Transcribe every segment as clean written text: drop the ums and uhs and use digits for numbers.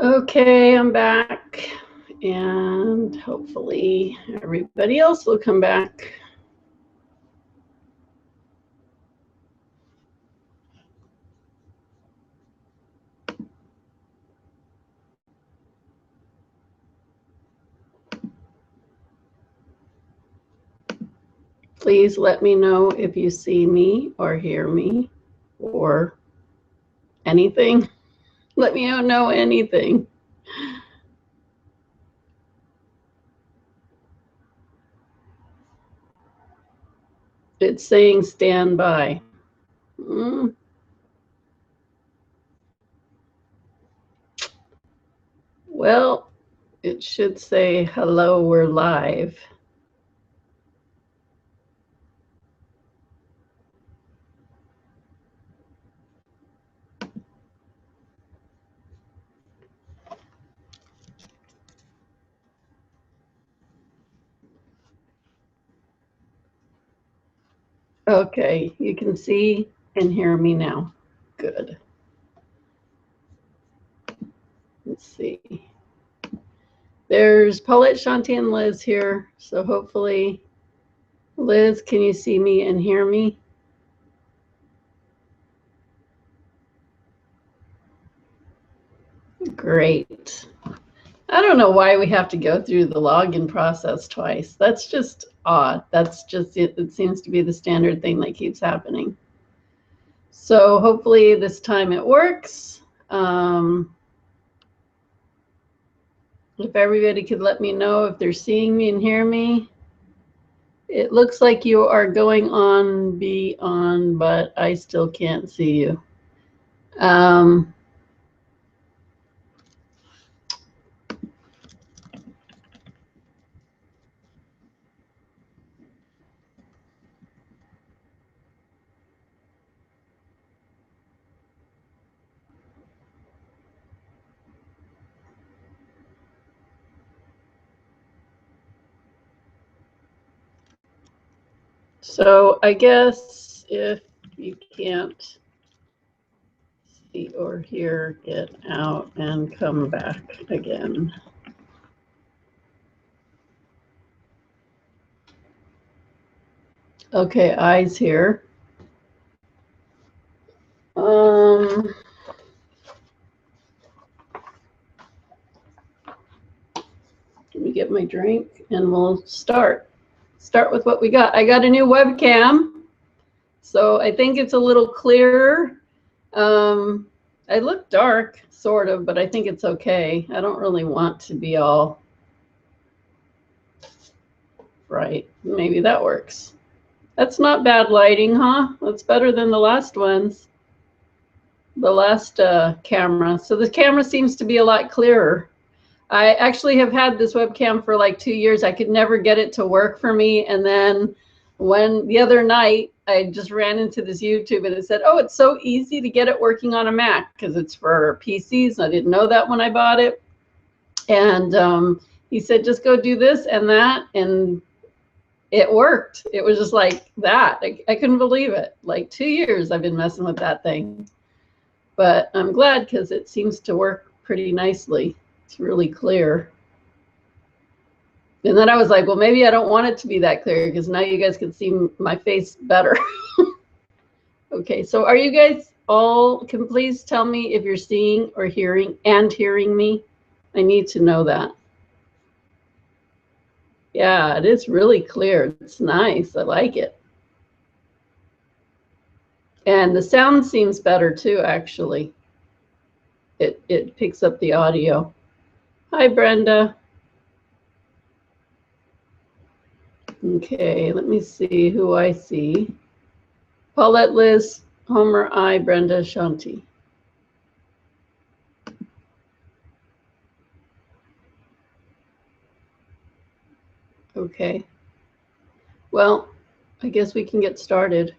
Okay, I'm back, and hopefully everybody else will come back. Please let me know if you see me or hear me or anything. Let me know anything. It's saying stand by. Well, it should say hello, we're live. Okay, you can see and hear me now. Good. Let's see. There's Paulette, Shanti, and Liz here. So hopefully, Liz, can you see me and hear me? Great. I don't know why we have to go through the login process twice. That's just odd. That's just it. It seems to be the standard thing that keeps happening. So hopefully this time it works. If everybody could let me know if they're seeing me and hear me. It looks like you are going on beyond, but I still can't see you. So I guess if you can't see or hear, get out and come back again. Okay, eyes here. Let me get my drink and we'll start with what we got. I got a new webcam, so I think it's a little clearer. I look dark, sort of, but I think it's okay. I don't really want to be all bright. Maybe that works. That's not bad lighting, huh? That's better than the last ones. The last camera. So the camera seems to be a lot clearer. I actually have had this webcam for like 2 years. I could never get it to work for me. And then when the other night, I just ran into this YouTube and it said, oh, it's so easy to get it working on a Mac because it's for PCs. I didn't know that when I bought it. And he said, just go do this and that. And it worked. It was just like that. I couldn't believe it. Like 2 years I've been messing with that thing. But I'm glad because it seems to work pretty nicely. It's really clear. And then I was like, well, maybe I don't want it to be that clear because now you guys can see my face better. Okay, so are you guys all, can please tell me if you're seeing or hearing me? I need to know that. Yeah, it is really clear. It's nice. I like it. And the sound seems better too, actually. It picks up the audio. Hi, Brenda. Okay, let me see who I see. Paulette, Liz, Homer, I, Brenda, Shanti. Okay. Well, I guess we can get started.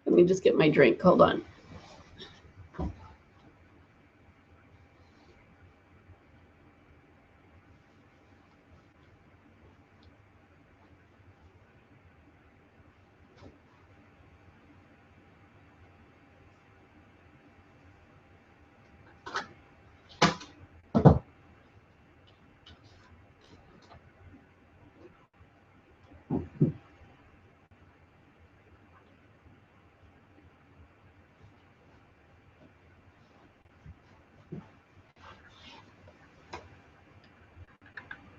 Let me just get my drink. Hold on.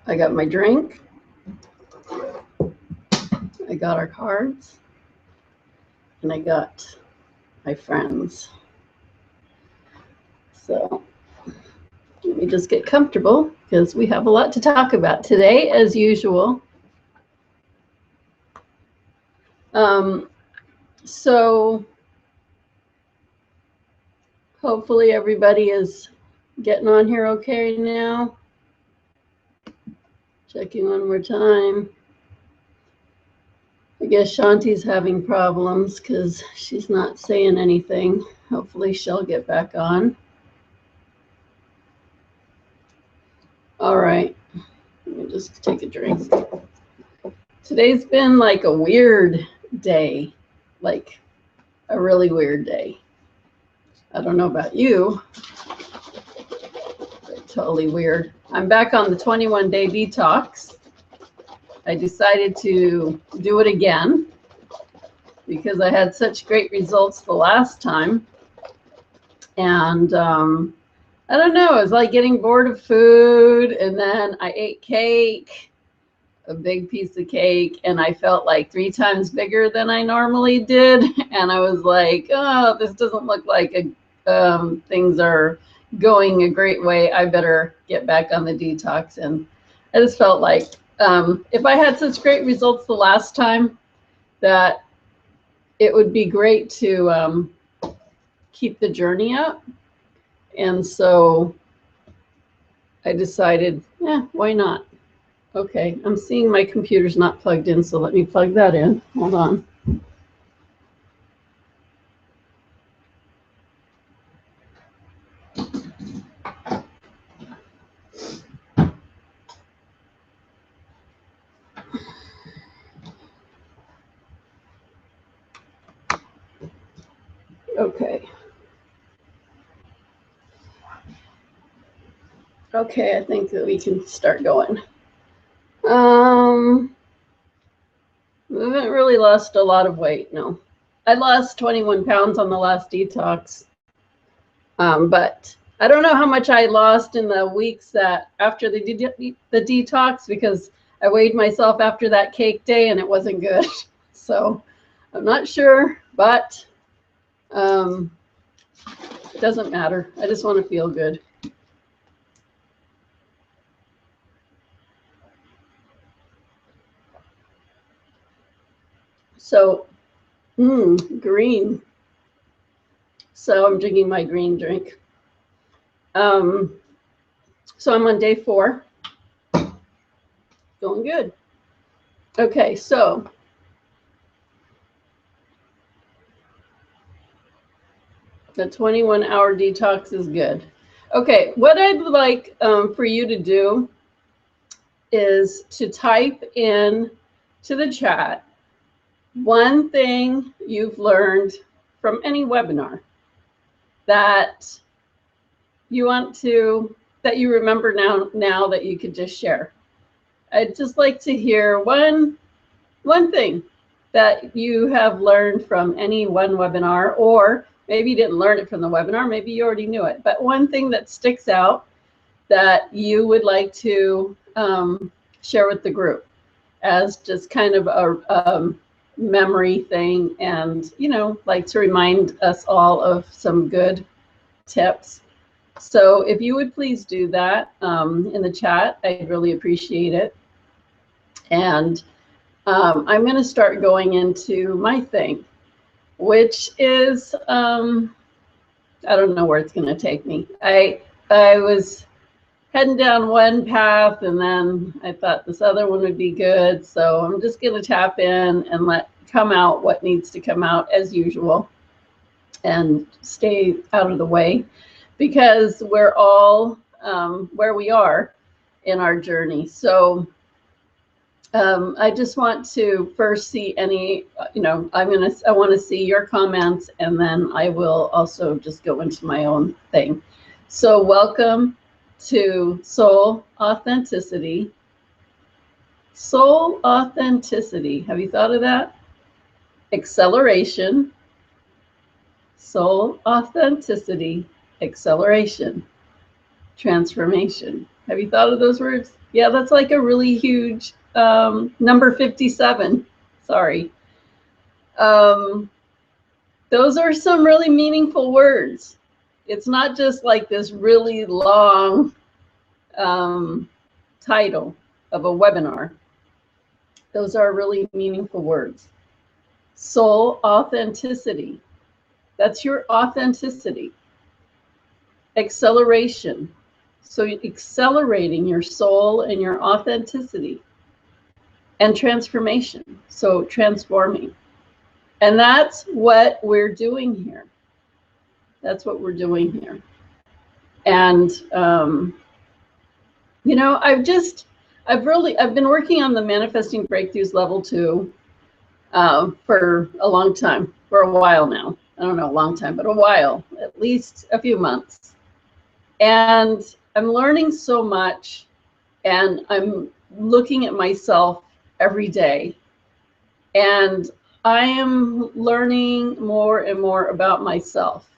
I got my drink. I got our cards. And I got my friends. So let me just get comfortable because we have a lot to talk about today, as usual. So hopefully everybody is getting on here okay now. Checking one more time. I guess Shanti's having problems because she's not saying anything. Hopefully she'll get back on. All right, let me just take a drink. Today's been like a weird day, like a really weird day. I don't know about you, but totally weird. I'm back on the 21-day detox. I decided to do it again because I had such great results the last time. And I don't know, it was like getting bored of food. And then I ate cake, a big piece of cake, and I felt like 3 times bigger than I normally did. And I was like, oh, this doesn't look like things are going a great way. I better get back on the detox. And I just felt like if I had such great results the last time, that it would be great to keep the journey up. And so I decided, why not? Okay, I'm seeing my computer's not plugged in, so let me plug that in. Hold on. Okay. Okay, I think that we can start going. I haven't really lost a lot of weight, no. I lost 21 pounds on the last detox. But I don't know how much I lost in the weeks that after the detox, because I weighed myself after that cake day and it wasn't good. So I'm not sure, but it doesn't matter. I just want to feel good. So, green. So I'm drinking my green drink. So I'm on day 4. Going good. Okay, so the 21-hour detox is good. Okay, what I'd like for you to do is to type in to the chat one thing you've learned from any webinar that you want to, that you remember now that you could just share. I'd just like to hear one thing that you have learned from any one webinar, or maybe you didn't learn it from the webinar, maybe you already knew it, but one thing that sticks out that you would like to share with the group as just kind of a memory thing, and like to remind us all of some good tips. So if you would please do that in the chat, I'd really appreciate it. And I'm going to start going into my thing, which is I don't know where it's going to take me. I was heading down one path, and then I thought this other one would be good. So I'm just going to tap in and let come out what needs to come out as usual, and stay out of the way, because we're all where we are in our journey. So I just want to first see any, I want to see your comments, and then I will also just go into my own thing. So welcome to Soul Authenticity. Soul Authenticity. Have you thought of that? Acceleration. Soul Authenticity. Acceleration. Transformation. Have you thought of those words? Yeah, that's like a really huge number 57. Sorry. Those are some really meaningful words. It's not just like this really long title of a webinar. Those are really meaningful words. Soul authenticity. That's your authenticity. Acceleration. So accelerating your soul and your authenticity. And transformation. So transforming. And that's what we're doing here. That's what we're doing here. And, you know, I've been working on the Manifesting Breakthroughs Level 2 for a long time, for a while now. I don't know, a long time, but a while, at least a few months. And I'm learning so much, and I'm looking at myself every day. And I am learning more and more about myself.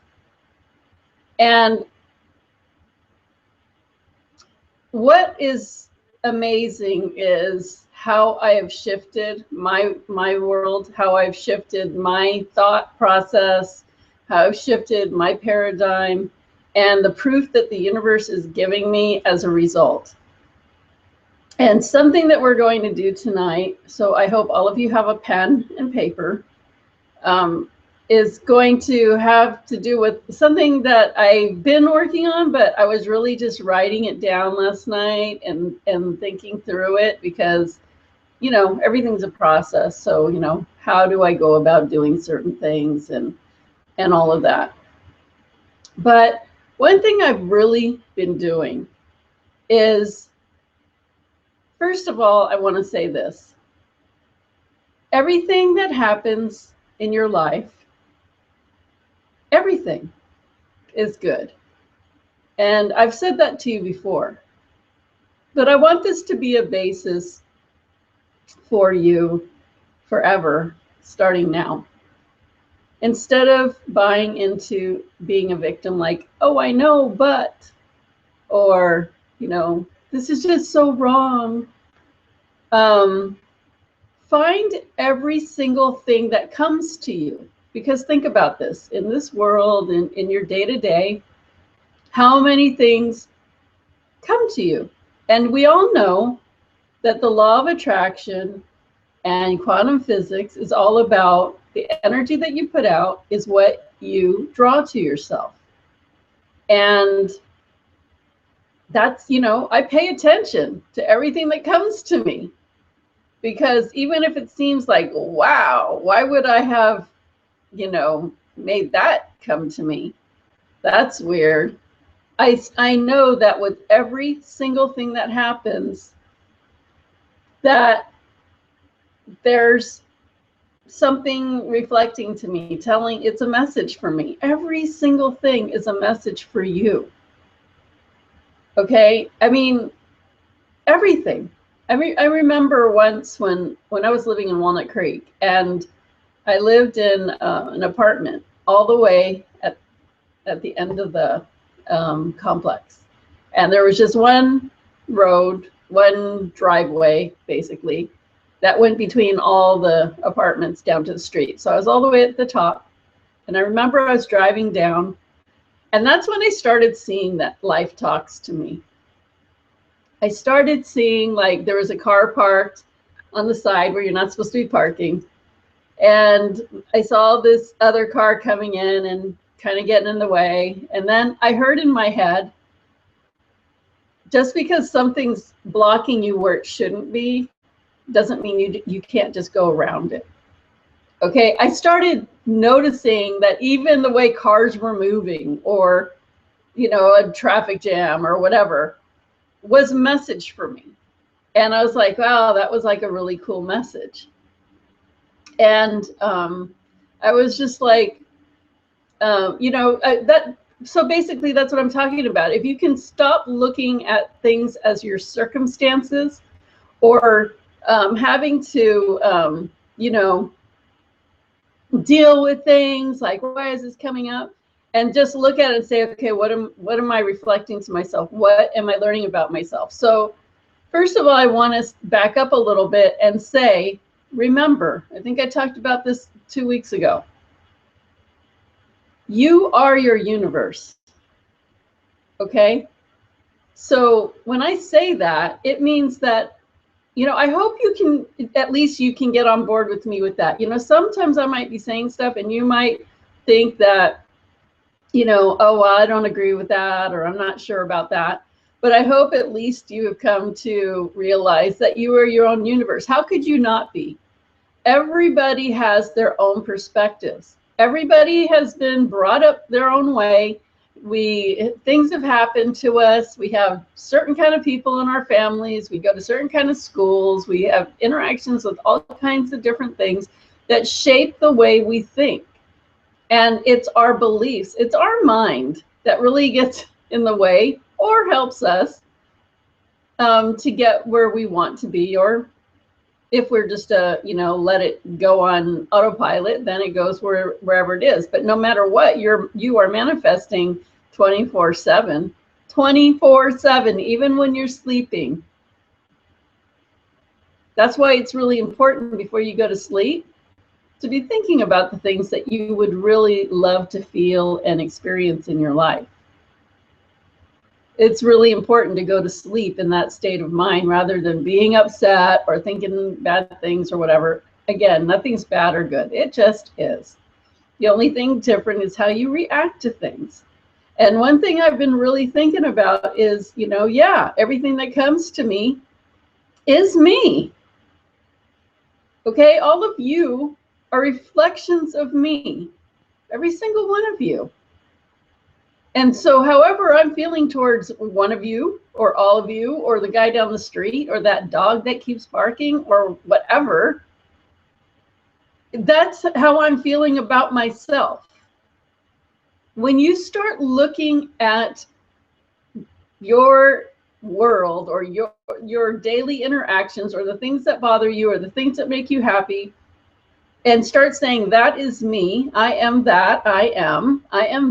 And what is amazing is how I have shifted my world, how I've shifted my thought process, how I've shifted my paradigm, and the proof that the universe is giving me as a result. And something that we're going to do tonight, so I hope all of you have a pen and paper, is going to have to do with something that I've been working on, but I was really just writing it down last night and thinking through it, because, you know, everything's a process. So, you know, how do I go about doing certain things and all of that. But one thing I've really been doing is, first of all, I want to say this. Everything that happens in your life, everything is good. And I've said that to you before. But I want this to be a basis for you forever, starting now. Instead of buying into being a victim, like, oh, I know, but, or, you know, this is just so wrong. Find every single thing that comes to you. Because think about this, in this world, in your day-to-day, how many things come to you? And we all know that the law of attraction and quantum physics is all about the energy that you put out is what you draw to yourself. And that's, you know, I pay attention to everything that comes to me. Because even if it seems like, wow, why would I have, you know, made that come to me? That's weird. I know that with every single thing that happens, that there's something reflecting to me, telling it's a message for me. Every single thing is a message for you. Okay? I mean, everything. I remember once when I was living in Walnut Creek, and I lived in an apartment all the way at the end of the complex. And there was just one road, one driveway, basically, that went between all the apartments down to the street. So I was all the way at the top. And I remember I was driving down, and that's when I started seeing that life talks to me. I started seeing, like, there was a car parked on the side where you're not supposed to be parking. And I saw this other car coming in and kind of getting in the way. And then I heard in my head, just because something's blocking you where it shouldn't be, doesn't mean you can't just go around it. Okay, I started noticing that even the way cars were moving, or, you know, a traffic jam or whatever, was a message for me. And I was like, wow, that was like a really cool message. And I was just like, you know, so basically that's what I'm talking about. If you can stop looking at things as your circumstances, or having to, you know, deal with things like, why is this coming up? And just look at it and say, okay, what am I reflecting to myself? What am I learning about myself? So First of all, I want to back up a little bit and say, remember, I think I talked about this 2 weeks ago. You are your universe. Okay? So when I say that, it means that, you know, I hope you can, at least you can get on board with me with that. You know, sometimes I might be saying stuff and you might think that, you know, oh, well, I don't agree with that, or I'm not sure about that. But I hope at least you have come to realize that you are your own universe. How could you not be? Everybody has their own perspectives. Everybody has been brought up their own way. Things have happened to us. We have certain kind of people in our families. We go to certain kind of schools. We have interactions with all kinds of different things that shape the way we think. And it's our beliefs, it's our mind that really gets in the way or helps us to get where we want to be. Or if we're just, you know, let it go on autopilot, then it goes wherever it is. But no matter what, you are manifesting 24/7, 24/7, even when you're sleeping. That's why it's really important before you go to sleep to be thinking about the things that you would really love to feel and experience in your life. It's really important to go to sleep in that state of mind rather than being upset or thinking bad things or whatever. Again, nothing's bad or good. It just is. The only thing different is how you react to things. And one thing I've been really thinking about is, you know, yeah, everything that comes to me is me. Okay, all of you are reflections of me, every single one of you. And so however I'm feeling towards one of you or all of you or the guy down the street or that dog that keeps barking or whatever, that's how I'm feeling about myself. When you start looking at your world or your daily interactions or the things that bother you or the things that make you happy, and start saying, that is me, I am that, I am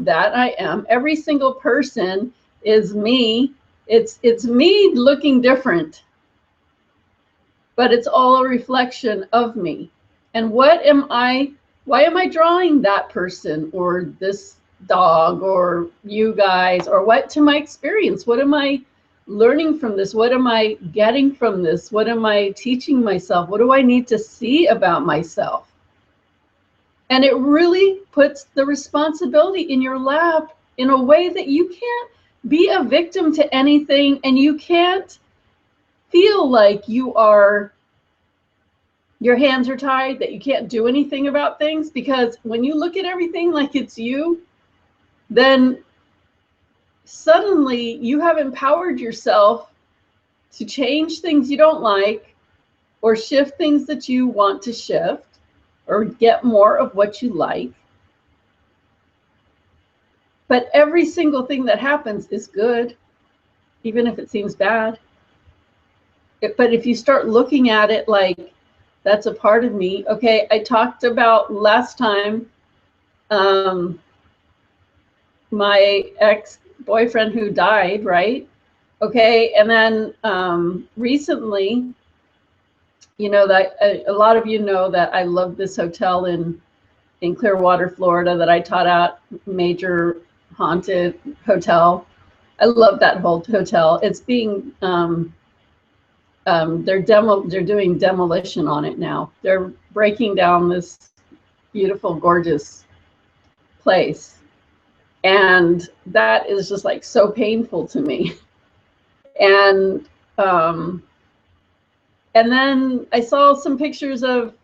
that, I am. Every single person is me. It's me looking different, but it's all a reflection of me. And why am I drawing that person or this dog or you guys, or what to my experience? What am I learning from this? What am I getting from this? What am I teaching myself? What do I need to see about myself? And it really puts the responsibility in your lap in a way that you can't be a victim to anything, and you can't feel like your hands are tied, that you can't do anything about things. Because when you look at everything like it's you, then suddenly you have empowered yourself to change things you don't like, or shift things that you want to shift, or get more of what you like. But every single thing that happens is good, even if it seems bad. But if you start looking at it like that's a part of me. Okay, I talked about last time my ex-boyfriend who died, right? Okay, and then recently, you know, that a lot of you know that I love this hotel in Clearwater, Florida, that I taught at, major haunted hotel. I love that whole hotel. It's being they're doing demolition on it now. They're breaking down this beautiful, gorgeous place, and that is just like so painful to me. And then I saw some pictures of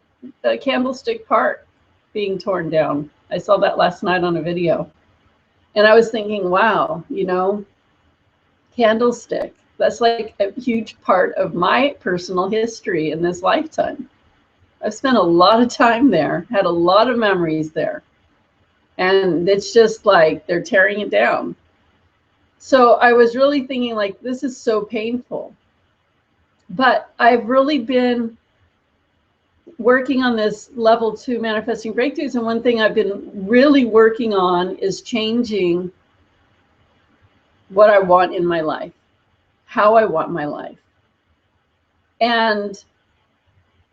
Candlestick Park being torn down. I saw that last night on a video. And I was thinking, wow, you know, Candlestick, that's like a huge part of my personal history in this lifetime. I've spent a lot of time there, had a lot of memories there. And it's just like they're tearing it down. So I was really thinking, like, this is so painful. But I've really been working on this level 2 manifesting breakthroughs. And one thing I've been really working on is changing what I want in my life, how I want my life. and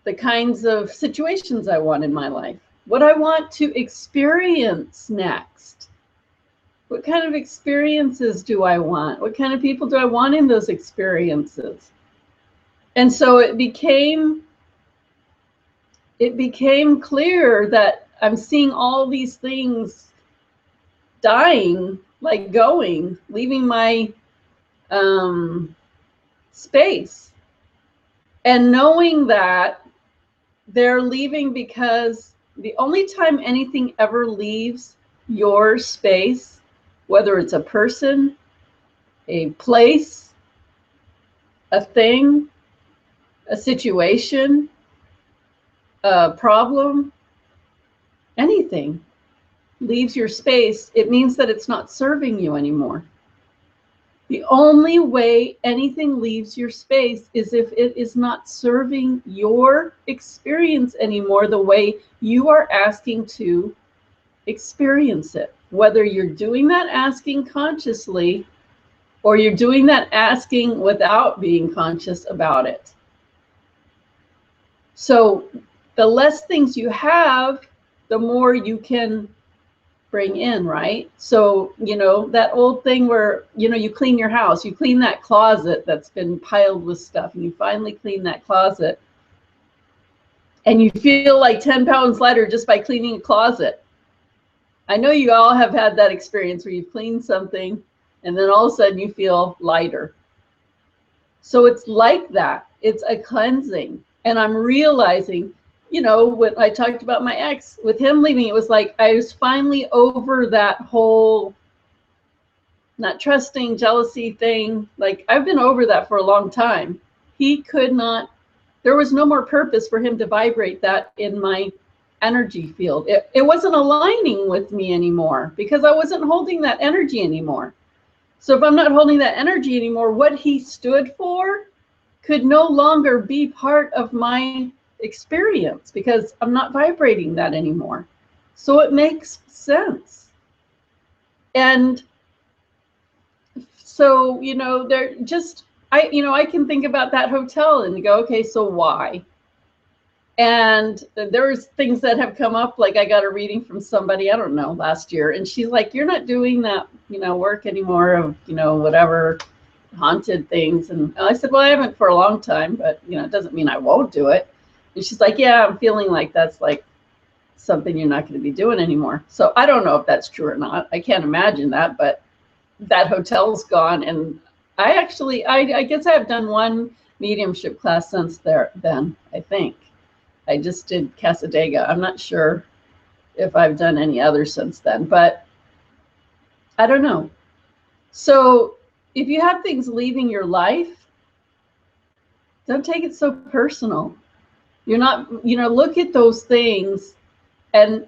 the kinds of situations I want in my life, what I want to experience next. What kind of experiences do I want? What kind of people do I want in those experiences? And so it became clear that I'm seeing all these things dying, like going, leaving my space, and knowing that they're leaving because the only time anything ever leaves your space, whether it's a person, a place, a thing, a situation, a problem, anything leaves your space, it means that it's not serving you anymore. The only way anything leaves your space is if it is not serving your experience anymore the way you are asking to experience it. Whether you're doing that asking consciously or you're doing that asking without being conscious about it. So the less things you have, the more you can bring in, right? So, you know, that old thing where, you know, you clean your house, you clean that closet that's been piled with stuff, and you finally clean that closet, and you feel like 10 pounds lighter just by cleaning a closet. I know you all have had that experience where you've cleaned something and then all of a sudden you feel lighter. So it's like that. It's a cleansing. And I'm realizing, you know, when I talked about my ex, with him leaving, it was like I was finally over that whole not trusting, jealousy thing. Like, I've been over that for a long time. He could not, there was no more purpose for him to vibrate that in my energy field. It wasn't aligning with me anymore because I wasn't holding that energy anymore. So if I'm not holding that energy anymore, what he stood for could no longer be part of my experience because I'm not vibrating that anymore. So it makes sense. And so, you know, they're just, I can think about that hotel and go, okay, so why? And there's things that have come up, like I got a reading from somebody, I don't know, last year, and she's like, you're not doing that, you know, work anymore of, you know, whatever haunted things. And I said, well, I haven't for a long time, but, you know, it doesn't mean I won't do it. And she's like, yeah, I'm feeling like that's like something you're not going to be doing anymore. So I don't know if that's true or not. I can't imagine that, but that hotel's gone. And I guess I've done one mediumship class since then, I think. I just did Casadega. I'm not sure if I've done any others since then, but I don't know. So if you have things leaving your life, don't take it so personal. You're not, you know, look at those things and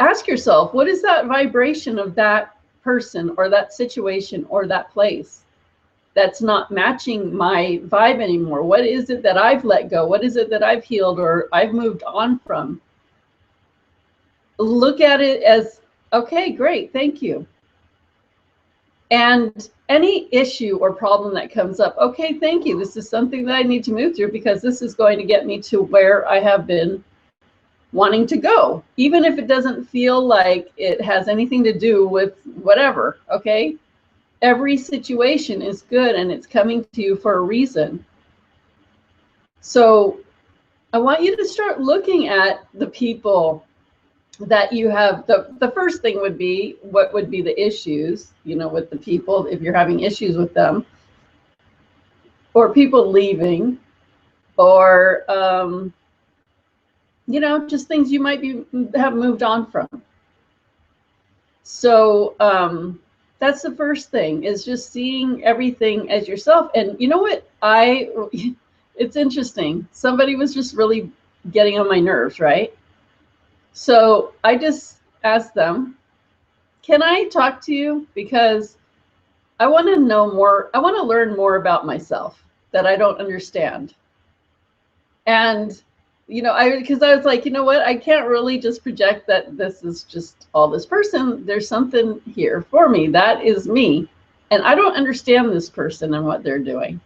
ask yourself, what is that vibration of that person or that situation or that place that's not matching my vibe anymore? What is it that I've let go? What is it that I've healed or I've moved on from? Look at it as, okay, great, thank you. And any issue or problem that comes up, okay, thank you. This is something that I need to move through because this is going to get me to where I have been wanting to go, even if it doesn't feel like it has anything to do with whatever, okay? Every situation is good and it's coming to you for a reason. So I want you to start looking at the people that you have. The first thing would be, what would be the issues, you know, with the people, if you're having issues with them, or people leaving, or, you know, just things you might have moved on from. So, that's the first thing, is just seeing everything as yourself. And you know what? It's interesting. Somebody was just really getting on my nerves, right? So I just asked them, can I talk to you? Because I want to know more. I want to learn more about myself that I don't understand. And, you know, because I was like, you know what? I can't really just project that this is just all this person. There's something here for me. That is me. And I don't understand this person and what they're doing.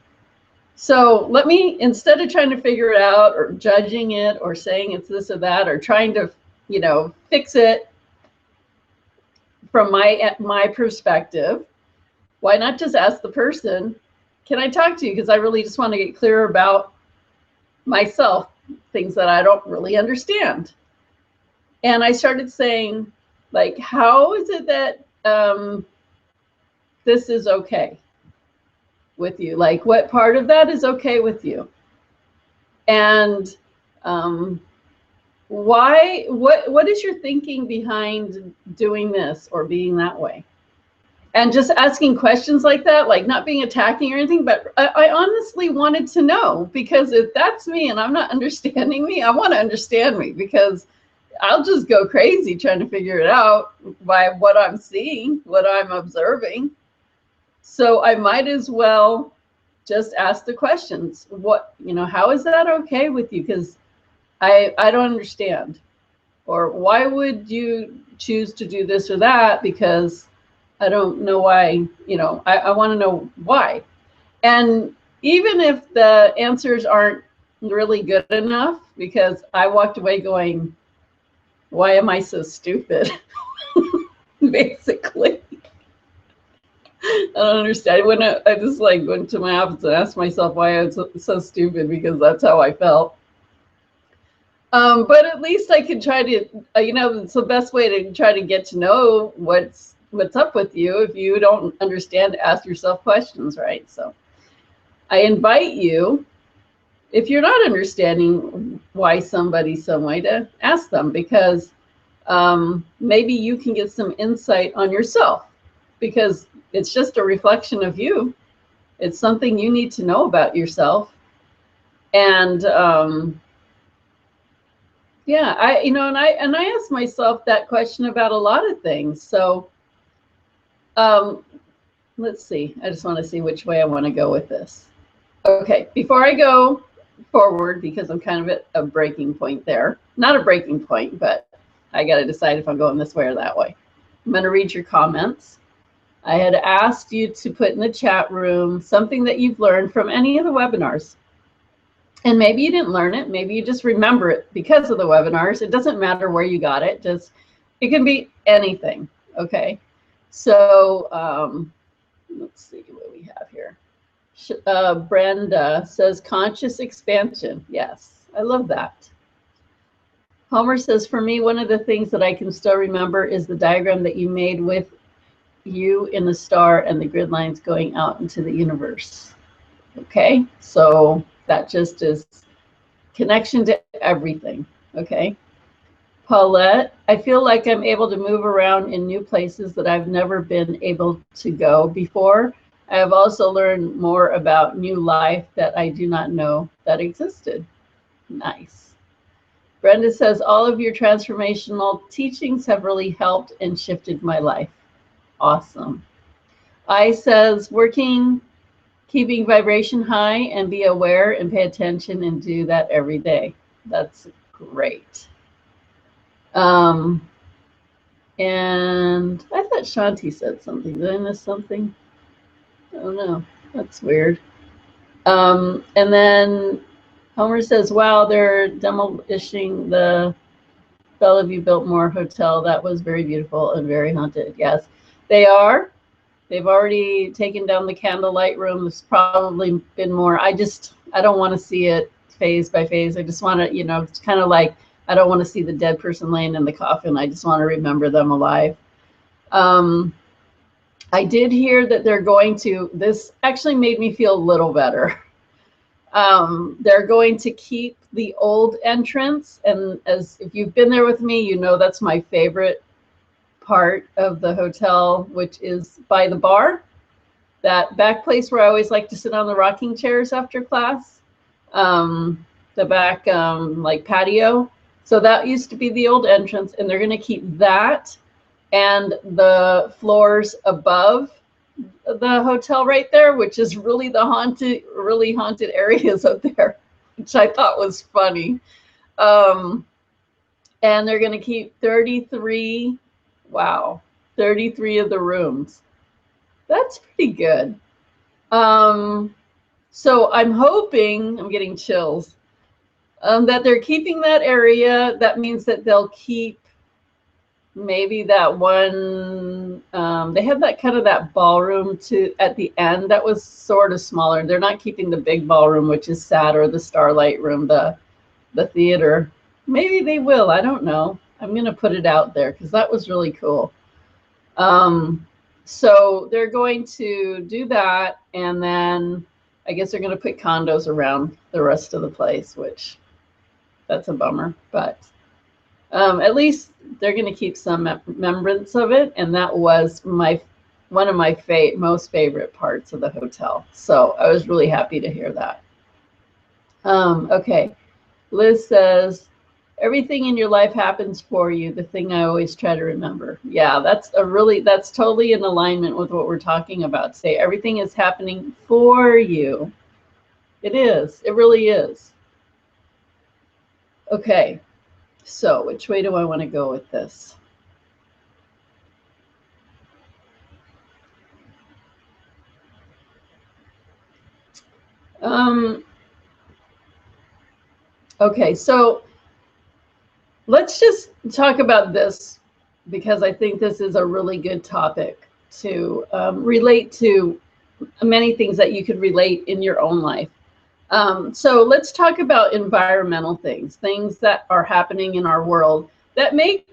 So let me, instead of trying to figure it out or judging it or saying it's this or that or trying to, fix it from my perspective, why not just ask the person, can I talk to you? Because I really just want to get clearer about myself, things that I don't really understand. And I started saying, like, how is it that this is okay with you? Like, what part of that is okay with you? And why, what is your thinking behind doing this or being that way? And just asking questions like that, like not being attacking or anything, but I honestly wanted to know, because if that's me and I'm not understanding me, I want to understand me, because I'll just go crazy trying to figure it out by what I'm seeing, what I'm observing. So I might as well just ask the questions. What, how is that okay with you? Because I don't understand. Or why would you choose to do this or that? Because I don't know why, I want to know why. And even if the answers aren't really good enough, because I walked away going, why am I so stupid? Basically. I don't understand. When I just like went to my office and asked myself why I was so stupid, because that's how I felt. But at least I could try to, it's the best way to try to get to know what's up with you. If you don't understand, ask yourself questions, right? So I invite you, if you're not understanding why somebody's some way, to ask them, because maybe you can get some insight on yourself, because it's just a reflection of you. It's something you need to know about yourself. And yeah, and I ask myself that question about a lot of things. So let's see. I just want to see which way I want to go with this. Okay, before I go forward, because I'm kind of at a breaking point there. Not a breaking point, but I got to decide if I'm going this way or that way. I'm going to read your comments. I had asked you to put in the chat room something that you've learned from any of the webinars. And maybe you didn't learn it. Maybe you just remember it because of the webinars. It doesn't matter where you got it. It can be anything. Okay. So let's see what we have here. Brenda says conscious expansion. Yes, I love that. Homer says, for me, one of the things that I can still remember is the diagram that you made with you in the star and the grid lines going out into the universe. Okay, so that just is connection to everything. Okay. Paulette, I feel like I'm able to move around in new places that I've never been able to go before. I have also learned more about new life that I do not know that existed. Nice. Brenda says, all of your transformational teachings have really helped and shifted my life. Awesome. I says, keeping vibration high and be aware and pay attention and do that every day. That's great. And I thought Shanti said something. Did I miss something? I don't know. That's weird. And then Homer says, wow, they're demolishing the Bellevue Biltmore Hotel. That was very beautiful and very haunted. Yes, they are. They've already taken down the candlelight room. There's probably been more. I don't want to see it phase by phase. I just want to, it's kind of like, I don't want to see the dead person laying in the coffin. I just want to remember them alive. I did hear that they're going to, this actually made me feel a little better. They're going to keep the old entrance. And if you've been there with me, that's my favorite part of the hotel, which is by the bar, that back place where I always like to sit on the rocking chairs after class, the back like patio. So that used to be the old entrance, and they're going to keep that and the floors above the hotel right there, which is really the really haunted areas up there, which I thought was funny. And they're going to keep 33 of the rooms. That's pretty good. So I'm hoping, I'm getting chills, that they're keeping that area. That means that they'll keep maybe that one, they had that kind of that ballroom at the end that was sort of smaller. They're not keeping the big ballroom, which is sad, or the Starlight Room, the theater. Maybe they will, I don't know. I'm gonna put it out there because that was really cool. So they're going to do that, and then I guess they're gonna put condos around the rest of the place, which that's a bummer, but at least they're going to keep some remembrance of it, and that was one of my most favorite parts of the hotel. So I was really happy to hear that. Okay, Liz says, everything in your life happens for you, the thing I always try to remember. Yeah, that's totally in alignment with what we're talking about today. Everything is happening for you. It is. It really is. Okay. So which way do I want to go with this? Okay, so let's just talk about this because I think this is a really good topic to relate to many things that you could relate in your own life. So let's talk about environmental things that are happening in our world that make,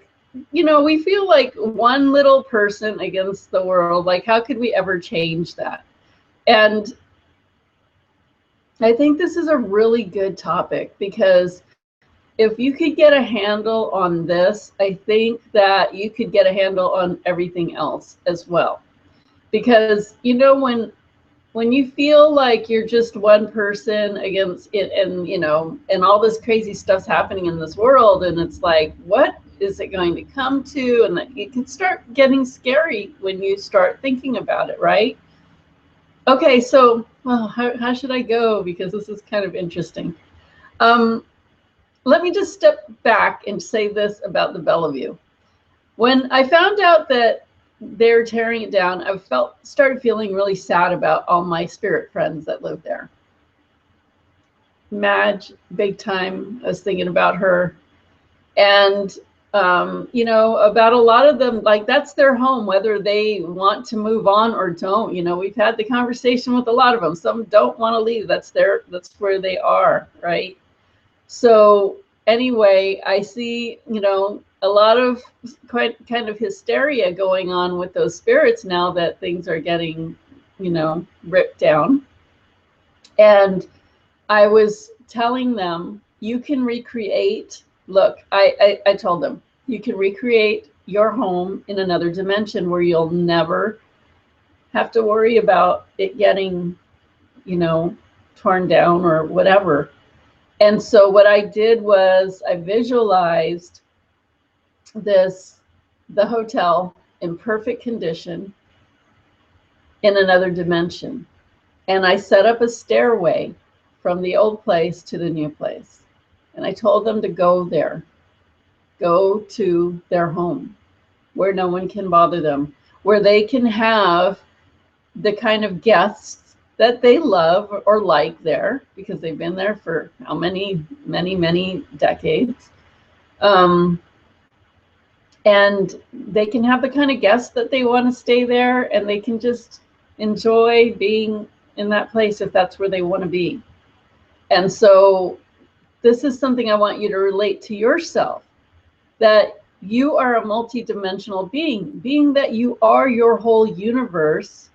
we feel like one little person against the world. Like, how could we ever change that? And I think this is a really good topic because if you could get a handle on this, I think that you could get a handle on everything else as well. Because, when you feel like you're just one person against it, and all this crazy stuff's happening in this world, and it's like, what is it going to come to? And that it can start getting scary when you start thinking about it, right? Okay, so, well, how should I go? Because this is kind of interesting. Let me just step back and say this about the Bellevue. When I found out that they're tearing it down, I started feeling really sad about all my spirit friends that live there. Madge, big time. I was thinking about her. And, about a lot of them, like, that's their home, whether they want to move on or don't. We've had the conversation with a lot of them. Some don't want to leave. That's where they are, right? So anyway, I see, a lot of kind of hysteria going on with those spirits now that things are getting, ripped down. And I was telling them, you can recreate, look, I told them, you can recreate your home in another dimension where you'll never have to worry about it getting, torn down or whatever. And so what I did was I visualized the hotel in perfect condition in another dimension. And I set up a stairway from the old place to the new place. And I told them to go there, go to their home where no one can bother them, where they can have the kind of guests that they love or like there, because they've been there for how many decades. And they can have the kind of guests that they want to stay there, and they can just enjoy being in that place if that's where they want to be. And so this is something I want you to relate to yourself, that you are a multidimensional being that you are your whole universe.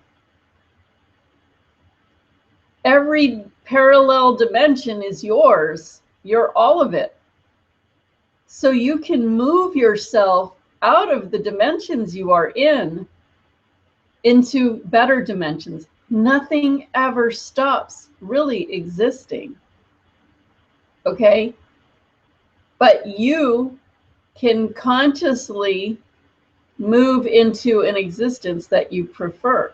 Every parallel dimension is yours. You're all of it. So you can move yourself out of the dimensions you are in into better dimensions. Nothing ever stops really existing. Okay? But you can consciously move into an existence that you prefer.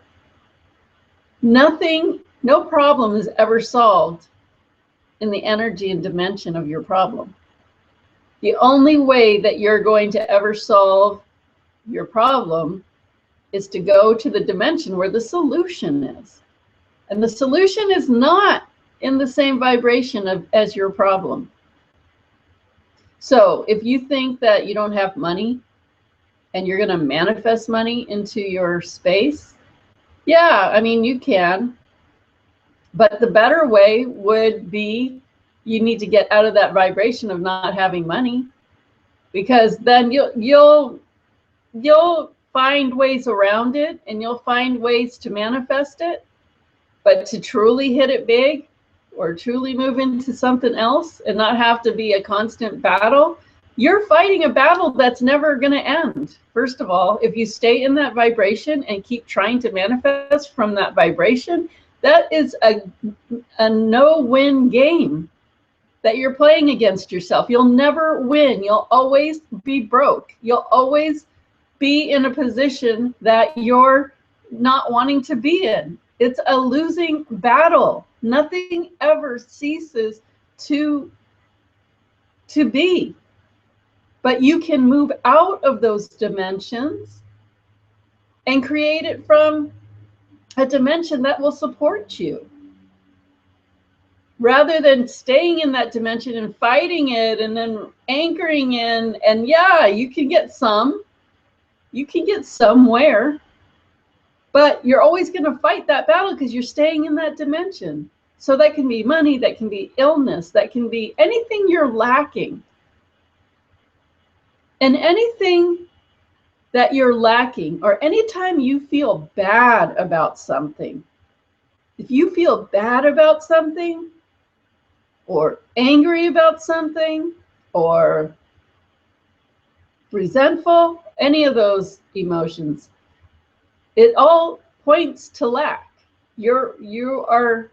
No problem is ever solved in the energy and dimension of your problem. The only way that you're going to ever solve your problem is to go to the dimension where the solution is. And the solution is not in the same vibration as your problem. So if you think that you don't have money and you're going to manifest money into your space, yeah, I mean, you can. But the better way would be you need to get out of that vibration of not having money, because then you'll find ways around it and you'll find ways to manifest it. But to truly hit it big or truly move into something else and not have to be a constant battle, you're fighting a battle that's never going to end. First of all, if you stay in that vibration and keep trying to manifest from that vibration, that is a no-win game that you're playing against yourself. You'll never win. You'll always be broke. You'll always be in a position that you're not wanting to be in. It's a losing battle. Nothing ever ceases to be. But you can move out of those dimensions and create it from a dimension that will support you, rather than staying in that dimension and fighting it and then anchoring in. And yeah, you can get somewhere, but you're always going to fight that battle because you're staying in that dimension. So that can be money, that can be illness, that can be anything you're lacking. And anything that you're lacking, or anytime you feel bad about something, if you feel bad about something, or angry about something, or resentful, any of those emotions, it all points to lack. You are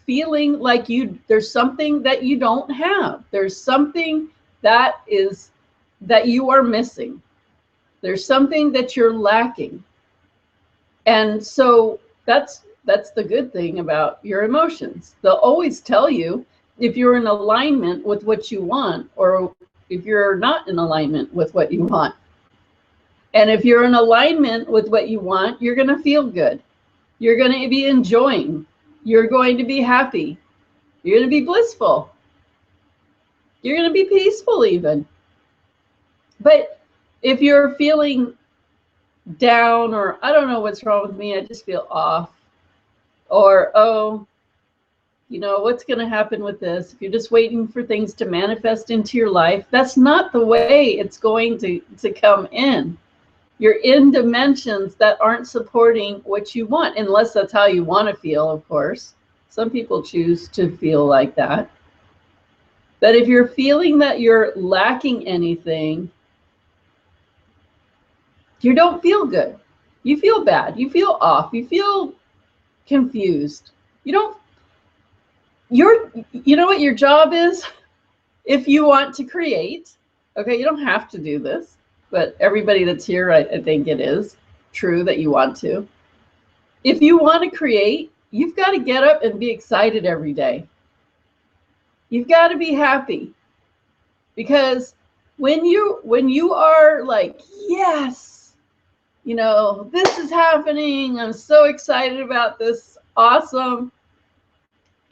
feeling like there's something that you don't have. There's something that you are missing. There's something that you're lacking. And so that's the good thing about your emotions. They'll always tell you if you're in alignment with what you want, or if you're not in alignment with what you want. And if you're in alignment with what you want, you're going to feel good. You're going to be enjoying. You're going to be happy. You're going to be blissful. You're going to be peaceful even. But if you're feeling down, or I don't know what's wrong with me, I just feel off, or oh, you know, what's going to happen with this? If you're just waiting for things to manifest into your life, that's not the way it's going to come in. You're in dimensions that aren't supporting what you want, unless that's how you want to feel, of course. Some people choose to feel like that. But if you're feeling that you're lacking anything, you don't feel good. You feel bad. You feel off. You feel confused. You know what your job is? If you want to create, okay, you don't have to do this, but everybody that's here, I think it is true that you want to. If you want to create, you've got to get up and be excited every day. You've got to be happy, because when you are like, yes, you know, this is happening, I'm so excited about this, awesome,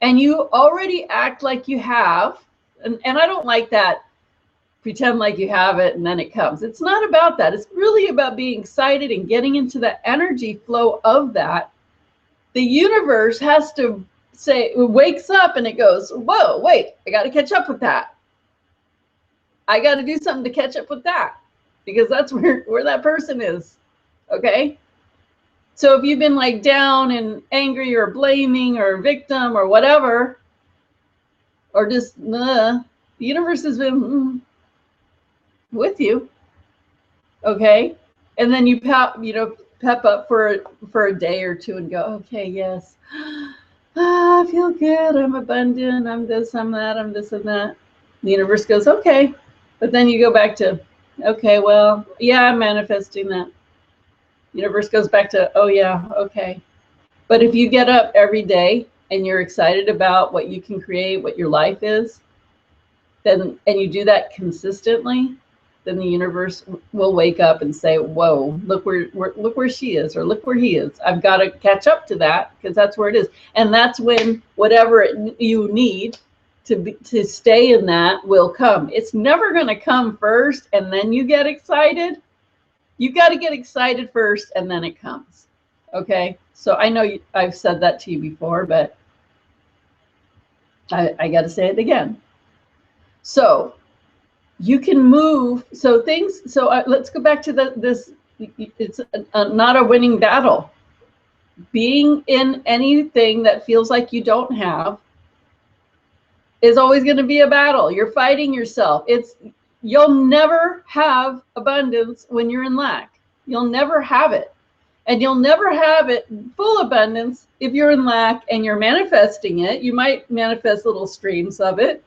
and you already act like you have, and I don't like that, pretend like you have it and then it comes. It's not about that. It's really about being excited and getting into the energy flow of that. The universe has to say, it wakes up and it goes, whoa, wait, I got to catch up with that. I got to do something to catch up with that, because that's where that person is. Okay. So if you've been like down and angry or blaming or victim or whatever, or just the universe has been with you. Okay. And then you pep up for a day or two and go, okay, yes. I feel good. I'm abundant. I'm this, I'm that, I'm this and that. The universe goes, okay. But then you go back to, okay, well, yeah, I'm manifesting that. Universe goes back to, oh yeah, okay. But if you get up every day and you're excited about what you can create, what your life is, then, and you do that consistently, then the universe will wake up and say, whoa, look where she is, or look where he is. I've got to catch up to that, because that's where it is. And that's when whatever you need to stay in that will come. It's never going to come first and then you get excited. You got to get excited first and then it comes. Okay? So I know I've said that to you before, but I got to say it again. So you can move. So things. So let's go back to this. It's not a winning battle. Being in anything that feels like you don't have is always going to be a battle. You're fighting yourself. You'll never have abundance when you're in lack. You'll never have it. And you'll never have it full abundance if you're in lack and you're manifesting it. You might manifest little streams of it,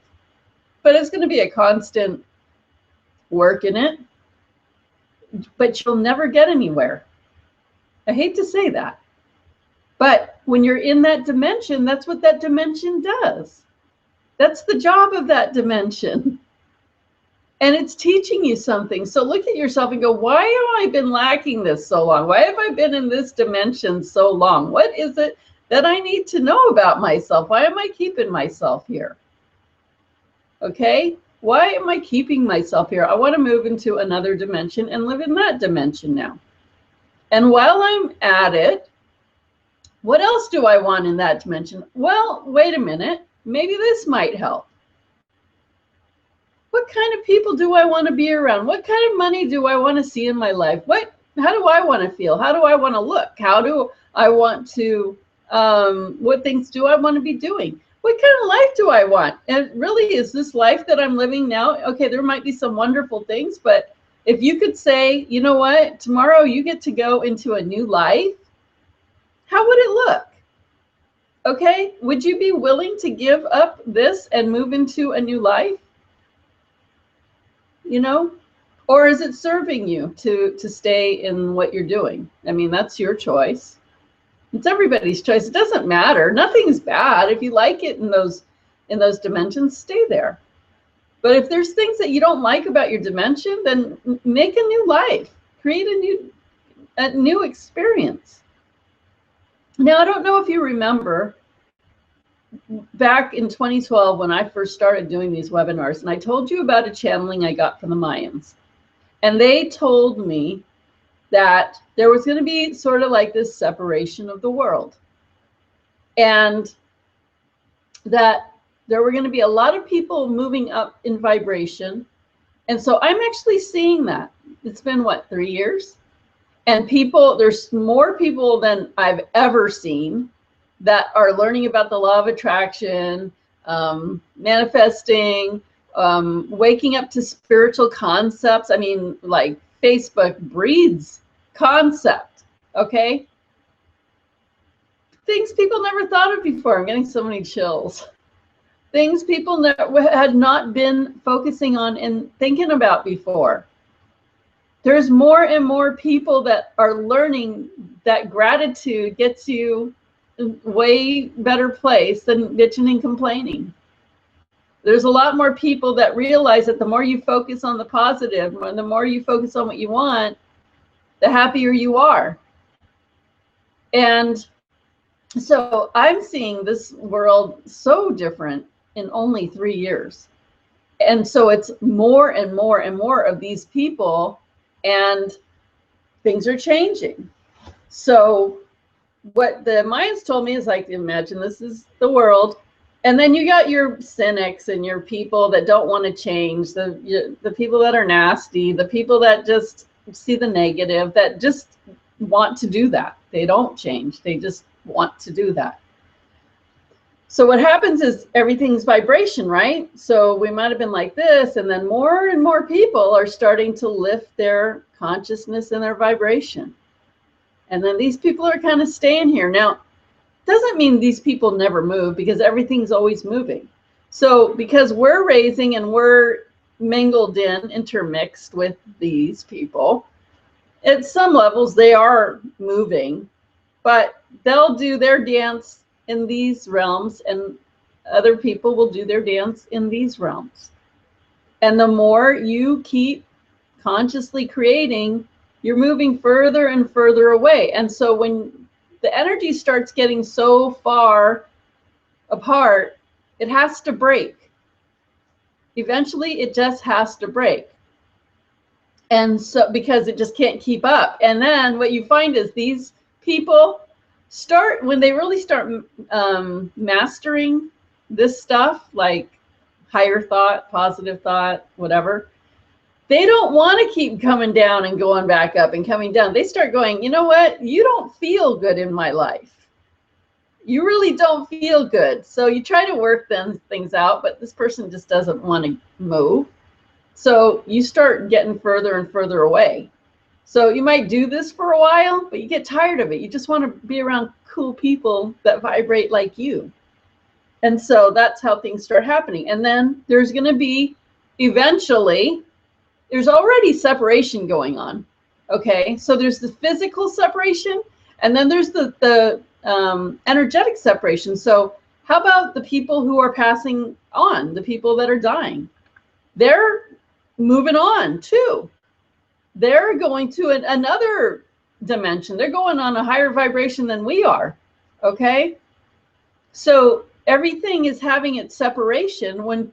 but it's going to be a constant work in it. But you'll never get anywhere. I hate to say that. But when you're in that dimension, that's what that dimension does. That's the job of that dimension. And it's teaching you something. So look at yourself and go, why have I been lacking this so long? Why have I been in this dimension so long? What is it that I need to know about myself? Why am I keeping myself here? Okay? Why am I keeping myself here? I want to move into another dimension and live in that dimension now. And while I'm at it, what else do I want in that dimension? Well, wait a minute. Maybe this might help. What kind of people do I want to be around? What kind of money do I want to see in my life? How do I want to feel? How do I want to look? How do I want to, what things do I want to be doing? What kind of life do I want? And really, is this life that I'm living now? Okay, there might be some wonderful things, but if you could say, you know what, tomorrow you get to go into a new life, how would it look? Okay, would you be willing to give up this and move into a new life? You know, or is it serving you to stay in what you're doing? I mean, that's your choice. It's everybody's choice. It doesn't matter. Nothing's bad. If you like it in those dimensions, stay there. But if there's things that you don't like about your dimension, then make a new life. Create a new experience. Now, I don't know if you remember back in 2012 when I first started doing these webinars, and I told you about a channeling I got from the Mayans. And they told me that there was going to be sort of like this separation of the world. And that there were going to be a lot of people moving up in vibration. And so I'm actually seeing that. It's been, what, 3 years? And there's more people than I've ever seen that are learning about the law of attraction, manifesting, waking up to spiritual concepts. I mean, like Facebook breeds concept, okay? Things people never thought of before. I'm getting so many chills. Things people had not been focusing on and thinking about before. There's more and more people that are learning that gratitude gets you way better place than bitching and complaining. There's a lot more people that realize that the more you focus on the positive, and the more you focus on what you want, the happier you are. And so I'm seeing this world so different in only 3 years. And so it's more and more and more of these people, and things are changing. So what the Mayans told me is, like, imagine this is the world, and then you got your cynics and your people that don't want to change, the people that are nasty, the people that just see the negative, that just want to do that. They don't change. They just want to do that. So what happens is everything's vibration, right? So we might have been like this, and then more and more people are starting to lift their consciousness and their vibration. And then these people are kind of staying here. Now, doesn't mean these people never move, because everything's always moving. So because we're raising and we're mingled in, intermixed with these people, at some levels they are moving, but they'll do their dance in these realms, and other people will do their dance in these realms. And the more you keep consciously creating, you're moving further and further away. And so when the energy starts getting so far apart, it has to break. Eventually, it just has to break. And so, because it just can't keep up. And then what you find is these people start, when they really start mastering this stuff, like higher thought, positive thought, whatever, they don't want to keep coming down and going back up and coming down. They start going, you know what? You don't feel good in my life. You really don't feel good. So you try to work things out, but this person just doesn't want to move. So you start getting further and further away. So you might do this for a while, but you get tired of it. You just want to be around cool people that vibrate like you. And so that's how things start happening. And then there's going to be eventually, there's already separation going on. Okay, so there's the physical separation, and then there's the energetic separation. So how about the people who are passing on, the people that are dying? They're moving on too. They're going to another dimension. They're going on a higher vibration than we are. Okay, so everything is having its separation when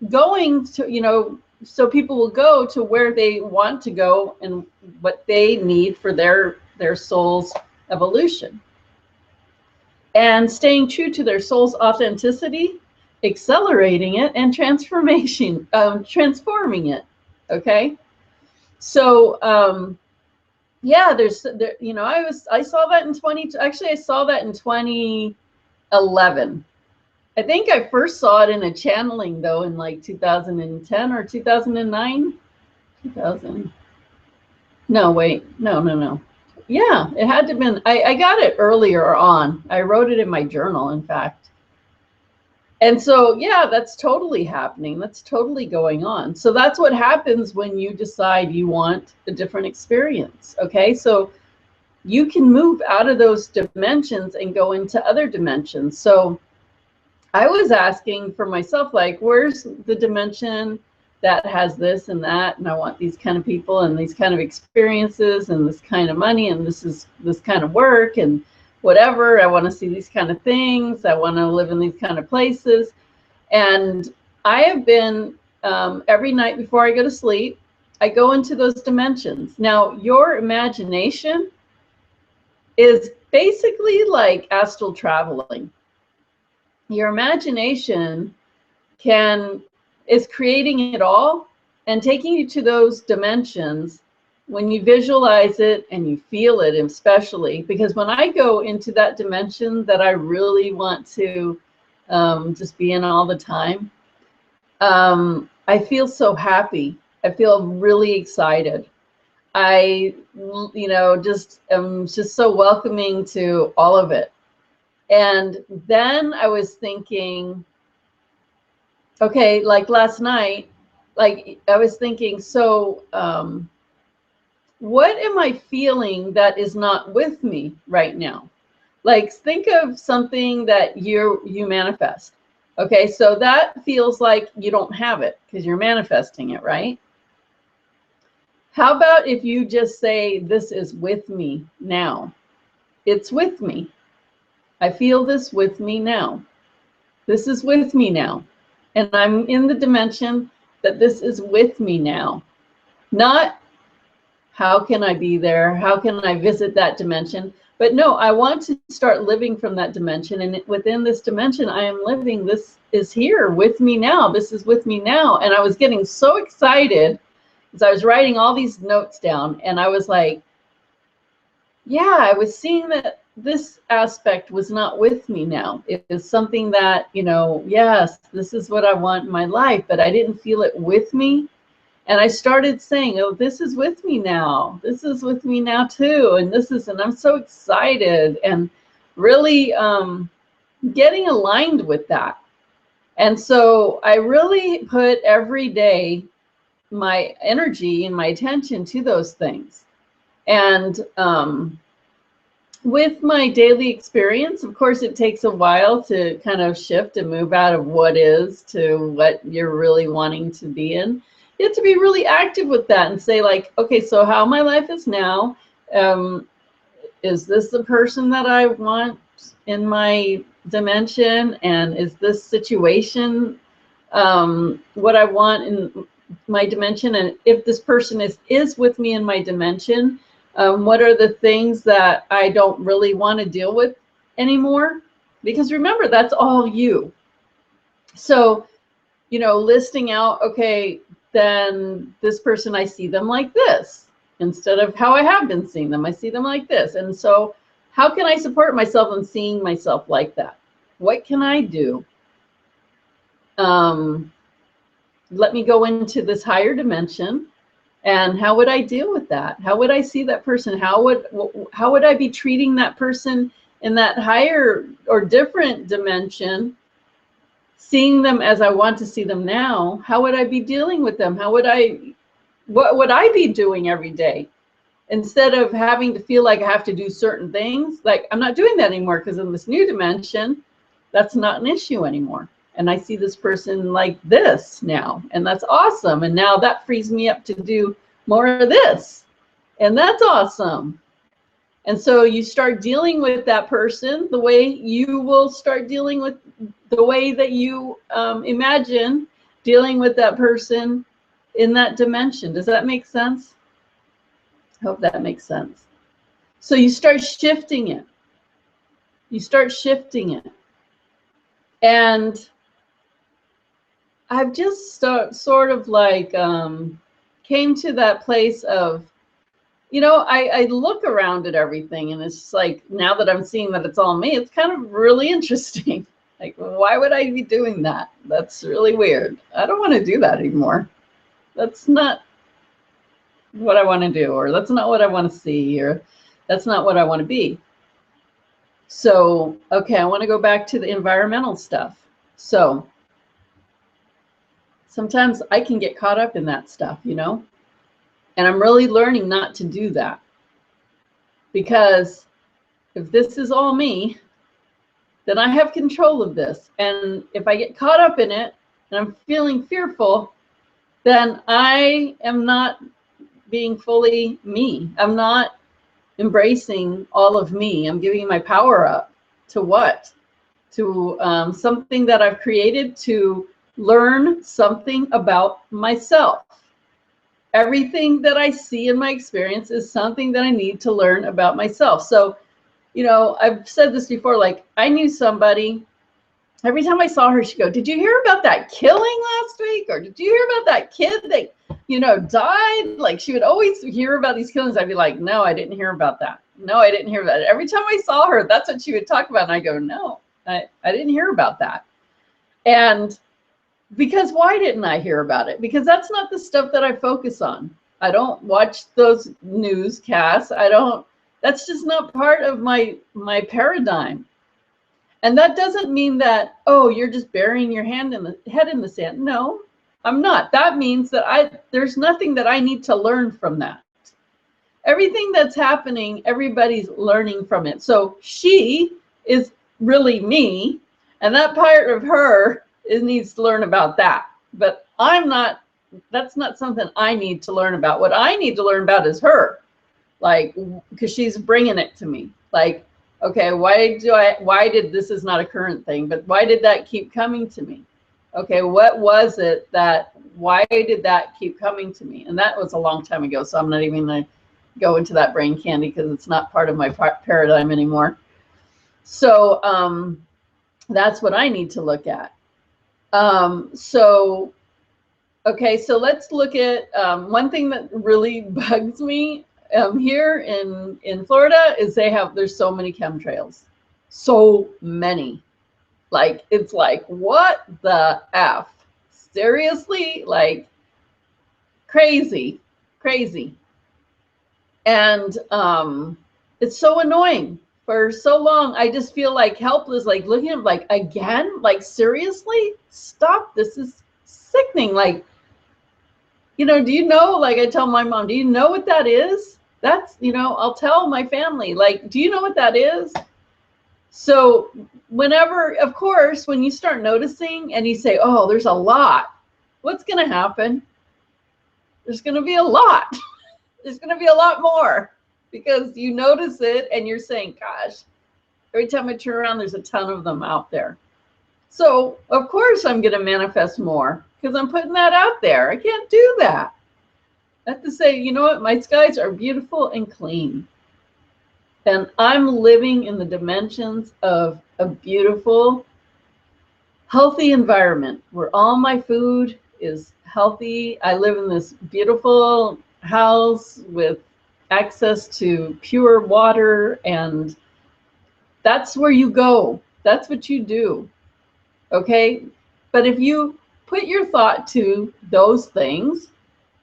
going to, you know, so people will go to where they want to go and what they need for their soul's evolution. And staying true to their soul's authenticity, accelerating it, and transforming it. Okay, so yeah, you know, I saw that in 2011. I think I first saw it in a channeling though in like 2010 or 2009. 2000. No, wait, no. Yeah, it had to have been. I got it earlier on. I wrote it in my journal, in fact. And so, yeah, that's totally happening. That's totally going on. So that's what happens when you decide you want a different experience. Okay, so you can move out of those dimensions and go into other dimensions. So I was asking for myself, like, where's the dimension that has this and that, and I want these kind of people and these kind of experiences and this kind of money and this kind of work and whatever. I want to see these kind of things. I want to live in these kind of places. And I have been, every night before I go to sleep, I go into those dimensions. Now, your imagination is basically like astral traveling. Your imagination is creating it all and taking you to those dimensions when you visualize it and you feel it, especially because when I go into that dimension that I really want to just be in all the time, I feel so happy. I feel really excited. I, you know, just am just so welcoming to all of it. And then I was thinking, okay, like last night, like I was thinking, so what am I feeling that is not with me right now? Like, think of something that you manifest. Okay, so that feels like you don't have it because you're manifesting it, right? How about if you just say, this is with me now? It's with me. I feel this with me now. This is with me now. And I'm in the dimension that this is with me now. Not how can I be there? How can I visit that dimension? But no, I want to start living from that dimension. And within this dimension I am living, this is here with me now. This is with me now. And I was getting so excited as I was writing all these notes down. And I was like, yeah, I was seeing that this aspect was not with me now. It is something that, you know, yes, this is what I want in my life, but I didn't feel it with me. And I started saying, oh, this is with me now. This is with me now too. And and I'm so excited and really getting aligned with that. And so I really put every day my energy and my attention to those things. And with my daily experience, of course, it takes a while to kind of shift and move out of what is to what you're really wanting to be in. You have to be really active with that and say like, okay, so how my life is now, is this the person that I want in my dimension? And is this situation what I want in my dimension? And if this person is with me in my dimension, what are the things that I don't really want to deal with anymore? Because remember, that's all you. So, you know, listing out, okay, then this person, I see them like this instead of how I have been seeing them. I see them like this. And so how can I support myself in seeing myself like that? What can I do? Let me go into this higher dimension. And how would I deal with that? How would I see that person? How would I be treating that person in that higher or different dimension, seeing them as I want to see them now? How would I be dealing with them? What would I be doing every day? Instead of having to feel like I have to do certain things, like I'm not doing that anymore, because in this new dimension, that's not an issue anymore. And I see this person like this now, and that's awesome. And now that frees me up to do more of this, and that's awesome. And so you start dealing with that person the way you will start dealing with the way that you imagine dealing with that person in that dimension. Does that make sense? I hope that makes sense. So you start shifting it. You start shifting it. And I've just sort of like came to that place of, you know, I look around at everything, and it's like, now that I'm seeing that it's all me, it's kind of really interesting. Like, why would I be doing that? That's really weird. I don't want to do that anymore. That's not what I want to do, or that's not what I want to see, or that's not what I want to be. So, okay, I want to go back to the environmental stuff. So sometimes I can get caught up in that stuff, you know, and I'm really learning not to do that, because if this is all me, then I have control of this. And if I get caught up in it and I'm feeling fearful, then I am not being fully me. I'm not embracing all of me. I'm giving my power up to what? To something that I've created to learn something about myself. Everything that I see in my experience is something that I need to learn about myself. So, you know, I've said this before, like I knew somebody, every time I saw her, she'd go, did you hear about that killing last week? Or did you hear about that kid that, you know, died? Like she would always hear about these killings. I'd be like, no, I didn't hear about that. No, I didn't hear about it. Every time I saw her, that's what she would talk about. And I go, no, I didn't hear about that. And because why didn't I hear about it? Because that's not the stuff that I focus on. I don't watch those newscasts. That's just not part of my paradigm. And that doesn't mean that, oh, you're just burying your head in the sand. No, I'm not. That means that there's nothing that I need to learn from that. Everything that's happening, everybody's learning from it. So she is really me, and that part of her needs to learn about that. But I'm not, that's not something I need to learn about. What I need to learn about is her, like, because she's bringing it to me. Like, okay, this is not a current thing, but why did that keep coming to me? Okay, what was it why did that keep coming to me? And that was a long time ago, so I'm not even going to go into that brain candy because it's not part of my paradigm anymore. So that's what I need to look at. Okay, so let's look at one thing that really bugs me here in Florida is there's so many chemtrails. So many. Like, it's like, what the F? Seriously? Like, crazy. And it's so annoying. For so long, I just feel like helpless, like looking at like, again, like, seriously, stop. This is sickening. Like, you know, do you know, like I tell my mom, do you know what that is? That's, you know, I'll tell my family, like, do you know what that is? So whenever, of course, when you start noticing and you say, oh, there's a lot, what's going to happen? There's going to be a lot. There's going to be a lot more because you notice it and you're saying, gosh, every time I turn around, there's a ton of them out there. So of course I'm going to manifest more because I'm putting that out there. I can't do that. I have to say, you know what? My skies are beautiful and clean. And I'm living in the dimensions of a beautiful, healthy environment where all my food is healthy. I live in this beautiful house with access to pure water, and that's where you go. That's what you do. Okay? But if you put your thought to those things,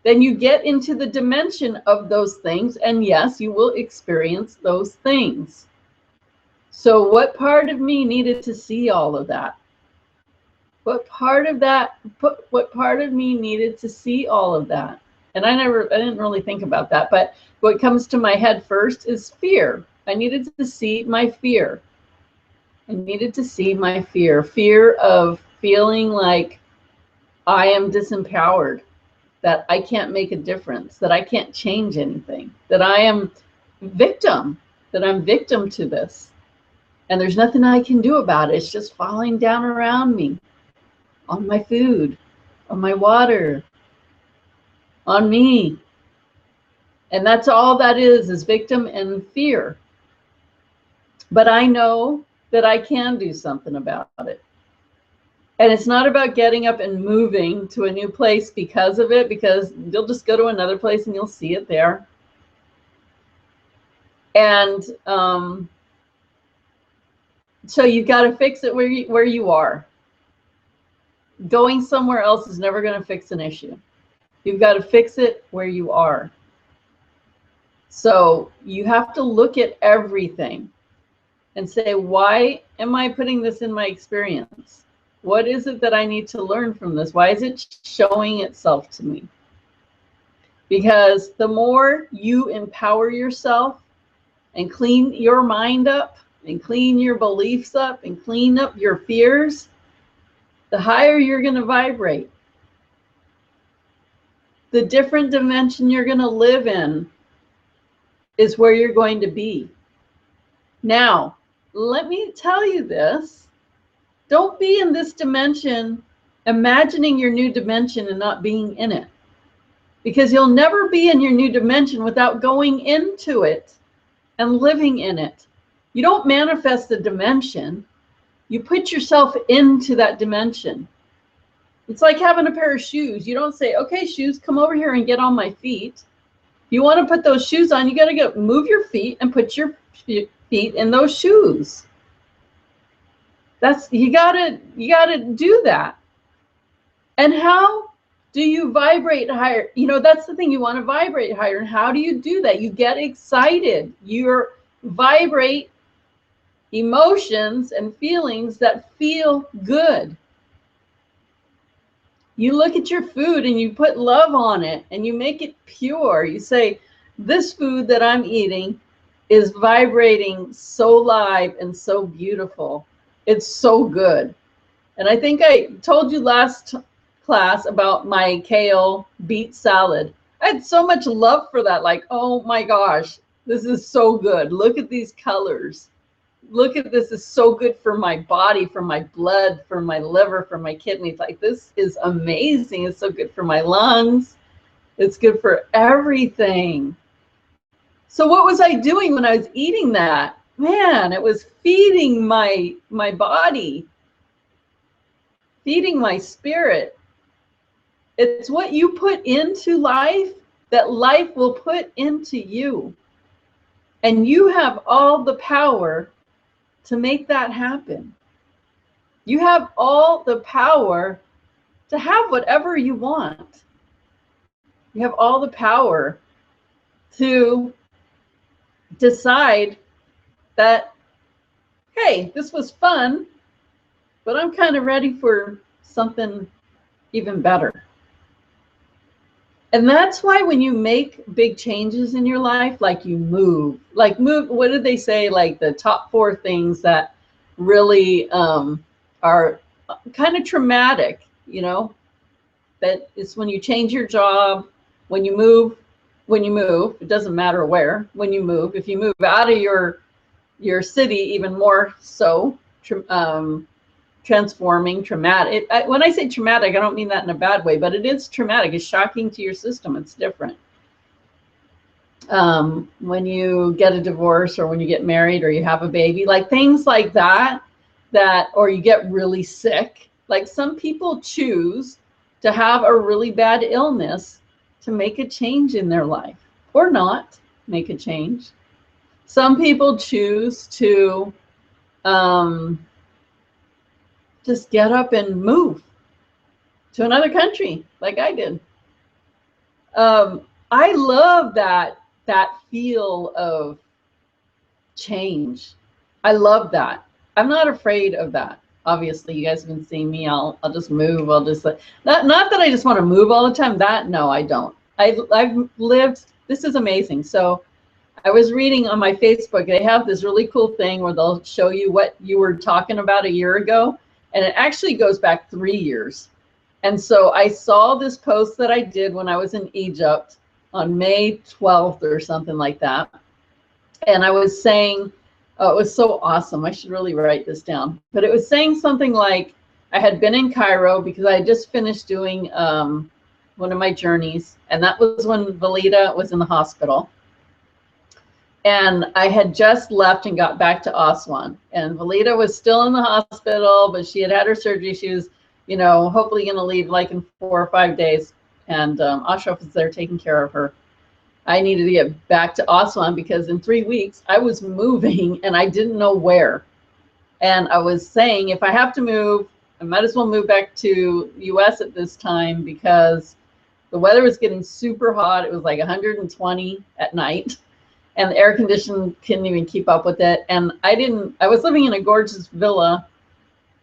then you get into the dimension of those things, and yes, you will experience those things. So what part of me needed to see all of that? What part of me needed to see all of that? And I didn't really think about that, but what comes to my head first is fear. I needed to see my fear. I needed to see my fear of feeling like I am disempowered, that I can't make a difference, that I can't change anything, that I am victim, that I'm victim to this. And there's nothing I can do about it. It's just falling down around me, on my food, on my water, on me. And that's all that is victim and fear. But I know that I can do something about it. And it's not about getting up and moving to a new place because of it, because you'll just go to another place and you'll see it there. And so you've got to fix it where you are. Going somewhere else is never going to fix an issue. You've got to fix it where you are. So you have to look at everything and say, why am I putting this in my experience? What is it that I need to learn from this? Why is it showing itself to me? Because the more you empower yourself and clean your mind up and clean your beliefs up and clean up your fears, the higher you're going to vibrate. The different dimension you're going to live in is where you're going to be. Now, let me tell you this. Don't be in this dimension imagining your new dimension and not being in it. Because you'll never be in your new dimension without going into it and living in it. You don't manifest the dimension. You put yourself into that dimension. It's like having a pair of shoes. You don't say, okay, shoes, come over here and get on my feet. You want to put those shoes on, you got to go move your feet and put your feet in those shoes. You gotta do that. And how do you vibrate higher? You know, that's the thing, you want to vibrate higher. And how do you do that? You get excited. You vibrate emotions and feelings that feel good. You look at your food and you put love on it and you make it pure. You say, this food that I'm eating is vibrating so live and so beautiful. It's so good. And I think I told you last class about my kale beet salad. I had so much love for that. Like, oh my gosh, this is so good. Look at these colors. Look at this. Is so good for my body, for my blood, for my liver, for my kidneys. Like, this is amazing. It's so good for my lungs. It's good for everything. So what was I doing when I was eating that? Man, it was feeding my body, feeding my spirit. It's what you put into life that life will put into you. And you have all the power to make that happen. You have all the power to have whatever you want. You have all the power to decide that, hey, this was fun, but I'm kind of ready for something even better. And that's why when you make big changes in your life, like you move, what did they say? Like the top 4 things that really are kind of traumatic, you know, that it's when you change your job, when you move, it doesn't matter where, when you move, if you move out of your city, even more so, transforming, traumatic. When I say traumatic, I don't mean that in a bad way, but it is traumatic. It's shocking to your system. It's different. When you get a divorce or when you get married or you have a baby, like things like that, or you get really sick. Like some people choose to have a really bad illness to make a change in their life or not make a change. Some people choose to just get up and move to another country like I did. I love that feel of change. I love that. I'm not afraid of that. Obviously, you guys have been seeing me. I'll just move. I'll just not that I just want to move all the time. That no, I don't. I've lived. This is amazing. So I was reading on my Facebook. They have this really cool thing where they'll show you what you were talking about a year ago, and it actually goes back 3 years. And so I saw this post that I did when I was in Egypt on May 12th or something like that. And I was saying, oh, it was so awesome. I should really write this down. But it was saying something like, I had been in Cairo because I had just finished doing one of my journeys. And that was when Valida was in the hospital. And I had just left and got back to Aswan. And Valida was still in the hospital, but she had her surgery. She was, you know, hopefully going to leave like in 4 or 5 days. And Ashraf was there taking care of her. I needed to get back to Aswan because in 3 weeks I was moving and I didn't know where. And I was saying, if I have to move, I might as well move back to US at this time because the weather was getting super hot. It was like 120 at night and the air conditioning couldn't even keep up with it. And I was living in a gorgeous villa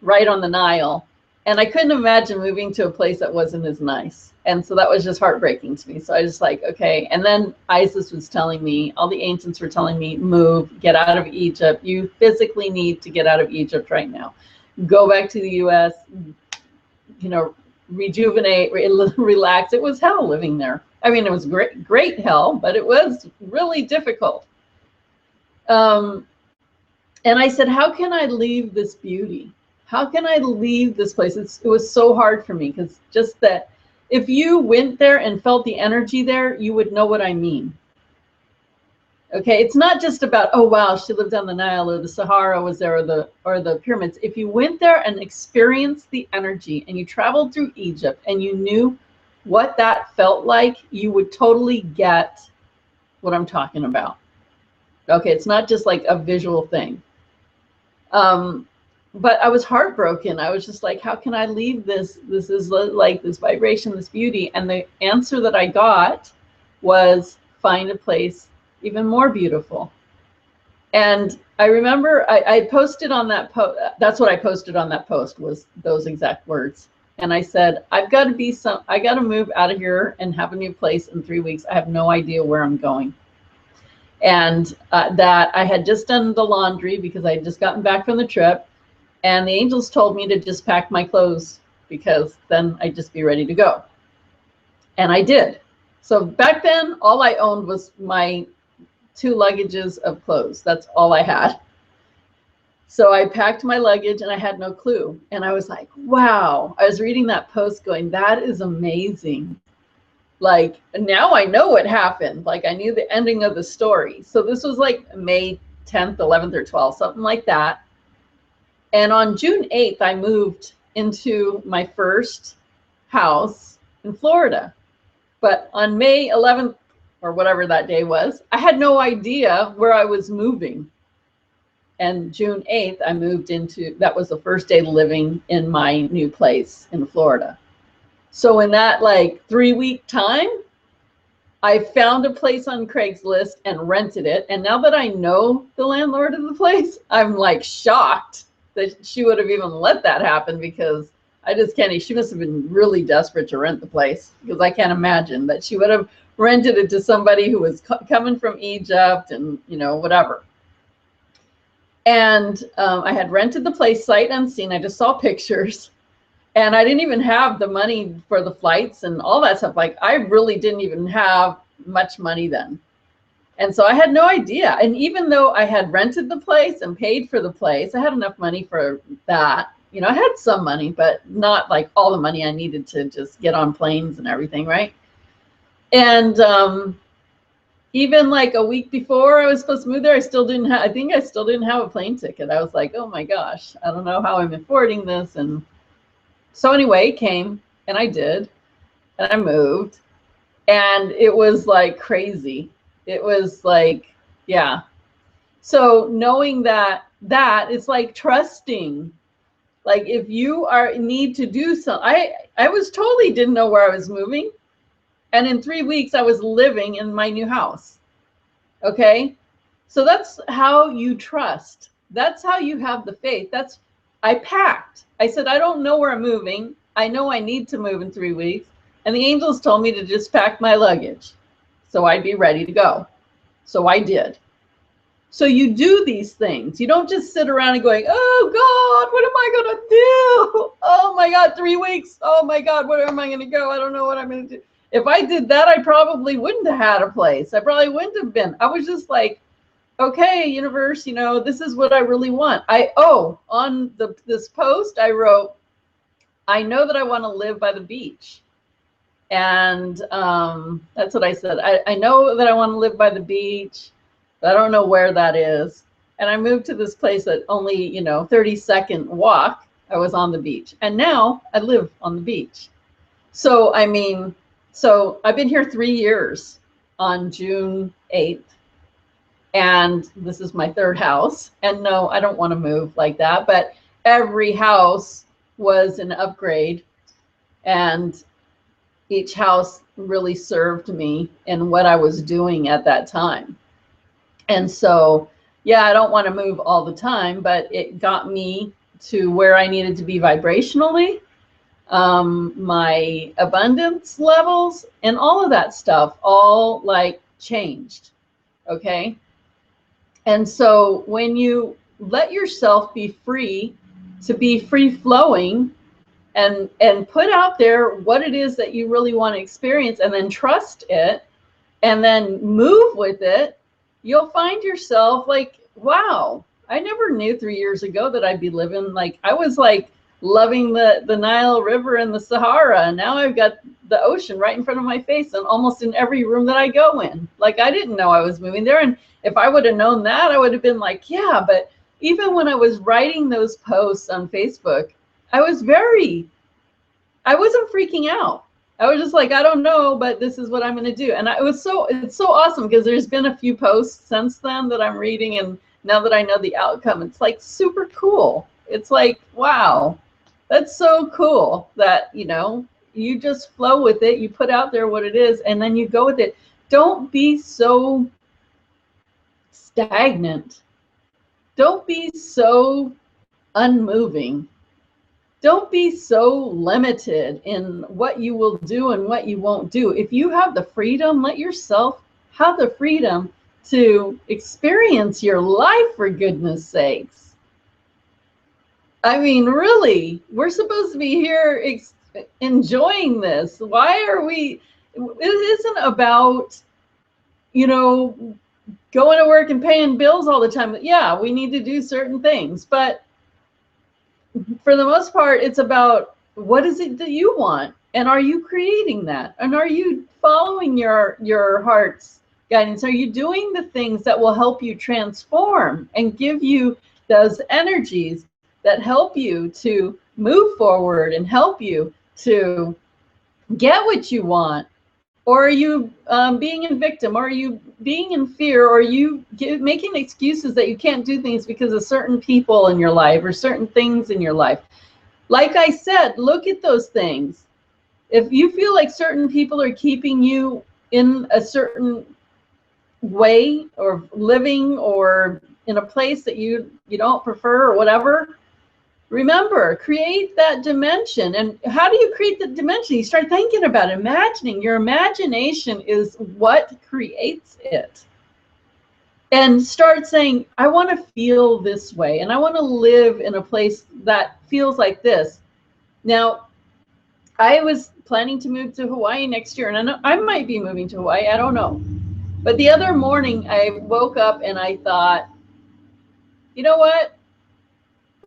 right on the Nile. And I couldn't imagine moving to a place that wasn't as nice. And so that was just heartbreaking to me. So I was like, okay. And then Isis was telling me, all the ancients were telling me, move, get out of Egypt. You physically need to get out of Egypt right now. Go back to the US, you know, rejuvenate, relax. It was hell living there. I mean, it was great hell, but it was really difficult. And I said, how can I leave this beauty? How can I leave this place? It was so hard for me because just that if you went there and felt the energy there, you would know what I mean. Okay, it's not just about, oh wow, she lived on the Nile or the Sahara was there or the pyramids. If you went there and experienced the energy and you traveled through Egypt and you knew what that felt like, you would totally get what I'm talking about. Okay, it's not just like a visual thing. But I was heartbroken. I was just like, how can I leave this? This is like this vibration, this beauty. And the answer that I got was find a place even more beautiful. And I remember I posted on that post. That's what I posted on that post was those exact words. And I said, I got to move out of here and have a new place in 3 weeks. I have no idea where I'm going. And that I had just done the laundry because I had just gotten back from the trip. And the angels told me to just pack my clothes because then I'd just be ready to go. And I did. So back then, all I owned was my 2 luggages of clothes. That's all I had. So I packed my luggage and I had no clue. And I was like, wow. I was reading that post going, that is amazing. Like, now I know what happened. Like, I knew the ending of the story. So this was like May 10th, 11th, or 12th, something like that. And on June 8th, I moved into my first house in Florida. But on May 11th, or whatever that day was, I had no idea where I was moving. And June 8th, I moved into, that was the first day living in my new place in Florida. So in that like 3-week time, I found a place on Craigslist and rented it. And now that I know the landlord of the place, I'm like shocked that she would have even let that happen because I just can't, she must have been really desperate to rent the place because I can't imagine that she would have rented it to somebody who was coming from Egypt and, you know, whatever. And I had rented the place sight unseen. I just saw pictures. And I didn't even have the money for the flights and all that stuff. Like, I really didn't even have much money then. And so I had no idea. And even though I had rented the place and paid for the place, I had enough money for that. You know, I had some money, but not like all the money I needed to just get on planes and everything, right? And even like a week before I was supposed to move there, I still didn't have, I think I still didn't have a plane ticket. I was like, oh my gosh, I don't know how I'm affording this. And so anyway, it came, and I did, and I moved, and it was like crazy. It was like, yeah. So knowing that it's like trusting. Like, if you need to do something, I was totally didn't know where I was moving. And in 3 weeks, I was living in my new house. Okay. So that's how you trust. That's how you have the faith. I packed. I said, I don't know where I'm moving. I know I need to move in 3 weeks. And the angels told me to just pack my luggage so I'd be ready to go. So I did. So you do these things. You don't just sit around and going, oh God, what am I going to do? Oh my God, 3 weeks. Oh my God, where am I going to go? I don't know what I'm going to do. If I did that, I probably wouldn't have had a place. I probably wouldn't have been. I was just like, okay, universe, you know, this is what I really want. On this post, I wrote, I know that I want to live by the beach. And that's what I said. I know that I want to live by the beach, but I don't know where that is. And I moved to this place that only, 30-second walk, I was on the beach. And now I live on the beach. So, I mean, I've been here 3 years on June 8th. And this is my third house. And no, I don't want to move like that. But every house was an upgrade. And each house really served me in what I was doing at that time. And so, yeah, I don't want to move all the time, but it got me to where I needed to be vibrationally, my abundance levels, and all of that stuff all like changed. Okay. And so when you let yourself be free to be free flowing, and put out there what it is that you really want to experience, and then trust it, and then move with it, you'll find yourself like, wow, I never knew 3 years ago that I'd be living like, I was like loving the Nile River and the Sahara, and now I've got the ocean right in front of my face and almost in every room that I go in. Like, I didn't know I was moving there. And if I would have known that, I would have been like, yeah. But even when I was writing those posts on Facebook, I wasn't freaking out. I was just like, I don't know, but this is what I'm going to do. And it's so awesome, because there's been a few posts since then that I'm reading. And now that I know the outcome, it's like super cool. It's like, wow, that's so cool that, you just flow with it. You put out there what it is, and then you go with it. Don't be so stagnant. Don't be so unmoving. Don't be so limited in what you will do and what you won't do. If you have the freedom, let yourself have the freedom to experience your life, for goodness sakes. I mean, really, we're supposed to be here enjoying this. Why are we? It isn't about, going to work and paying bills all the time. Yeah, we need to do certain things, but for the most part, it's about, what is it that you want? And are you creating that? And are you following your heart's guidance? Are you doing the things that will help you transform and give you those energies that help you to move forward and help you to get what you want? Or are you being a victim? Or are you being in fear? Or are you making excuses that you can't do things because of certain people in your life or certain things in your life? Like I said, look at those things. If you feel like certain people are keeping you in a certain way, or living, or in a place that you don't prefer, or whatever, remember, create that dimension. And how do you create the dimension? You start thinking about it, imagining. Your imagination is what creates it. And start saying, I want to feel this way, and I want to live in a place that feels like this. Now, I was planning to move to Hawaii next year, and I might be moving to Hawaii. I don't know. But the other morning, I woke up and I thought, you know what?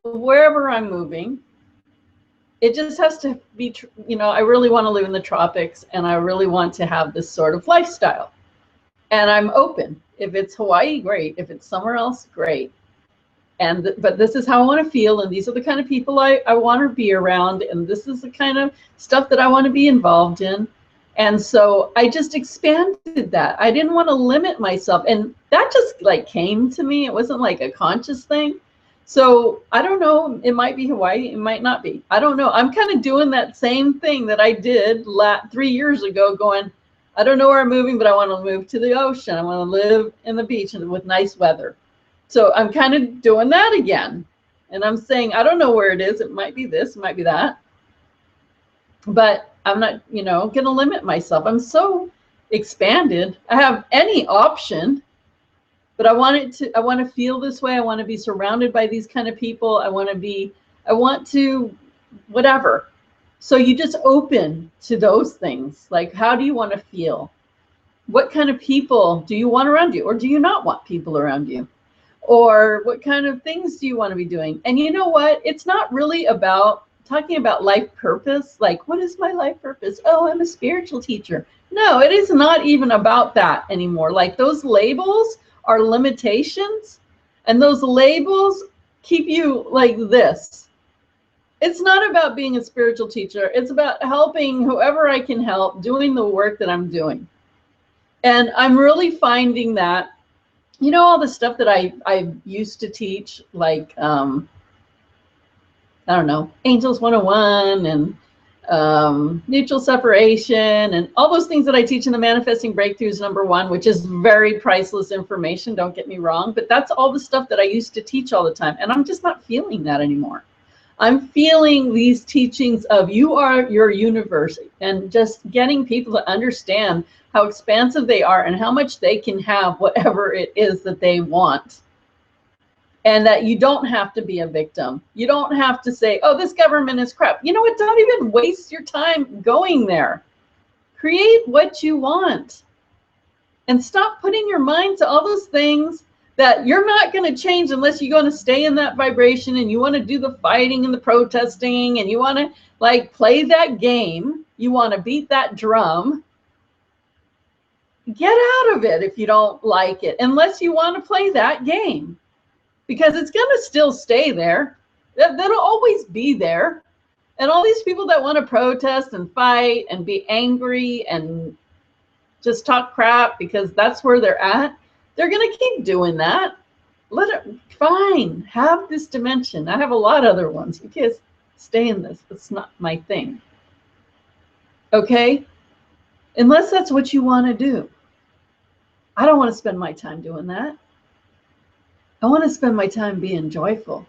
Wherever I'm moving, it just has to be, I really want to live in the tropics, and I really want to have this sort of lifestyle. And I'm open. If it's Hawaii, great. If it's somewhere else, great. But this is how I want to feel, and these are the kind of people I want to be around, and this is the kind of stuff that I want to be involved in. And so I just expanded that. I didn't want to limit myself, and that just like came to me. It wasn't like a conscious thing. So I don't know, it might be Hawaii, it might not be. I don't know. I'm kind of doing that same thing that I did 3 years ago, going, I don't know where I'm moving, but I want to move to the ocean. I want to live in the beach and with nice weather. So I'm kind of doing that again. And I'm saying, I don't know where it is. It might be this, it might be that. But I'm not, going to limit myself. I'm so expanded. I have any option, but I want to feel this way. I want to be surrounded by these kind of people. I want to, whatever. So you just open to those things. Like, how do you want to feel? What kind of people do you want around you? Or do you not want people around you? Or what kind of things do you want to be doing? And you know what? It's not really about talking about life purpose. Like, what is my life purpose? Oh, I'm a spiritual teacher. No, it is not even about that anymore. Like, those labels are limitations, and those labels keep you like this. It's not about being a spiritual teacher. It's about helping whoever I can help, doing the work that I'm doing. And I'm really finding that, all the stuff that I used to teach, like, I don't know, Angels 101 and mutual separation and all those things that I teach in the Manifesting Breakthroughs #1, which is very priceless information, don't get me wrong, but that's all the stuff that I used to teach all the time. And I'm just not feeling that anymore. I'm feeling these teachings of you are your universe, and just getting people to understand how expansive they are and how much they can have whatever it is that they want. And that you don't have to be a victim. You don't have to say, oh, this government is crap. You know what? Don't even waste your time going there. Create what you want. And stop putting your mind to all those things that you're not going to change unless you're going to stay in that vibration, and you want to do the fighting and the protesting, and you want to like play that game. You want to beat that drum. Get out of it if you don't like it, unless you want to play that game, because it's going to still stay there. That'll always be there. And all these people that want to protest and fight and be angry and just talk crap because that's where they're at, they're going to keep doing that. Let it, fine, have this dimension. I have a lot of other ones, because stay in this. It's not my thing. Okay? Unless that's what you want to do. I don't want to spend my time doing that. I want to spend my time being joyful.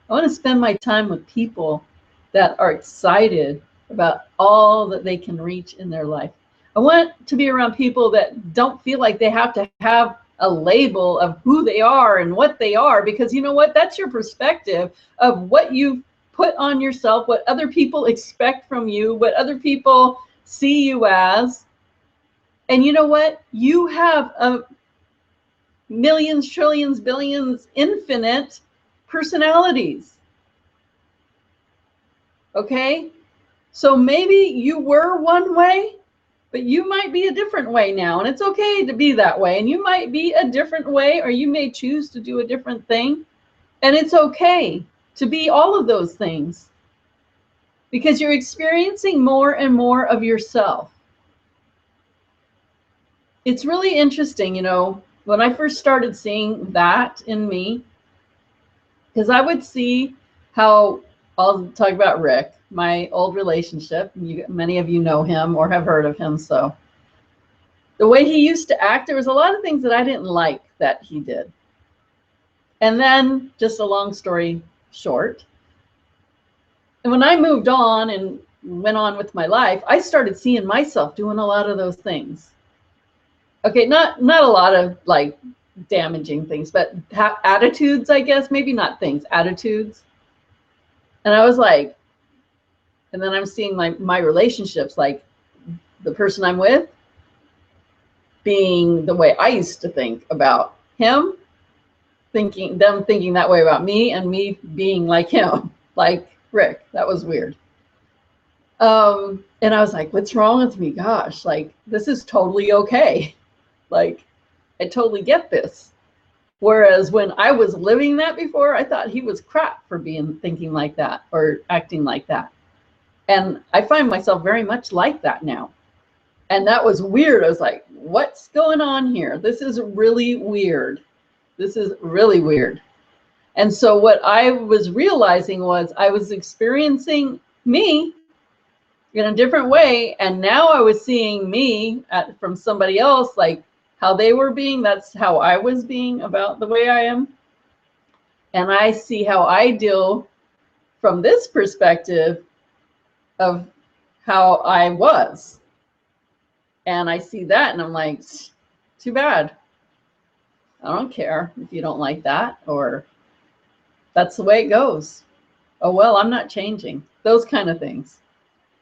I want to spend my time with people that are excited about all that they can reach in their life. I want to be around people that don't feel like they have to have a label of who they are and what they are, because you know what? That's your perspective of what you put on yourself, what other people expect from you, what other people see you as. And you know what? You have a millions, trillions, billions, infinite personalities. Okay? So maybe you were one way, but you might be a different way now, and it's okay to be that way. And you might be a different way, or you may choose to do a different thing. And it's okay to be all of those things, because you're experiencing more and more of yourself. It's really interesting, when I first started seeing that in me, because I would see how, I'll talk about Rick, my old relationship. Many of you know him or have heard of him. So the way he used to act, there was a lot of things that I didn't like that he did. And then, just a long story short, and when I moved on and went on with my life, I started seeing myself doing a lot of those things. Okay, not a lot of like damaging things, but attitudes, I guess, maybe not things, attitudes. And I was like, And then I'm seeing my relationships, like the person I'm with being the way I used to think about him, them thinking that way about me, and me being like him, like Rick. That was weird. And I was like, what's wrong with me? Gosh, like, this is totally okay. Like, I totally get this. Whereas when I was living that before, I thought he was crap for thinking like that or acting like that. And I find myself very much like that now. And that was weird. I was like, what's going on here? This is really weird. This is really weird. And so what I was realizing was I was experiencing me in a different way. And now I was seeing me from somebody else, like how they were being. That's how I was being about the way I am. And I see how I deal from this perspective of how I was. And I see that and I'm like, too bad. I don't care if you don't like that, or that's the way it goes. Oh, well, I'm not changing. Those kind of things.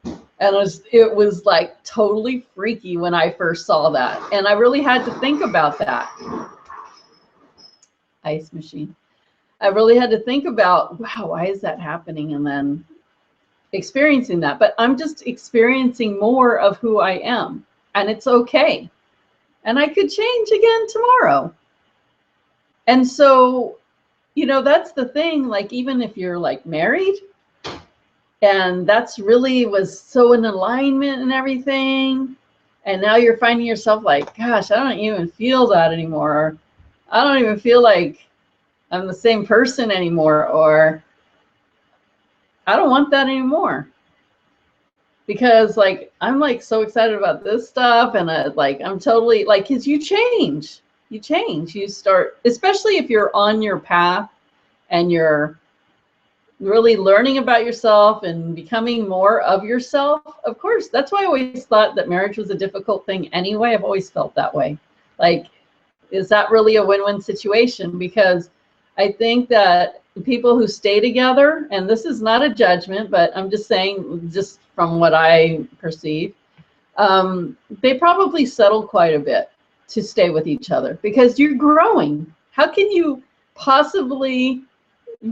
And it was like totally freaky when I first saw that. And I really had to think about that. Ice machine. I really had to think about, wow, why is that happening? And then experiencing that. But I'm just experiencing more of who I am. And it's okay. And I could change again tomorrow. And so, you know, that's the thing. Like, even if you're like married, and that's really was so in alignment and everything, and now you're finding yourself like, gosh, I don't even feel that anymore. Or, I don't even feel like I'm the same person anymore. Or I don't want that anymore. Because like, I'm like so excited about this stuff. And like, I'm totally like, because you change, you start, especially if you're on your path and you're really learning about yourself and becoming more of yourself. Of course, that's why I always thought that marriage was a difficult thing anyway. I've always felt that way. Like, is that really a win-win situation? Because I think that people who stay together, and this is not a judgment, but I'm just saying, just from what I perceive, they probably settle quite a bit to stay with each other because you're growing. How can you possibly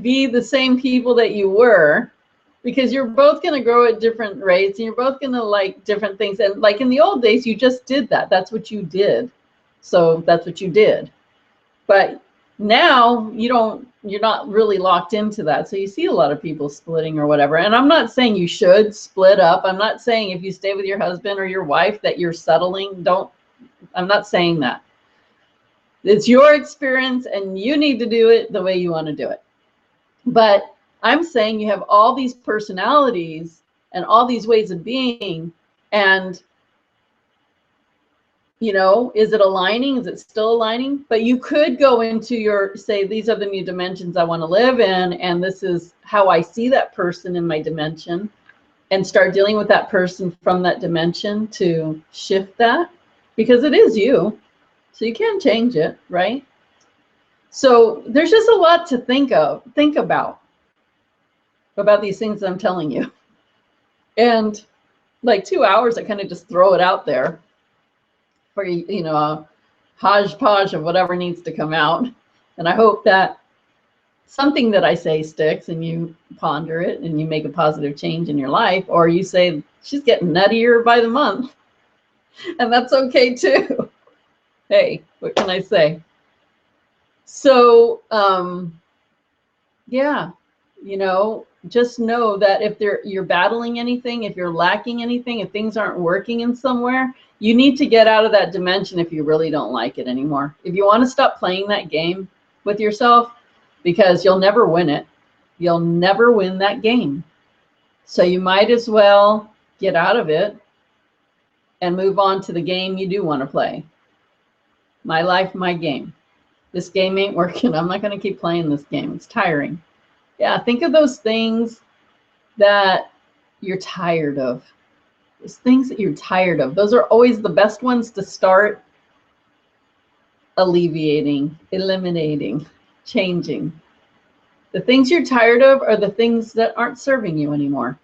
be the same people that you were? Because you're both going to grow at different rates and you're both going to like different things. And like in the old days, you just did that. That's what you did. So that's what you did. But now you're not really locked into that. So you see a lot of people splitting or whatever. And I'm not saying you should split up. I'm not saying if you stay with your husband or your wife that you're settling. I'm not saying that. It's your experience and you need to do it the way you want to do it. But I'm saying you have all these personalities and all these ways of being, and you know, is it aligning? Is it still aligning? But you could go into say, these are the new dimensions I want to live in, and this is how I see that person in my dimension, and start dealing with that person from that dimension to shift that, because it is you. So you can change it, right? So there's just a lot to think about these things I'm telling you. And like 2 hours, I kind of just throw it out there for, you know, a hodgepodge of whatever needs to come out. And I hope that something that I say sticks and you ponder it and you make a positive change in your life, or you say, she's getting nuttier by the month. And that's okay too. Hey, what can I say? So, yeah, you know, just know that if you're battling anything, if you're lacking anything, if things aren't working in somewhere, you need to get out of that dimension if you really don't like it anymore. If you want to stop playing that game with yourself, because you'll never win it. You'll never win that game. So you might as well get out of it and move on to the game you do want to play. My life, my game. This game ain't working. I'm not going to keep playing this game. It's tiring. Yeah, think of those things that you're tired of. Those things that you're tired of. Those are always the best ones to start alleviating, eliminating, changing. The things you're tired of are the things that aren't serving you anymore.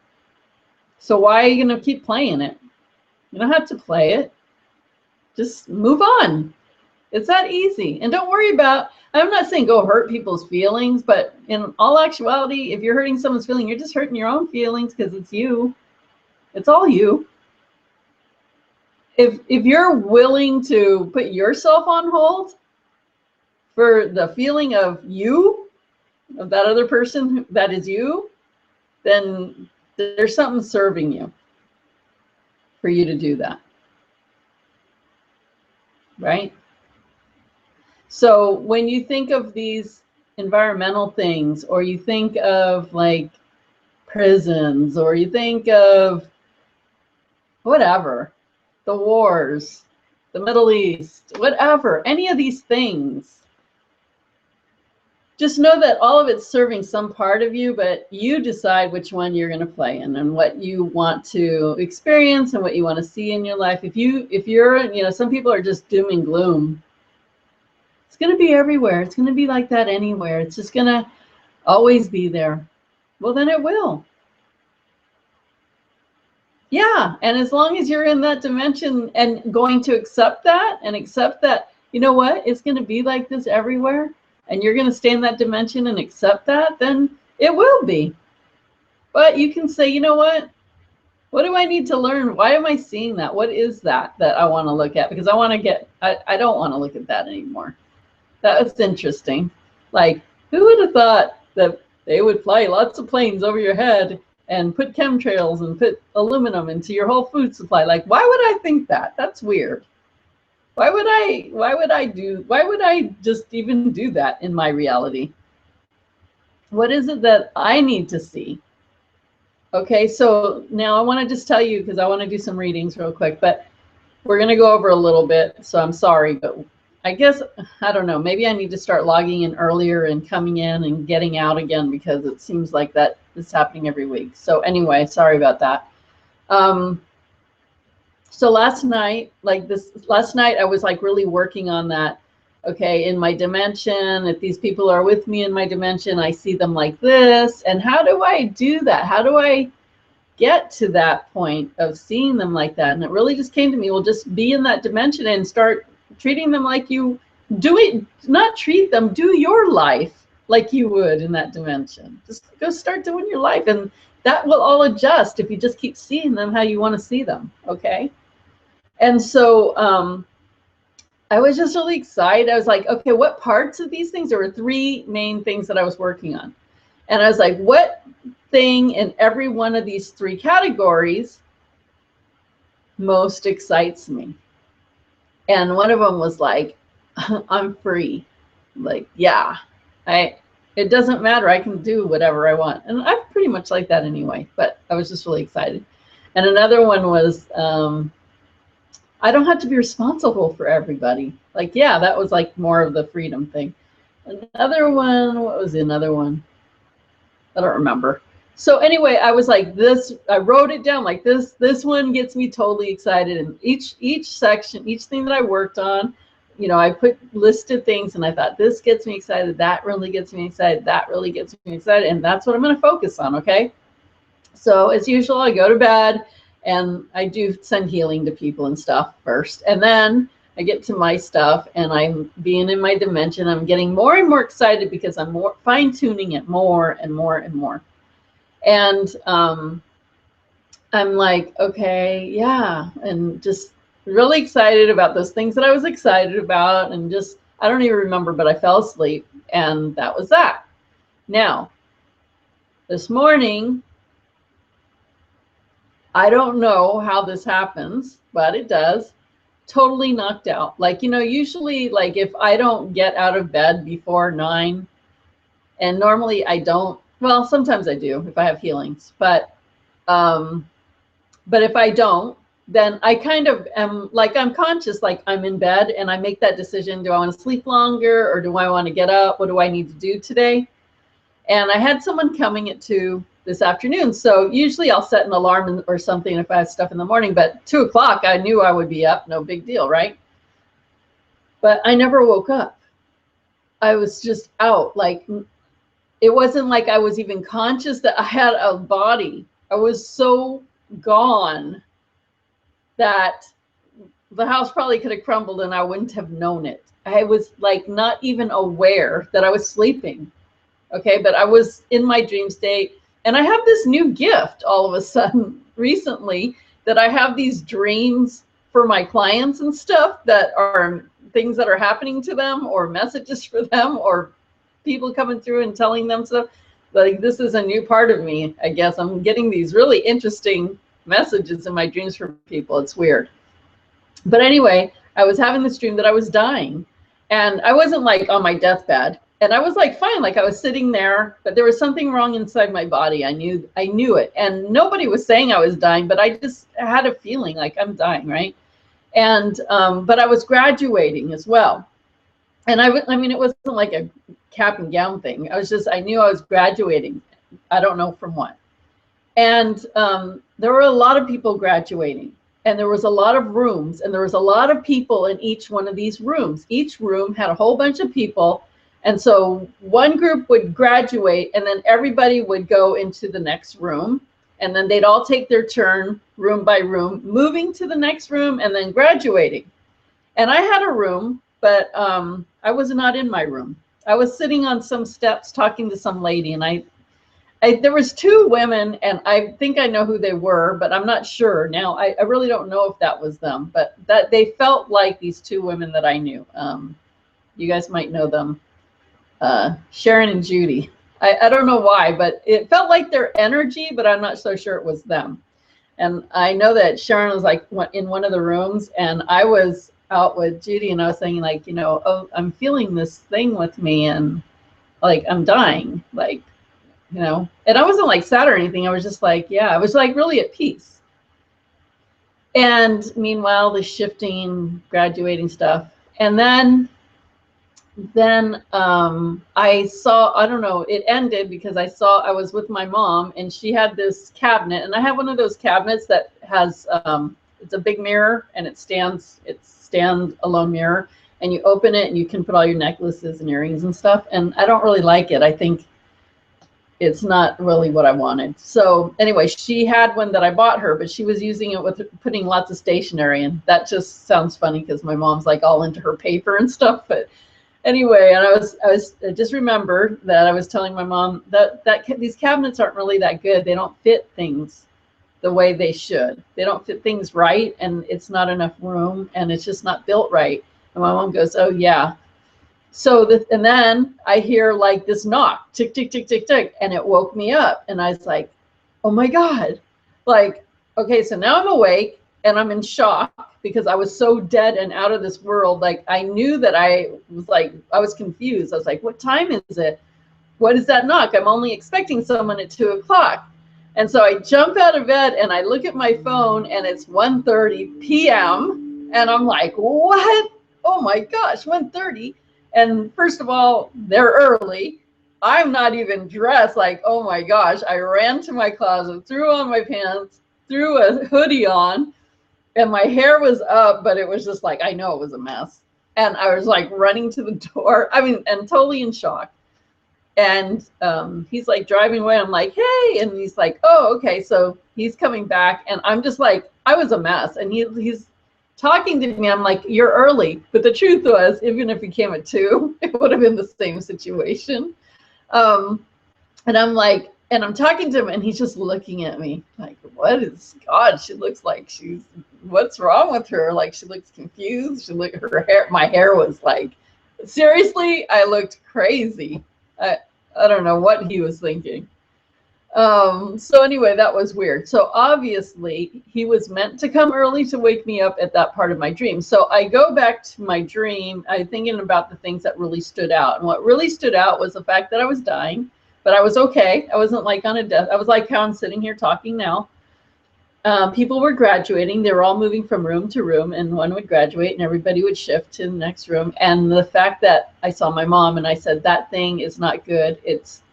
So why are you going to keep playing it? You don't have to play it. Just move on. It's that easy. And don't worry about, I'm not saying go hurt people's feelings, but in all actuality, if you're hurting someone's feeling, you're just hurting your own feelings because it's you. It's all you. If you're willing to put yourself on hold for the feeling of you, of that other person that is you, then there's something serving you for you to do that. Right? So when you think of these environmental things, or you think of like prisons, or you think of whatever, the wars, the Middle East, whatever, any of these things, just know that all of it's serving some part of you, but you decide which one you're going to play in and what you want to experience and what you want to see in your life. If you're, you know, some people are just doom and gloom. It's going to be everywhere. It's going to be like that anywhere. It's just going to always be there. Well, then it will. Yeah, and as long as you're in that dimension and going to accept that, you know what, it's going to be like this everywhere, and you're going to stay in that dimension and accept that, then it will be. But you can say, you know what do I need to learn? Why am I seeing that? What is that I want to look at? Because I don't want to look at that anymore. That was interesting. Like, who would have thought that they would fly lots of planes over your head and put chemtrails and put aluminum into your whole food supply? Like, why would I think that? That's weird. Why would I just even do that in my reality? What is it that I need to see? Okay, so now I want to just tell you, because I want to do some readings real quick, but we're going to go over a little bit, so I'm sorry, but I guess, I don't know, maybe I need to start logging in earlier and coming in and getting out again, because it seems like that is happening every week. So anyway, sorry about that. So last night I was like really working on that. Okay, in my dimension, if these people are with me in my dimension, I see them like this. And how do I do that? How do I get to that point of seeing them like that? And it really just came to me, well, just be in that dimension and start treating them like you do it, not treat them, do your life like you would in that dimension. Just go start doing your life, and that will all adjust if you just keep seeing them how you want to see them. Okay. And so I was just really excited. I was like, okay, what parts of these things? There were three main things that I was working on. And I was like, what thing in every one of these three categories most excites me? And one of them was like, I'm free. Like, yeah, it doesn't matter. I can do whatever I want. And I'm pretty much like that anyway, but I was just really excited. And another one was, I don't have to be responsible for everybody. Like, yeah, that was like more of the freedom thing. Another one, what was the another one? I don't remember. So anyway, I was like this, I wrote it down like this one gets me totally excited. And each section, each thing that I worked on, you know, I put listed things, and I thought, this gets me excited, that really gets me excited, that really gets me excited, and that's what I'm going to focus on. Okay. So as usual, I go to bed and I do send healing to people and stuff first. And then I get to my stuff, and I'm being in my dimension. I'm getting more and more excited because I'm more fine-tuning it more and more and more. And I'm like, okay, yeah. And just really excited about those things that I was excited about. And just, I don't even remember, but I fell asleep, and that was that. Now, this morning, I don't know how this happens, but it does. Totally knocked out. Like, you know, usually, like, if I don't get out of bed before 9, and normally I don't, well, sometimes I do if I have healings, but if I don't, then I kind of am like, I'm conscious, like I'm in bed, and I make that decision. Do I want to sleep longer, or do I want to get up? What do I need to do today? And I had someone coming at 2 this afternoon. So usually I'll set an alarm or something if I have stuff in the morning, but 2 o'clock, I knew I would be up, no big deal, right? But I never woke up. I was just out. Like, it wasn't like I was even conscious that I had a body. I was so gone that the house probably could have crumbled and I wouldn't have known it. I was like not even aware that I was sleeping. Okay, but I was in my dream state, and I have this new gift all of a sudden recently, that I have these dreams for my clients and stuff that are things that are happening to them, or messages for them, or people coming through and telling them stuff. Like, this is a new part of me, I guess. I'm getting these really interesting messages in my dreams from people. It's weird. But anyway, I was having this dream that I was dying, and I wasn't like on my deathbed, and I was like fine, like I was sitting there, but there was something wrong inside my body. I knew it, and nobody was saying I was dying, but I just had a feeling like I'm dying, right? And but I was graduating as well, and I mean, it wasn't like a cap and gown thing. I knew I was graduating. I don't know from what. And there were a lot of people graduating, and there was a lot of rooms, and there was a lot of people in each one of these rooms. Each room had a whole bunch of people. And so one group would graduate, and then everybody would go into the next room, and then they'd all take their turn room by room, moving to the next room and then graduating. And I had a room, but I was not in my room. I was sitting on some steps talking to some lady, and there was two women, and I think I know who they were, but I'm not sure now. I really don't know if that was them, but that they felt like these two women that I knew. You guys might know them, Sharon and Judy. I don't know why, but it felt like their energy, but I'm not so sure it was them. And I know that Sharon was like in one of the rooms, and I was out with Judy, and I was saying like, oh, I'm feeling this thing with me, and like I'm dying, like, and I wasn't like sad or anything. I was just like, yeah, I was like really at peace. And meanwhile, the shifting, graduating stuff. And then I saw, I don't know, it ended because I was with my mom, and she had this cabinet, and I have one of those cabinets that has, it's a big mirror, and it's stand-alone mirror, and you open it and you can put all your necklaces and earrings and stuff. And I don't really like it. I think it's not really what I wanted. So anyway, she had one that I bought her, but she was using it with putting lots of stationery, and that just sounds funny because my mom's like all into her paper and stuff. But anyway, and I just remembered that I was telling my mom that these cabinets aren't really that good. They don't fit things the way they should. They don't fit things right, and it's not enough room, and it's just not built right. And my mom goes, oh yeah. So and then I hear like this knock, tick, tick, tick, tick, tick, and it woke me up. And I was like, oh my God. Like, okay, so now I'm awake, and I'm in shock because I was so dead and out of this world. Like, I knew that I was confused. I was like, what time is it? What is that knock? I'm only expecting someone at 2 o'clock. And so I jump out of bed, and I look at my phone, and it's 1:30 p.m. And I'm like, what? Oh my gosh, 1:30. And first of all, they're early. I'm not even dressed. Like, oh my gosh, I ran to my closet, threw on my pants, threw a hoodie on, and my hair was up, but it was just like, I know it was a mess. And I was like running to the door. I mean, and totally in shock. And he's like driving away. I'm like, hey, and he's like, oh, okay. So he's coming back, and I'm just like, I was a mess. And he's talking to me. I'm like, you're early. But the truth was, even if he came at 2, it would have been the same situation. And I'm like, and I'm talking to him, and he's just looking at me like, what is, God, she looks like what's wrong with her? Like, she looks confused. My hair was like, seriously, I looked crazy. I don't know what he was thinking. So anyway, that was weird. So obviously he was meant to come early to wake me up at that part of my dream. So I go back to my dream, I'm thinking about the things that really stood out. And what really stood out was the fact that I was dying, but I was okay. I wasn't like on a death. I was like how I'm sitting here talking now. People were graduating. They were all moving from room to room, and one would graduate and everybody would shift to the next room. And the fact that I saw my mom, and I said, that thing is not good. It's,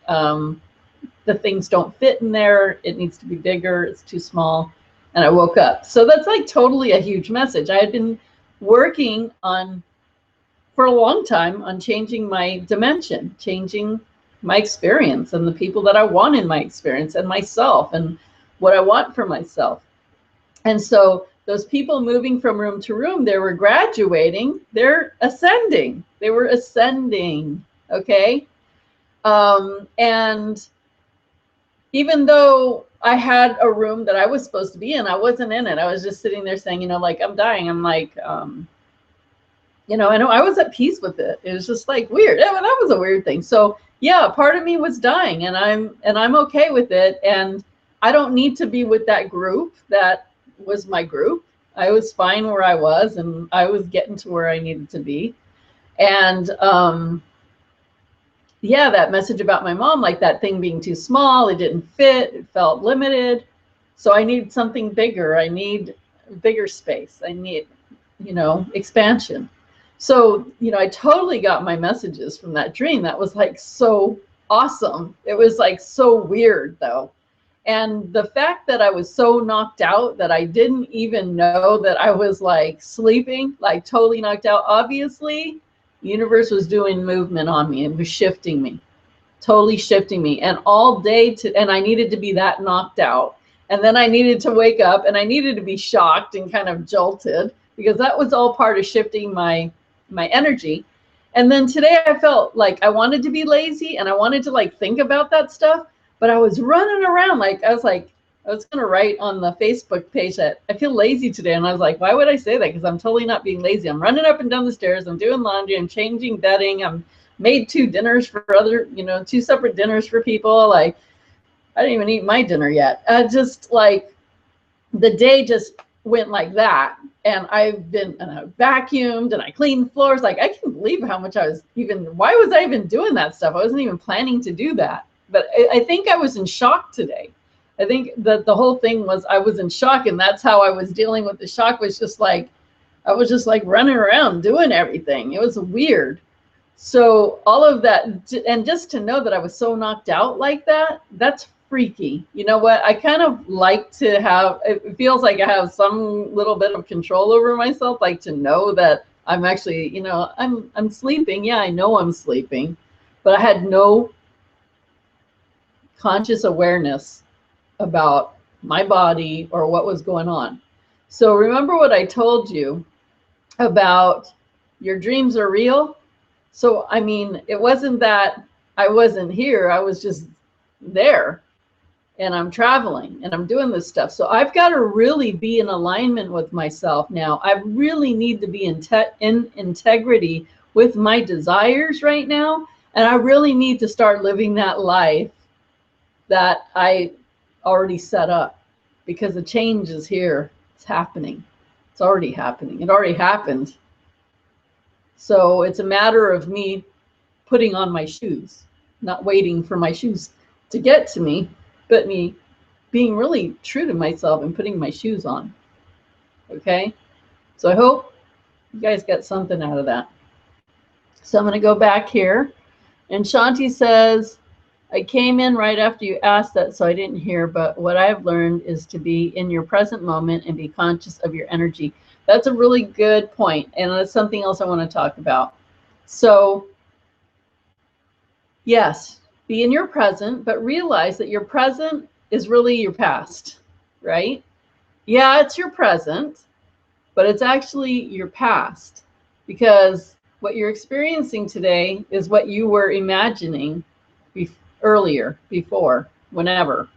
the things don't fit in there. It needs to be bigger. It's too small. And I woke up. So that's like totally a huge message. I had been working for a long time on changing my dimension, changing my experience and the people that I want in my experience and myself, and what I want for myself. And so those people moving from room to room, they were graduating, they're ascending. They were ascending, okay? And even though I had a room that I was supposed to be in, I wasn't in it. I was just sitting there saying, you know, like, I'm dying. I'm like, you know, I was at peace with it. It was just like weird. That was a weird thing. So yeah, part of me was dying, and I'm okay with it. And I don't need to be with that group. That was my group. I was fine where I was, and I was getting to where I needed to be. And yeah, that message about my mom, like that thing being too small, it didn't fit, it felt limited. So I need something bigger. I need bigger space. I need, you know, expansion. So, you know, I totally got my messages from that dream. That was like so awesome. It was like so weird though. And the fact that I was so knocked out that I didn't even know that I was like sleeping, like totally knocked out. Obviously, the universe was doing movement on me. It was shifting me, totally shifting me. And all day and I needed to be that knocked out. And then I needed to wake up, and I needed to be shocked and kind of jolted, because that was all part of shifting my energy. And then today I felt like I wanted to be lazy, and I wanted to like think about that stuff, but I was running around. Like, I was going to write on the Facebook page that I feel lazy today. And I was like, why would I say that? Because I'm totally not being lazy. I'm running up and down the stairs. I'm doing laundry. I'm changing bedding. I'm made 2 dinners for other, you know, 2 separate dinners for people. Like, I didn't even eat my dinner yet. Just like the day just went like that. And I vacuumed and I cleaned floors. Like, I can't believe how much why was I even doing that stuff? I wasn't even planning to do that. But I think I was in shock today. I think that the whole thing was I was in shock, and that's how I was dealing with the shock. Was just like, I was just like running around doing everything. It was weird. So all of that, and just to know that I was so knocked out like that, that's freaky. You know what? I kind of like to have, it feels like I have some little bit of control over myself, like to know that I'm actually, you know, I'm sleeping. Yeah, I know I'm sleeping, but I had no conscious awareness about my body or what was going on. So remember what I told you about your dreams are real? So, I mean, it wasn't that I wasn't here. I was just there, and I'm traveling and I'm doing this stuff. So I've got to really be in alignment with myself now. I really need to be in integrity with my desires right now. And I really need to start living that life that I already set up, because the change is here. It's happening. It's already happening. It already happened. So it's a matter of me putting on my shoes, not waiting for my shoes to get to me, but me being really true to myself and putting my shoes on. Okay? So I hope you guys got something out of that. So I'm going to go back here. And Shanti says, I came in right after you asked that, so I didn't hear, but what I've learned is to be in your present moment and be conscious of your energy. That's a really good point, and that's something else I want to talk about. So, yes, be in your present, but realize that your present is really your past, right? Yeah, it's your present, but it's actually your past, because what you're experiencing today is what you were imagining earlier, before, whenever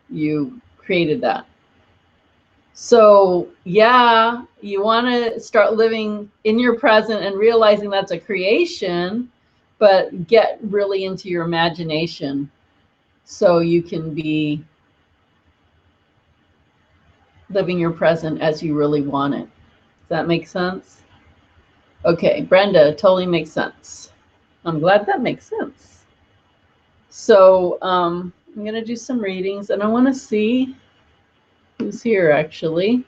you created that. So yeah, you want to start living in your present and realizing that's a creation, but get really into your imagination so you can be living your present as you really want it. Does that make sense? Okay, Brenda, totally makes sense. I'm glad that makes sense. So I'm going to do some readings, and I want to see who's here, actually.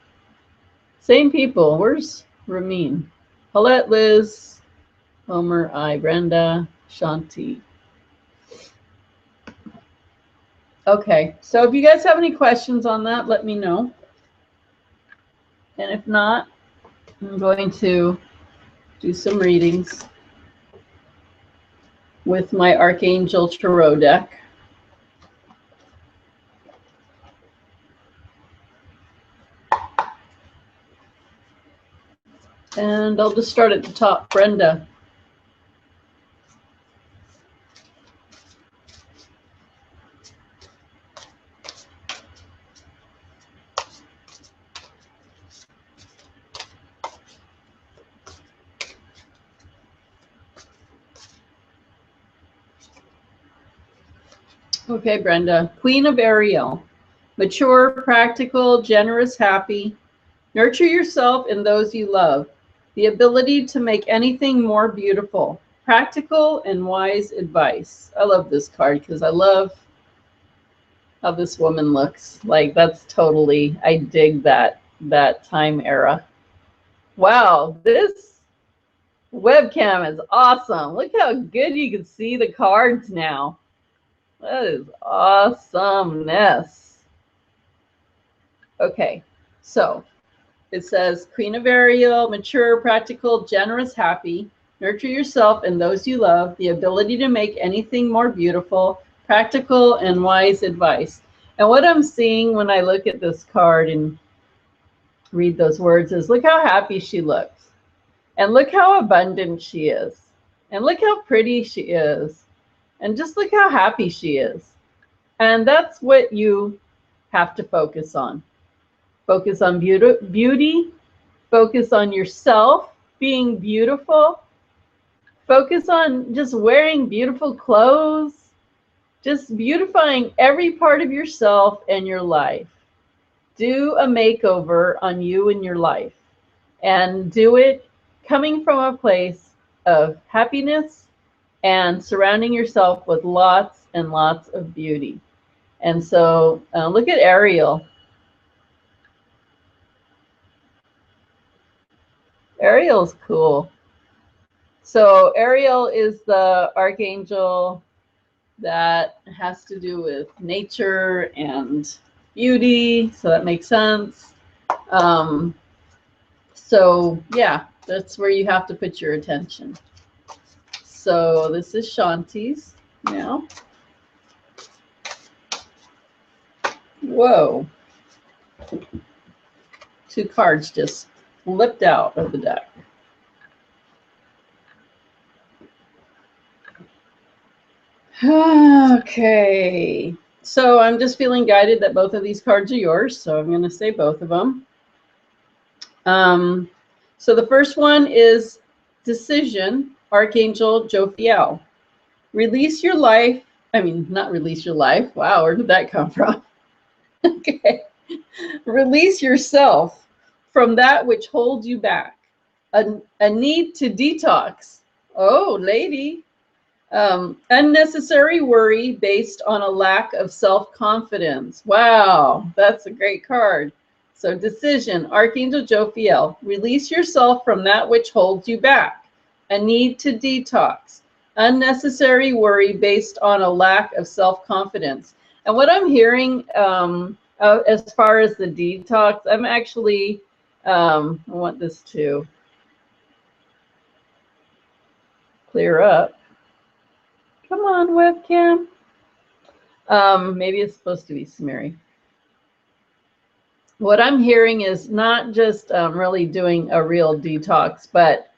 Same people. Where's Ramin? Paulette, Liz, Homer, I, Brenda, Shanti. Okay, so if you guys have any questions on that, let me know. And if not, I'm going to do some readings with my Archangel Tarot deck. And I'll just start at the top. Brenda. Okay, Brenda. Queen of Ariel. Mature, practical, generous, happy. Nurture yourself and those you love. The ability to make anything more beautiful. Practical and wise advice. I love this card because I love how this woman looks. Like, that's totally, I dig that time era. Wow, this webcam is awesome. Look how good you can see the cards now. That is awesomeness. Okay, so it says Queen of Ariel, mature, practical, generous, happy. Nurture yourself and those you love. The ability to make anything more beautiful. Practical and wise advice. And what I'm seeing when I look at this card and read those words is look how happy she looks. And look how abundant she is. And look how pretty she is. And just look how happy she is. And that's what you have to focus on. Focus on beauty. Focus on yourself being beautiful. Focus on just wearing beautiful clothes. Just beautifying every part of yourself and your life. Do a makeover on you and your life. And do it coming from a place of happiness and surrounding yourself with lots and lots of beauty. And so look at Ariel. Ariel's cool. So Ariel is the archangel that has to do with nature and beauty. So that makes sense. So yeah, that's where you have to put your attention. So this is Shanti's now. Whoa. 2 cards just flipped out of the deck. Okay. So I'm just feeling guided that both of these cards are yours. So I'm going to say both of them. So the first one is Decision, Archangel Jophiel. Release your life. I mean, not release your life. Wow, where did that come from? Okay. Release yourself from that which holds you back. A need to detox. Oh, lady. Unnecessary worry based on a lack of self-confidence. Wow, that's a great card. So Decision, Archangel Jophiel. Release yourself from that which holds you back. A need to detox. Unnecessary worry based on a lack of self-confidence. And what I'm hearing as far as the detox, I'm actually, I want this to clear up. Come on, webcam. Maybe it's supposed to be smeary. What I'm hearing is not just really doing a real detox, but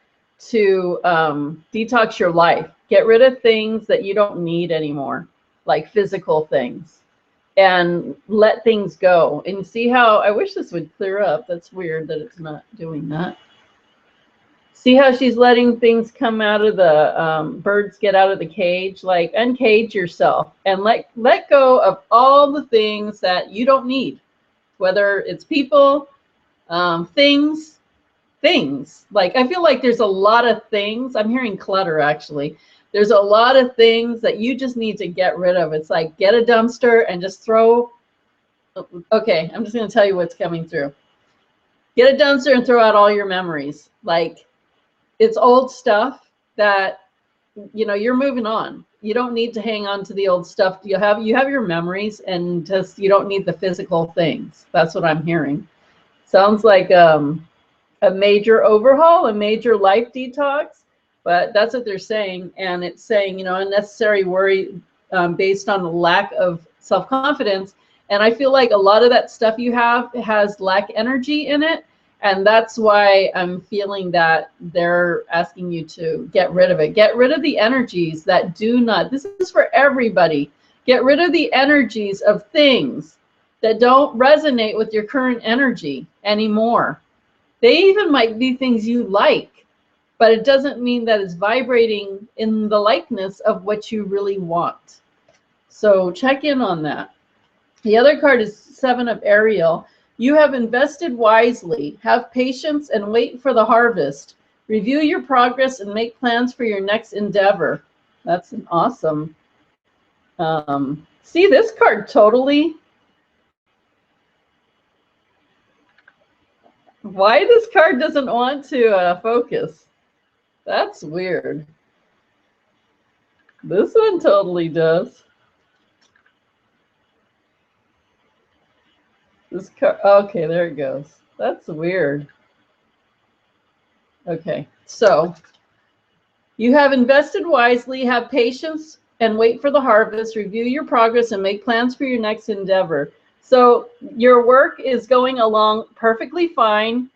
to detox your life. Get rid of things that you don't need anymore, like physical things, and let things go. And see how, I wish this would clear up. That's weird that it's not doing that. See how she's letting things come out of the birds get out of the cage, like uncage yourself and let go of all the things that you don't need, whether it's people, things. Like, I feel like there's a lot of things. I'm hearing clutter, actually. There's a lot of things that you just need to get rid of. It's like, get a dumpster and just throw. Okay, I'm just going to tell you what's coming through. Get a dumpster and throw out all your memories. Like, it's old stuff that, you know, you're moving on. You don't need to hang on to the old stuff. You have your memories, and just, you don't need the physical things. That's what I'm hearing. Sounds like a major overhaul, a major life detox, but that's what they're saying. And it's saying, you know, unnecessary worry based on a lack of self-confidence. And I feel like a lot of that stuff you have has lack energy in it. And that's why I'm feeling that they're asking you to get rid of it. Get rid of the energies that do not, this is for everybody. Get rid of the energies of things that don't resonate with your current energy anymore. They even might be things you like, but it doesn't mean that it's vibrating in the likeness of what you really want. So check in on that. The other card is Seven of Ariel. You have invested wisely. Have patience and wait for the harvest. Review your progress and make plans for your next endeavor. That's an awesome. See, this card totally. Why this card doesn't want to focus? That's weird. This one totally does. This card, okay, there it goes. That's weird. Okay, so you have invested wisely, have patience, and wait for the harvest. Review your progress and make plans for your next endeavor. So your work is going along perfectly fine.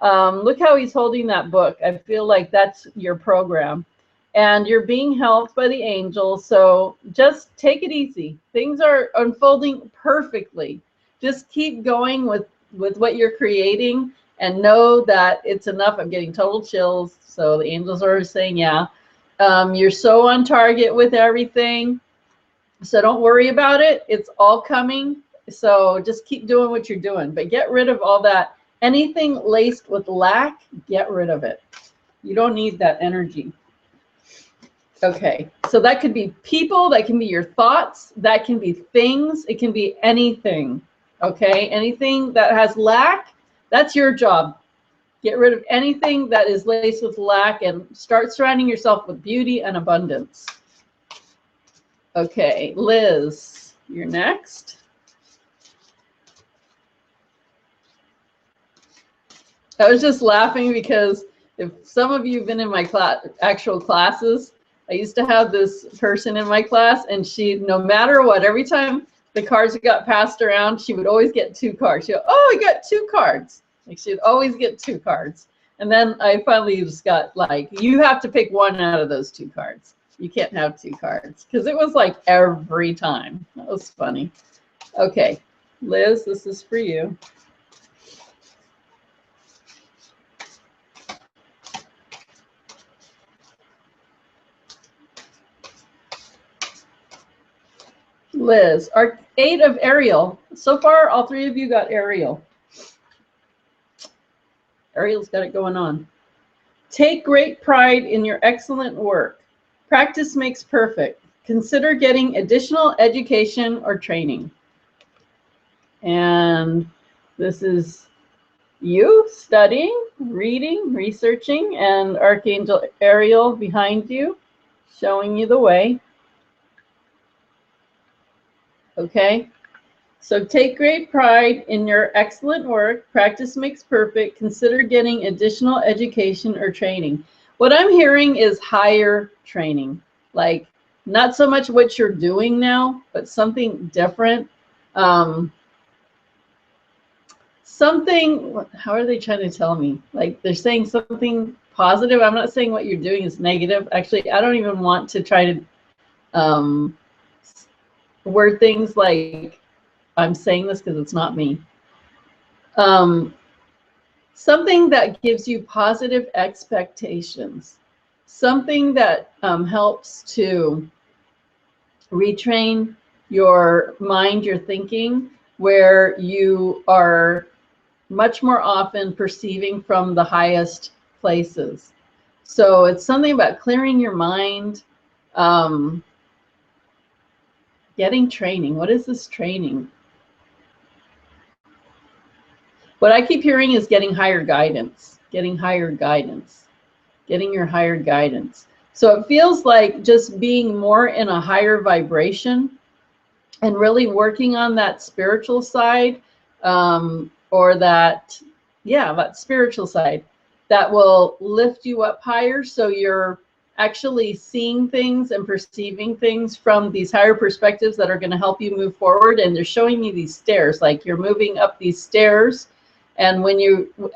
Look how he's holding that book. I feel like that's your program. And you're being helped by the angels. So just take it easy. Things are unfolding perfectly. Just keep going with what you're creating and know that it's enough. I'm getting total chills. So the angels are saying, yeah. You're so on target with everything. So don't worry about it. It's all coming. So just keep doing what you're doing. But get rid of all that. Anything laced with lack, get rid of it. You don't need that energy. Okay, so that could be people, that can be your thoughts, that can be things, it can be anything. Okay, anything that has lack, that's your job. Get rid of anything that is laced with lack and start surrounding yourself with beauty and abundance. Okay, Liz, you're next. I was just laughing because if some of you have been in my actual classes, I used to have this person in my class, and she, no matter what, every time the cards got passed around, she would always get 2 cards. She'd go, oh, I got 2 cards. Like, she'd always get 2 cards. And then I finally just got like, you have to pick one out of those 2 cards. You can't have 2 cards, because it was like every time. That was funny. Okay, Liz, this is for you. Liz, our 8 of Ariel. So far, all 3 of you got Ariel. Ariel's got it going on. Take great pride in your excellent work. Practice makes perfect. Consider getting additional education or training. And this is you studying, reading, researching, and Archangel Ariel behind you, showing you the way. Okay, so take great pride in your excellent work. Practice makes perfect. Consider getting additional education or training. What I'm hearing is higher training, like not so much what you're doing now, but something different. Something, how are they trying to tell me? Like they're saying something positive. I'm not saying what you're doing is negative. Actually, I don't even want to try to word things like I'm saying this because it's not me. Something that gives you positive expectations, something that helps to retrain your mind, your thinking, where you are much more often perceiving from the highest places. So it's something about clearing your mind, getting training. What is this training? What I keep hearing is getting higher guidance, getting higher guidance, getting your higher guidance. So it feels like just being more in a higher vibration and really working on that spiritual side, or that, yeah, that spiritual side that will lift you up higher. So you're actually seeing things and perceiving things from these higher perspectives that are going to help you move forward. And they're showing you these stairs, like you're moving up these stairs, And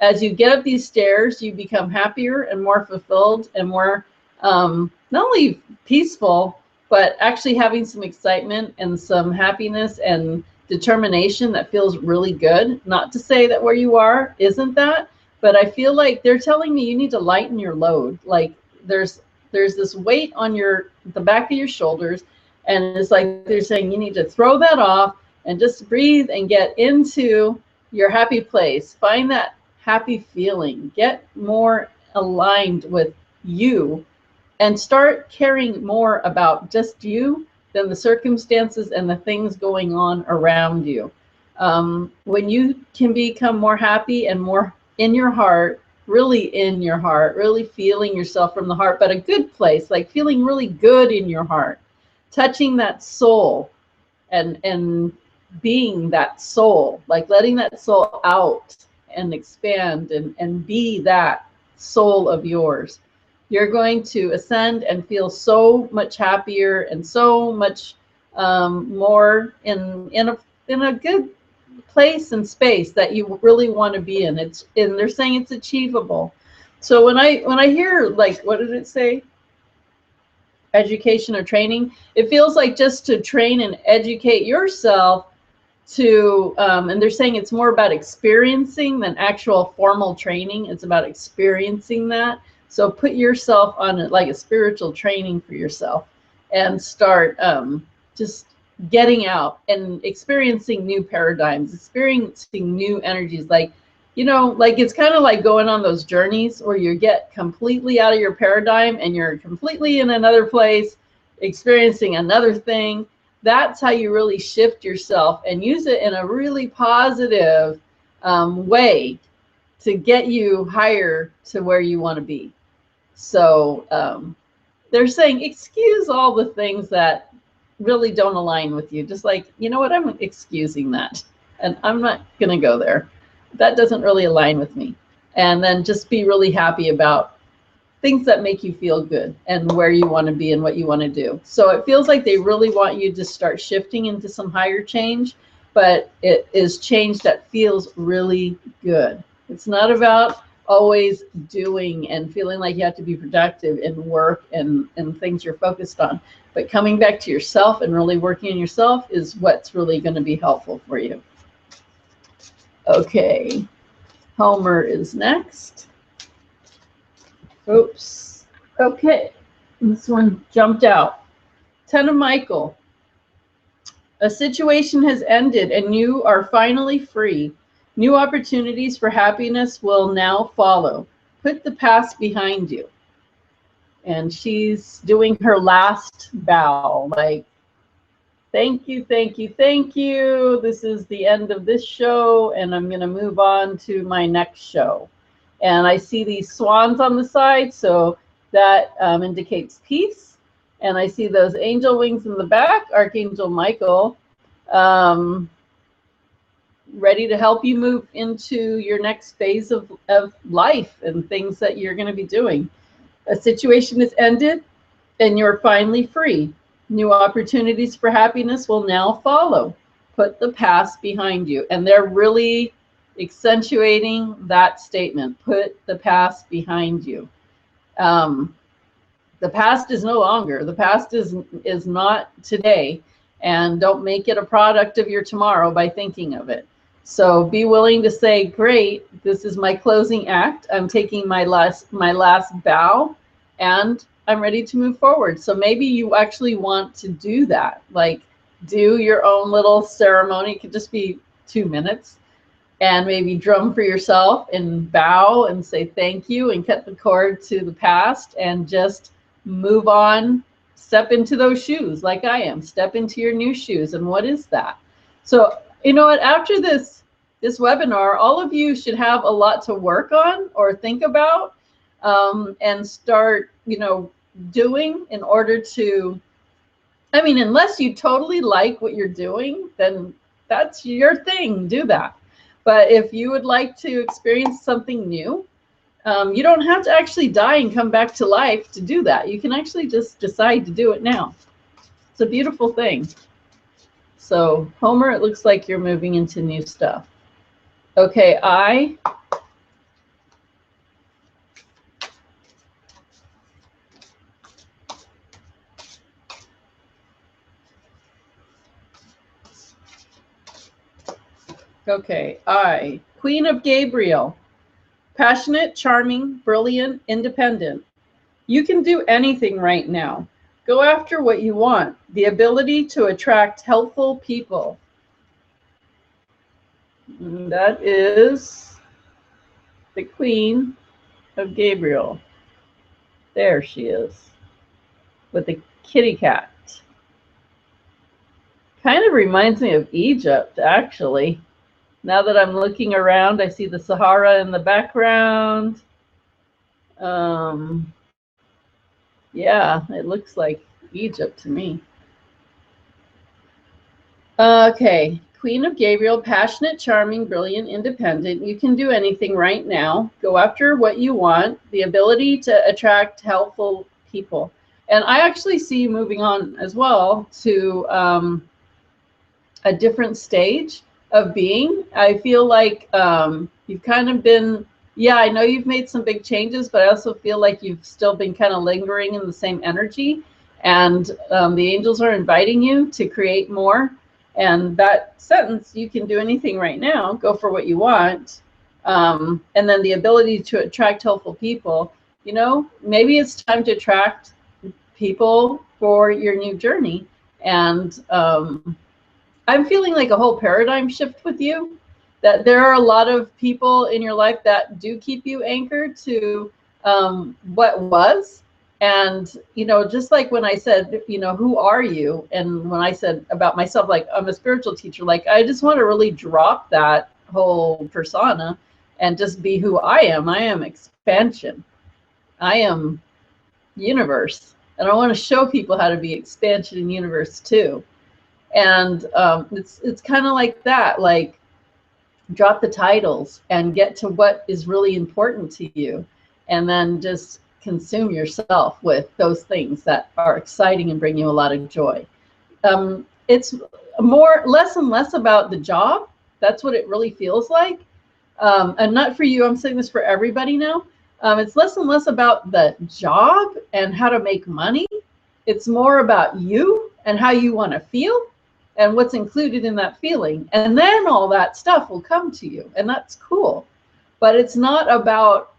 as you get up these stairs, you become happier and more fulfilled and more not only peaceful, but actually having some excitement and some happiness and determination that feels really good. Not to say that where you are isn't that, but I feel like they're telling me you need to lighten your load. Like there's this weight on the back of your shoulders, and it's like they're saying you need to throw that off and just breathe and get into your happy place. Find that happy feeling. Get more aligned with you and start caring more about just you than the circumstances and the things going on around you. When you can become more happy and more in your heart, really in your heart, really feeling yourself from the heart, but a good place, like feeling really good in your heart, touching that soul and being that soul, like letting that soul out and expand and be that soul of yours. You're going to ascend and feel so much happier and so much more in a good place and space that you really want to be in. And they're saying it's achievable. So when I hear, like, what did it say? Education or training, it feels like just to train and educate yourself to and they're saying it's more about experiencing than actual formal training. It's about experiencing that. So put yourself on like a spiritual training for yourself and start just getting out and experiencing new paradigms, experiencing new energies. Like, you know, like it's kind of like going on those journeys where you get completely out of your paradigm and you're completely in another place, experiencing another thing. That's how you really shift yourself and use it in a really positive way to get you higher to where you want to be. So they're saying, excuse all the things that really don't align with you. Just like, you know what, I'm excusing that. And I'm not going to go there. That doesn't really align with me. And then just be really happy about things that make you feel good and where you want to be and what you want to do. So it feels like they really want you to start shifting into some higher change, but it is change that feels really good. It's not about always doing and feeling like you have to be productive in work and things you're focused on. But coming back to yourself and really working on yourself is what's really going to be helpful for you. Okay, Homer is next. Oops. Okay, this one jumped out. Ten of Michael. A situation has ended and you are finally free. New opportunities for happiness will now follow. Put the past behind you. And she's doing her last bow, like, thank you, thank you, thank you. This is the end of this show, and I'm going to move on to my next show. And I see these swans on the side, so that indicates peace. And I see those angel wings in the back, Archangel Michael, ready to help you move into your next phase of life and things that you're going to be doing. A situation is ended, and you're finally free. New opportunities for happiness will now follow. Put the past behind you. And they're really accentuating that statement. Put the past behind you. The past is no longer. The past is not today. And don't make it a product of your tomorrow by thinking of it. So be willing to say, great, this is my closing act. I'm taking my last bow, and I'm ready to move forward. So maybe you actually want to do that. Like, do your own little ceremony. It could just be 2 minutes. And maybe drum for yourself and bow and say thank you and cut the cord to the past and just move on. Step into those shoes like I am. Step into your new shoes. And what is that? So, you know what? After this webinar, all of you should have a lot to work on or think about and start, doing in order to, unless you totally like what you're doing, then that's your thing. Do that. But if you would like to experience something new, you don't have to actually die and come back to life to do that. You can actually just decide to do it now. It's a beautiful thing. So, Homer, it looks like you're moving into new stuff. Okay, I. Okay, I. Queen of Gabriel. Passionate, charming, brilliant, independent. You can do anything right now. Go after what you want. The ability to attract helpful people. And that is the Queen of Gabriel. There she is with the kitty cat. Kind of reminds me of Egypt, actually. Now that I'm looking around, I see the Sahara in the background. Yeah, it looks like Egypt to me. Okay, Queen of Gabriel, passionate, charming, brilliant, independent. You can do anything right now. Go after what you want. The ability to attract helpful people. And I actually see you moving on as well to a different stage of being. I feel like you've kind of been, yeah, I know you've made some big changes, but I also feel like you've still been kind of lingering in the same energy. And the angels are inviting you to create more. And that sentence, you can do anything right now, go for what you want. And then the ability to attract helpful people, you know, maybe it's time to attract people for your new journey. And I'm feeling like a whole paradigm shift with you, that there are a lot of people in your life that do keep you anchored to what was. And, you know, just like when I said, you know, who are you? And when I said about myself, like, I'm a spiritual teacher, like, I just want to really drop that whole persona and just be who I am. I am expansion. I am universe. And I want to show people how to be expansion in universe too. And it's kind of like that, like, drop the titles and get to what is really important to you, and then just consume yourself with those things that are exciting and bring you a lot of joy. It's less and less about the job. That's what it really feels like. And not for you, I'm saying this for everybody now. It's less and less about the job and how to make money. It's more about you and how you want to feel and what's included in that feeling. And then all that stuff will come to you, and that's cool. But it's not about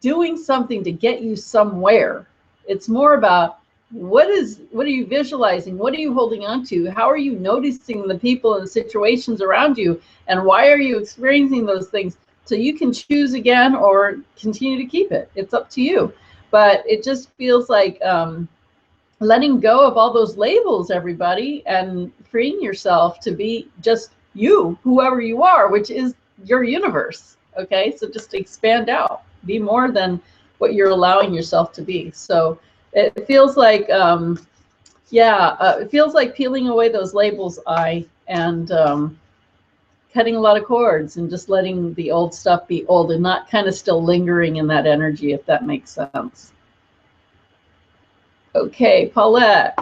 doing something to get you somewhere. It's more about what are you visualizing? What are you holding on to? How are you noticing the people and the situations around you? And why are you experiencing those things? So you can choose again or continue to keep it. It's up to you. But it just feels like letting go of all those labels, everybody, and freeing yourself to be just you, whoever you are, which is your universe. Okay, so just expand out, be more than what you're allowing yourself to be. So it feels like, it feels like peeling away those labels, and cutting a lot of cords and just letting the old stuff be old and not kind of still lingering in that energy, if that makes sense. Okay, Paulette.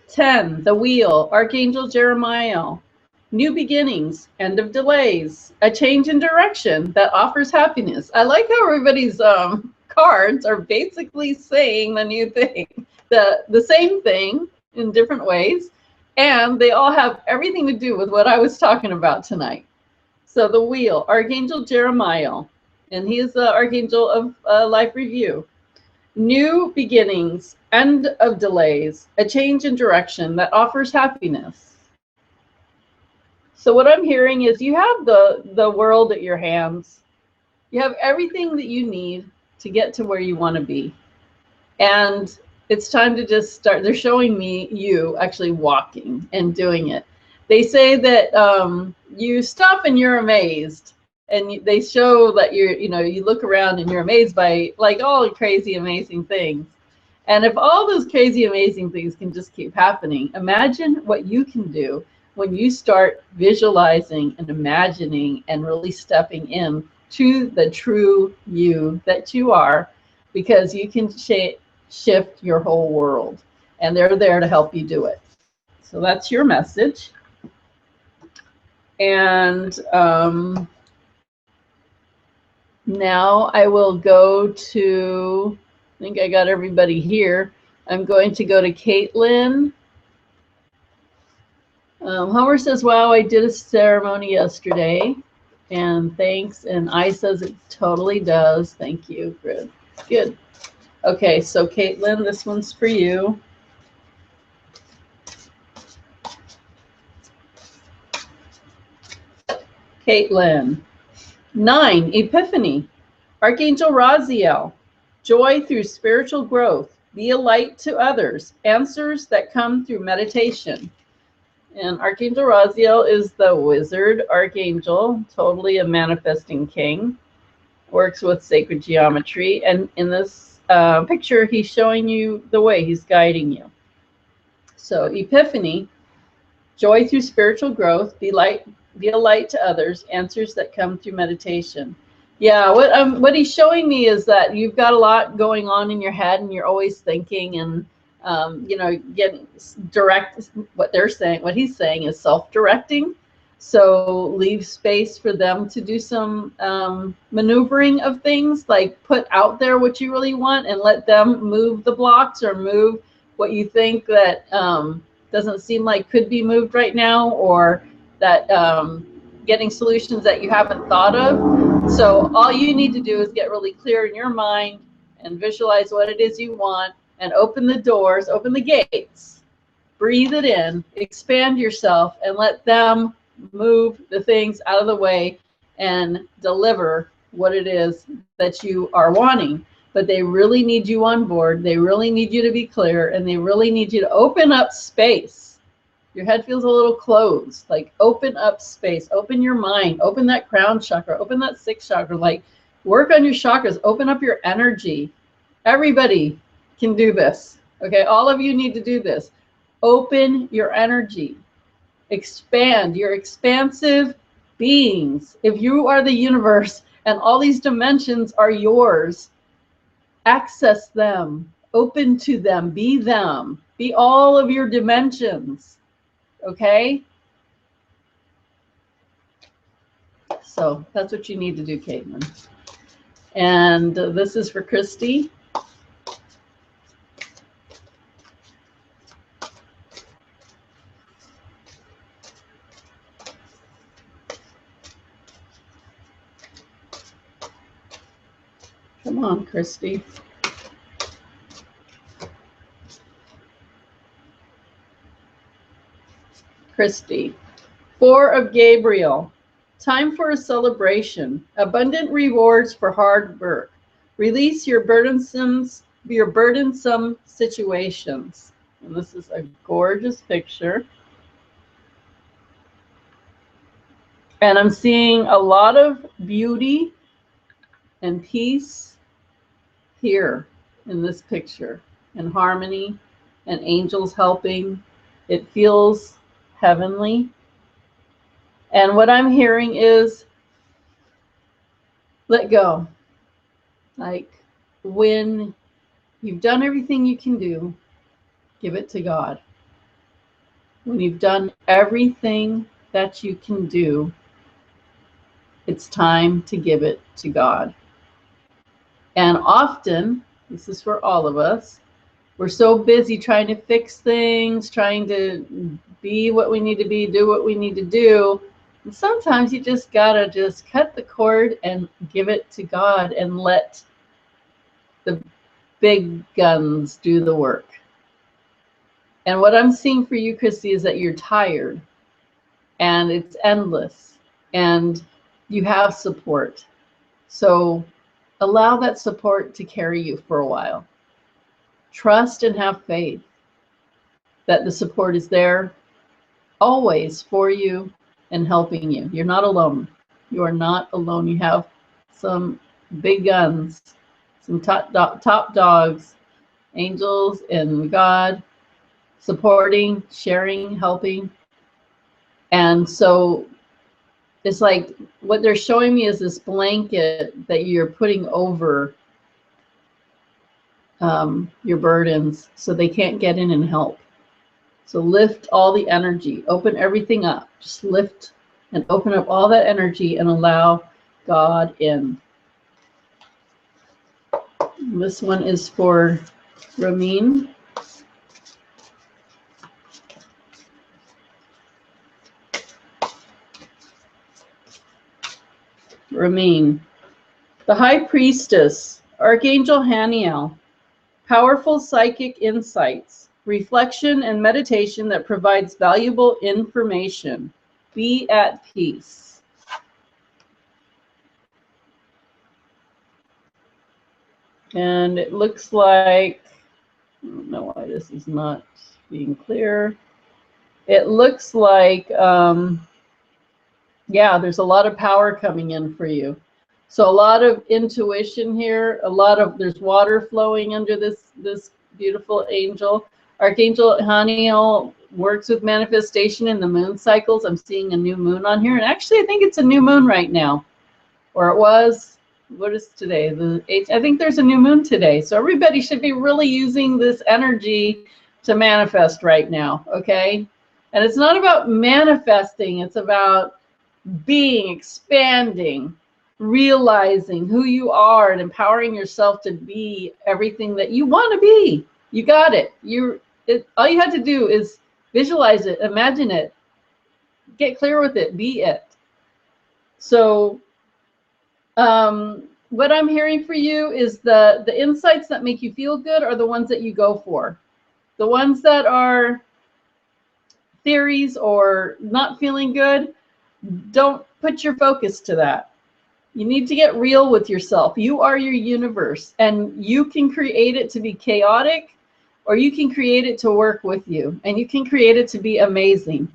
Ten, the wheel, Archangel Jeremiah. New beginnings, end of delays, a change in direction that offers happiness. I like how everybody's cards are basically saying the new thing, the same thing in different ways, and they all have everything to do with what I was talking about tonight. So the wheel, Archangel Jeremiah, and he is the Archangel of Life Review. New beginnings, end of delays, a change in direction that offers happiness. So what I'm hearing is you have the world at your hands. You have everything that you need to get to where you want to be. And it's time to just start. They're showing me you actually walking and doing it. They say that you stop and you're amazed. And they show that you look around and you're amazed by like all crazy, amazing things. And if all those crazy, amazing things can just keep happening, imagine what you can do when you start visualizing and imagining and really stepping in to the true you that you are, because you can shift your whole world, and they're there to help you do it. So that's your message. And now I will go to, I think I got everybody here. I'm going to go to Caitlin. Homer says, wow, I did a ceremony yesterday. And thanks. And I says it totally does. Thank you. Good. Good. Okay, so Caitlin, this one's for you. Caitlin. 9, Epiphany. Archangel Raziel. Joy through spiritual growth. Be a light to others. Answers that come through meditation. And Archangel Raziel is the wizard archangel, totally a manifesting king. Works with sacred geometry. And in this picture, he's showing you the way. He's guiding you. So Epiphany. Joy through spiritual growth. Be a light to others. Answers that come through meditation. Yeah, what he's showing me is that you've got a lot going on in your head, and you're always thinking, and you know, getting direct. What they're saying, what he's saying, is self-directing. So leave space for them to do some maneuvering of things, like put out there what you really want, and let them move the blocks or move what you think that doesn't seem like could be moved right now, or that getting solutions that you haven't thought of. So all you need to do is get really clear in your mind and visualize what it is you want, and open the doors, open the gates, breathe it in, expand yourself, and let them move the things out of the way and deliver what it is that you are wanting. But they really need you on board. They really need you to be clear, and they really need you to open up space. Your head feels a little closed. Like, open up space, open your mind, open that crown chakra, open that 6th chakra. Like, work on your chakras, open up your energy. Everybody can do this. Okay, all of you need to do this. Open your energy. Expand. You're expansive beings. If you are the universe and all these dimensions are yours, access them, open to them, be all of your dimensions. Okay? So that's what you need to do, Caitlin. And this is for Christy. Come on, Christy. Christy. 4 of Gabriel. Time for a celebration. Abundant rewards for hard work. Release your burdensome situations. And this is a gorgeous picture. And I'm seeing a lot of beauty and peace here in this picture, and harmony, and angels helping. It feels heavenly. And what I'm hearing is, let go. Like, when you've done everything you can do, give it to God. When you've done everything that you can do, it's time to give it to God. And often, this is for all of us, we're so busy trying to fix things, trying to be what we need to be, do what we need to do. And sometimes you just gotta just cut the cord and give it to God, and let the big guns do the work. And what I'm seeing for you, Christy, is that you're tired, and it's endless, and you have support. So allow that support to carry you for a while. Trust and have faith that the support is there always for you and helping you. You're not alone. You are not alone. You have some big guns, some top dogs, angels and God, supporting, sharing, helping. And so it's like what they're showing me is this blanket that you're putting over your burdens so they can't get in and help. So lift all the energy, open everything up, just lift and open up all that energy and allow God in. This one is for Ramin. Ramin, the High Priestess, Archangel Haniel, powerful psychic insights, reflection and meditation that provides valuable information. Be at peace. And it looks like, I don't know why this is not being clear. It looks like, yeah, there's a lot of power coming in for you. So a lot of intuition here, there's water flowing under this beautiful angel. Archangel Haniel works with manifestation in the moon cycles. I'm seeing a new moon on here. And actually, I think it's a new moon right now. Or it was. What is today? The 8th. I think there's a new moon today. So everybody should be really using this energy to manifest right now, okay? And it's not about manifesting. It's about being, expanding, realizing who you are and empowering yourself to be everything that you want to be. You got it. All you have to do is visualize it, imagine it, get clear with it, be it. So what I'm hearing for you is the insights that make you feel good are the ones that you go for. The ones that are theories or not feeling good, don't put your focus to that. You need to get real with yourself. You are your universe, and you can create it to be chaotic, or you can create it to work with you, and you can create it to be amazing.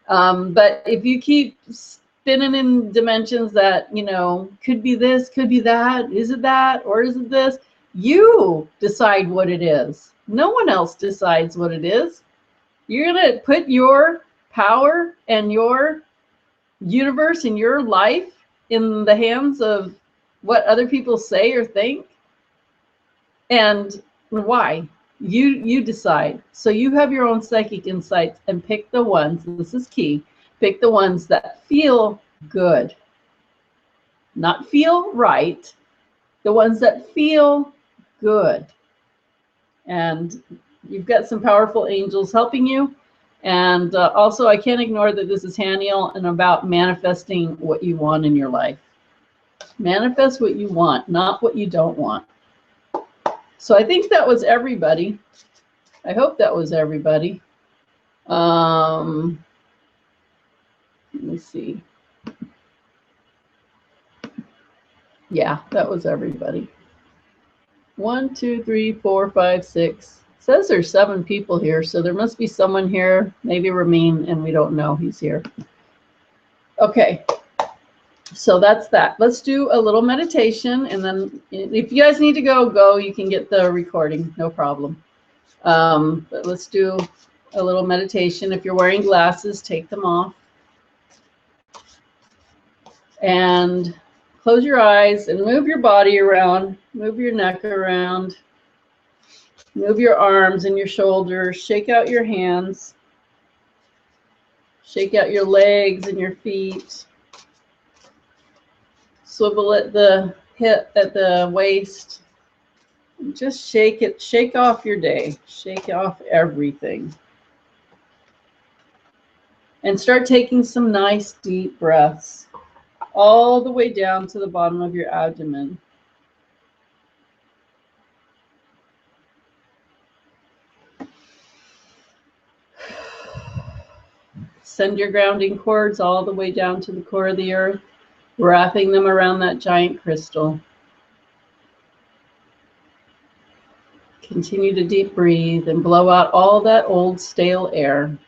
But if you keep spinning in dimensions that, you know, could be this, could be that, is it that, or is it this? You decide what it is. No one else decides what it is. You're going to put your power and your universe and your life in the hands of what other people say or think. And why? You decide. So you have your own psychic insights, and pick the ones, this is key, pick the ones that feel good. Not feel right, the ones that feel good. And you've got some powerful angels helping you. And also, I can't ignore that this is Haniel and about manifesting what you want in your life. Manifest what you want, not what you don't want. So I think that was everybody. I hope that was everybody. Let me see. Yeah, that was everybody. 1, 2, 3, 4, 5, 6. It says there's 7 people here, so there must be someone here, maybe Ramin, and we don't know he's here. Okay, so that's that. Let's do a little meditation, and then if you guys need to go. You can get the recording, no problem. But let's do a little meditation. If you're wearing glasses, take them off. And close your eyes and move your body around, move your neck around, move your arms and your shoulders, shake out your hands, shake out your legs and your feet, swivel at the hip, at the waist, and just shake it, shake off your day, shake off everything. And start taking some nice deep breaths all the way down to the bottom of your abdomen. Send your grounding cords all the way down to the core of the earth, wrapping them around that giant crystal. Continue to deep breathe and blow out all that old stale air.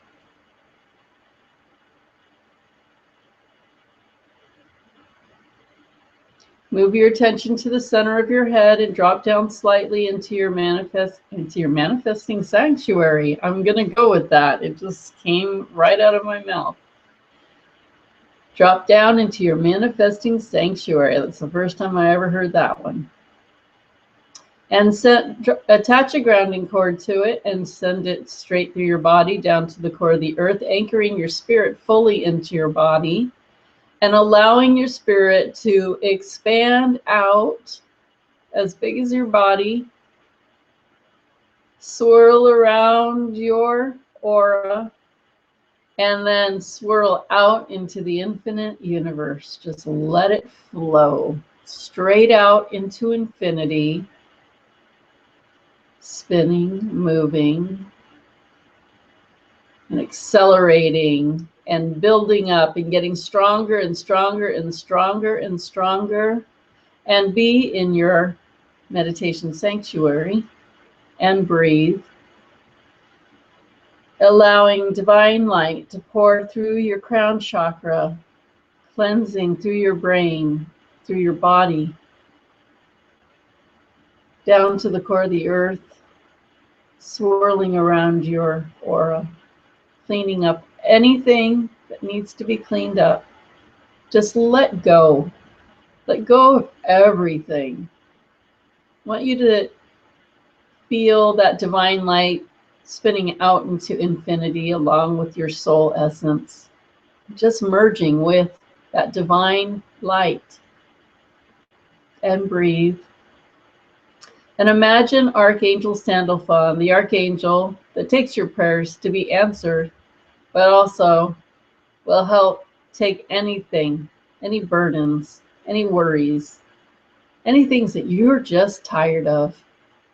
Move your attention to the center of your head and drop down slightly into your manifesting sanctuary. I'm going to go with that. It just came right out of my mouth. Drop down into your manifesting sanctuary. That's the first time I ever heard that one. And attach a grounding cord to it and send it straight through your body down to the core of the earth, anchoring your spirit fully into your body and allowing your spirit to expand out as big as your body, swirl around your aura, and then swirl out into the infinite universe. Just let it flow straight out into infinity, spinning, moving, and accelerating and building up and getting stronger and stronger and stronger and stronger. And be in your meditation sanctuary and breathe, allowing divine light to pour through your crown chakra, cleansing through your brain, through your body, down to the core of the earth, swirling around your aura, cleaning up anything that needs to be cleaned up. Just let go. Let go of everything. I want you to feel that divine light spinning out into infinity along with your soul essence, just merging with that divine light. And breathe. And imagine Archangel Sandalphon, the archangel that takes your prayers to be answered, but also will help take anything, any burdens, any worries, any things that you're just tired of.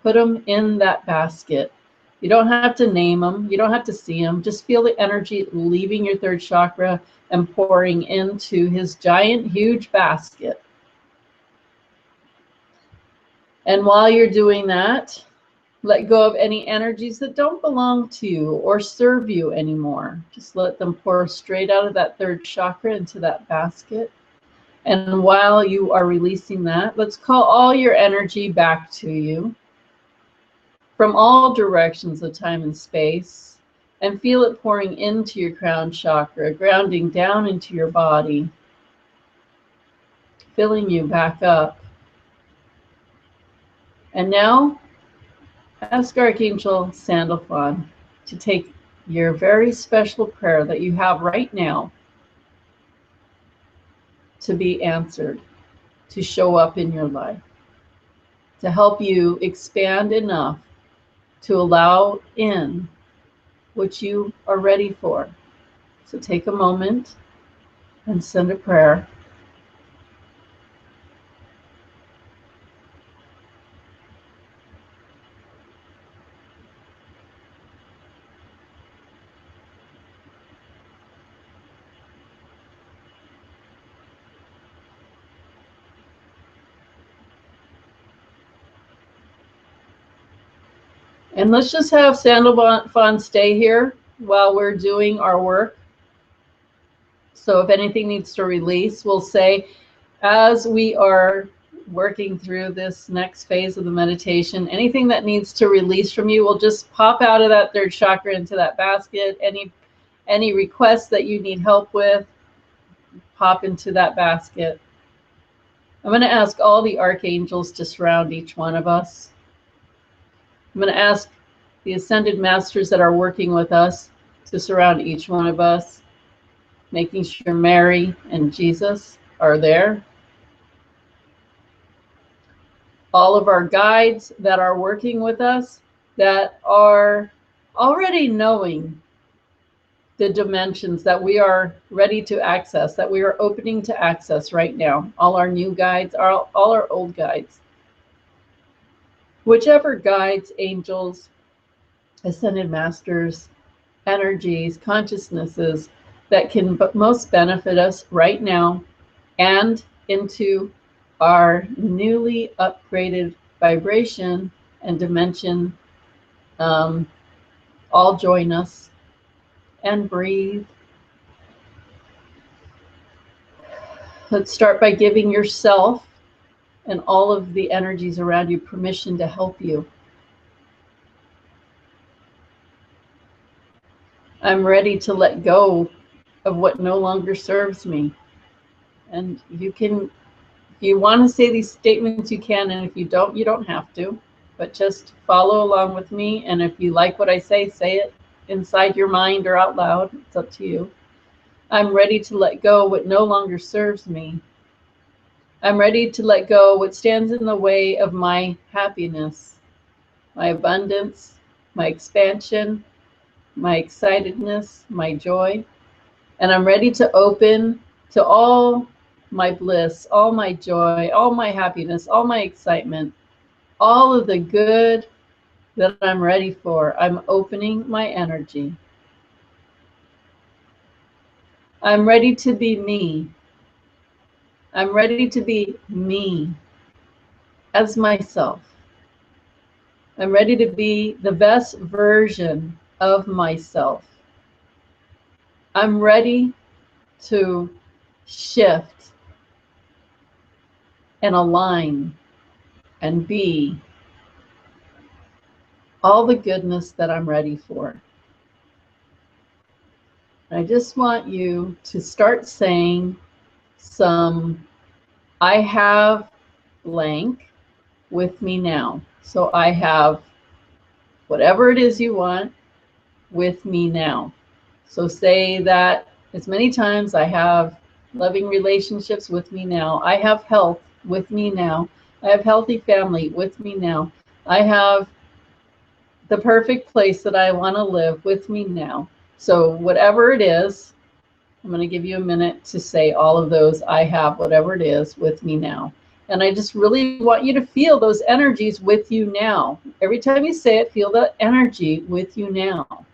Put them in that basket. You don't have to name them. You don't have to see them. Just feel the energy leaving your third chakra and pouring into his giant, huge basket. And while you're doing that, let go of any energies that don't belong to you or serve you anymore. Just let them pour straight out of that third chakra into that basket. And while you are releasing that, let's call all your energy back to you from all directions of time and space, and feel it pouring into your crown chakra, grounding down into your body, filling you back up. And now, ask Archangel Sandalphon to take your very special prayer that you have right now to be answered, to show up in your life, to help you expand enough to allow in what you are ready for. So take a moment and send a prayer. And let's just have Sandalphon stay here while we're doing our work. So if anything needs to release, we'll say, as we are working through this next phase of the meditation, anything that needs to release from you will just pop out of that third chakra into that basket. Any requests that you need help with, pop into that basket. I'm going to ask all the archangels to surround each one of us. I'm going to ask the ascended masters that are working with us to surround each one of us, making sure Mary and Jesus are there. All of our guides that are working with us, that are already knowing the dimensions that we are ready to access, that we are opening to access right now. All our new guides, all our old guides. Whichever guides, angels, ascended masters, energies, consciousnesses that can most benefit us right now and into our newly upgraded vibration and dimension, all join us and breathe. Let's start by giving yourself and all of the energies around you permission to help you. I'm ready to let go of what no longer serves me. And you can, if you want to say these statements, you can, and if you don't have to. But just follow along with me, and if you like what I say it inside your mind or out loud. It's up to you. I'm ready to let go what no longer serves me. I'm ready to let go what stands in the way of my happiness, my abundance, my expansion, my excitedness, my joy. And I'm ready to open to all my bliss, all my joy, all my happiness, all my excitement, all of the good that I'm ready for. I'm opening my energy. I'm ready to be me. I'm ready to be me as myself. I'm ready to be the best version of myself. I'm ready to shift and align and be all the goodness that I'm ready for. I just want you to start saying some I have blank with me now. So I have whatever it is you want with me now. So say that as many times. I have loving relationships with me now. I have health with me now. I have healthy family with me now. I have the perfect place that I want to live with me now. So whatever it is, I'm going to give you a minute to say all of those. I have whatever it is with me now. And I just really want you to feel those energies with you now. Every time you say it, feel that energy with you now.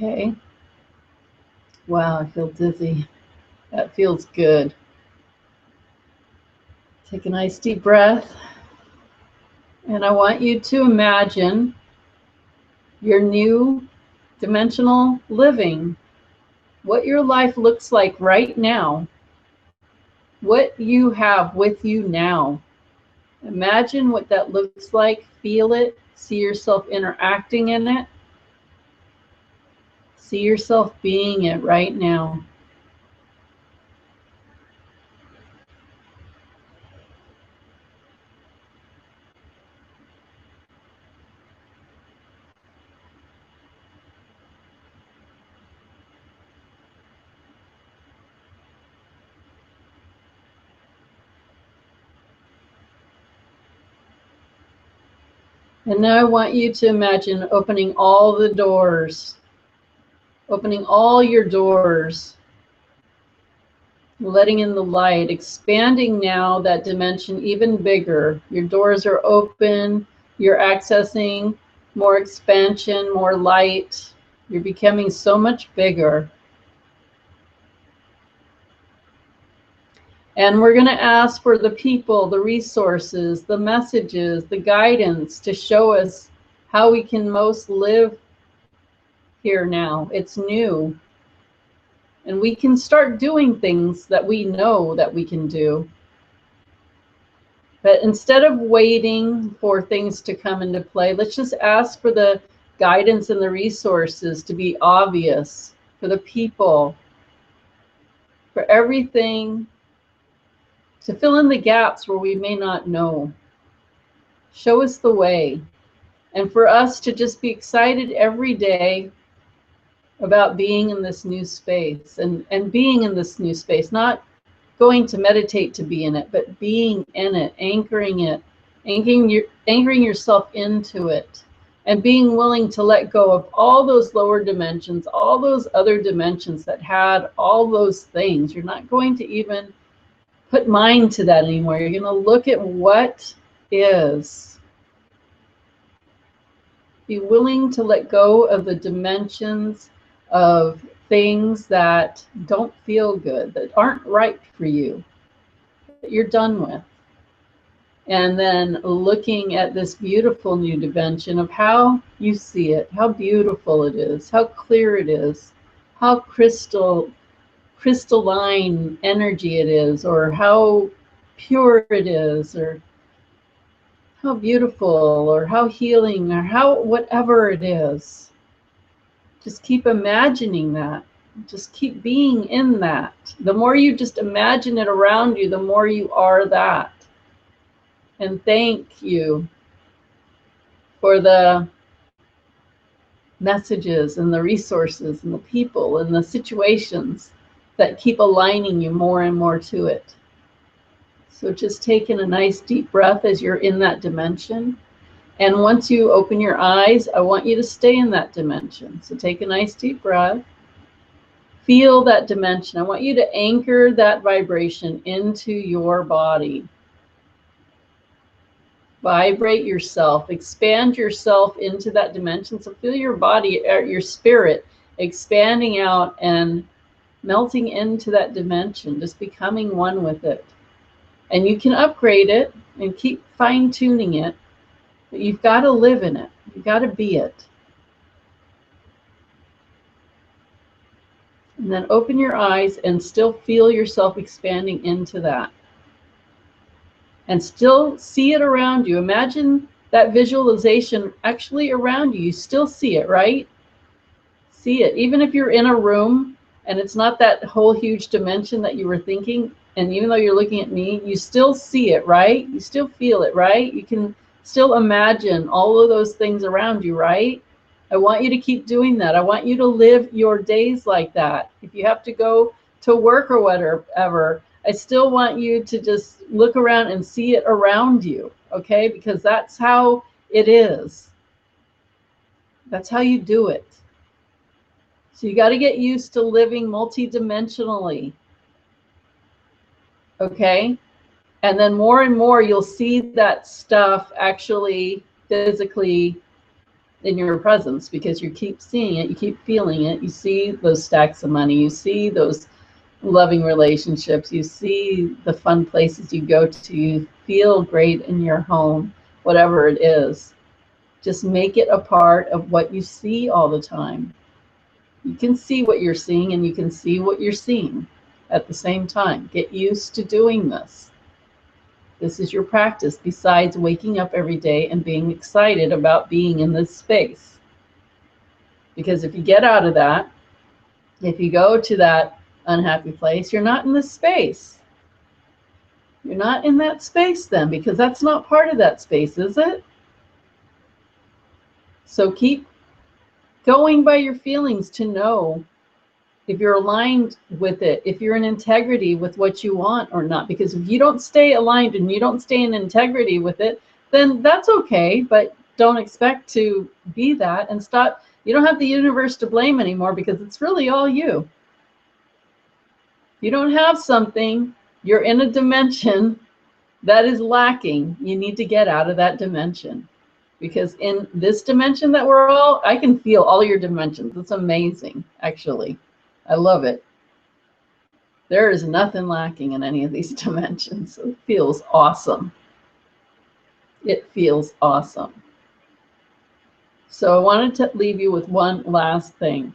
Okay. Wow, I feel dizzy. That feels good. Take a nice deep breath. And I want you to imagine your new dimensional living, what your life looks like right now, what you have with you now. Imagine what that looks like, feel it, see yourself interacting in it, see yourself being it right now. And now I want you to imagine opening all the doors, opening all your doors, letting in the light, expanding now that dimension even bigger. Your doors are open, you're accessing more expansion, more light. You're becoming so much bigger. And we're going to ask for the people, the resources, the messages, the guidance to show us how we can most live here now. It's new. And we can start doing things that we know that we can do. But instead of waiting for things to come into play, let's just ask for the guidance and the resources to be obvious, for the people, for everything, to fill in the gaps where we may not know. Show us the way. And for us to just be excited every day about being in this new space and being in this new space, not going to meditate to be in it, but being in it, anchoring yourself into it, and being willing to let go of all those lower dimensions, all those other dimensions that had all those things. You're not going to even put mind to that anymore. You're going to look at what is. Be willing to let go of the dimensions of things that don't feel good, that aren't right for you, that you're done with. And then looking at this beautiful new dimension of how you see it, how beautiful it is, how clear it is, how crystalline energy it is, or how pure it is, or how beautiful, or how healing, or how whatever it is. Just keep imagining that. Just keep being in that. The more you just imagine it around you, the more you are that. And thank you for the messages and the resources and the people and the situations that keep aligning you more and more to it. So just taking a nice deep breath as you're in that dimension. And once you open your eyes, I want you to stay in that dimension. So take a nice deep breath. Feel that dimension. I want you to anchor that vibration into your body. Vibrate yourself. Expand yourself into that dimension. So feel your body, your spirit, expanding out and melting into that dimension, just becoming one with it. And you can upgrade it and keep fine-tuning it. But you've got to live in it. You've got to be it. And then open your eyes and still feel yourself expanding into that. And still see it around you. Imagine that visualization actually around you. You still see it, right? See it. Even if you're in a room and it's not that whole huge dimension that you were thinking, and even though you're looking at me, you still see it, right? You still feel it, right? You can still imagine all of those things around you, right? I want you to keep doing that. I want you to live your days like that. If you have to go to work or whatever, I still want you to just look around and see it around you, okay? Because that's how it is. That's how you do it. So you got to get used to living multidimensionally, okay? And then more and more, you'll see that stuff actually physically in your presence, because you keep seeing it, you keep feeling it. You see those stacks of money, you see those loving relationships, you see the fun places you go to, you feel great in your home, whatever it is. Just make it a part of what you see all the time. You can see what you're seeing and you can see what you're seeing at the same time. Get used to doing this. This is your practice besides waking up every day and being excited about being in this space. Because if you get out of that, if you go to that unhappy place, you're not in this space. You're not in that space then, because that's not part of that space, is it? So keep going by your feelings to know if you're aligned with it, if you're in integrity with what you want or not. Because if you don't stay aligned and you don't stay in integrity with it, then that's okay, but don't expect to be that, and stop. You don't have the universe to blame anymore, because it's really all you. You don't have something, you're in a dimension that is lacking. You need to get out of that dimension. Because in this dimension that we're all, I can feel all your dimensions. It's amazing, actually. I love it. There is nothing lacking in any of these dimensions. It feels awesome. It feels awesome. So I wanted to leave you with one last thing.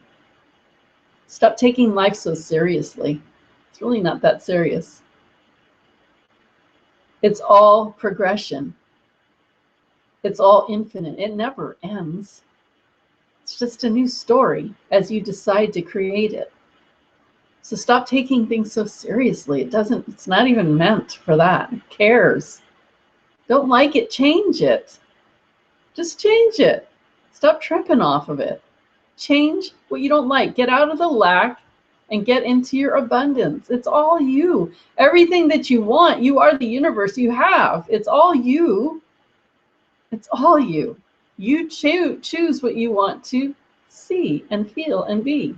Stop taking life so seriously. It's really not that serious. It's all progression. It's all infinite. It never ends. It's just a new story as you decide to create it. So stop taking things so seriously. It's not even meant for that. Who cares? Don't like it, change it. Just change it. Stop tripping off of it. Change what you don't like. Get out of the lack and get into your abundance. It's all you. Everything that you want, you are the universe. You have. It's all you. It's all you. You choose what you want to see and feel and be.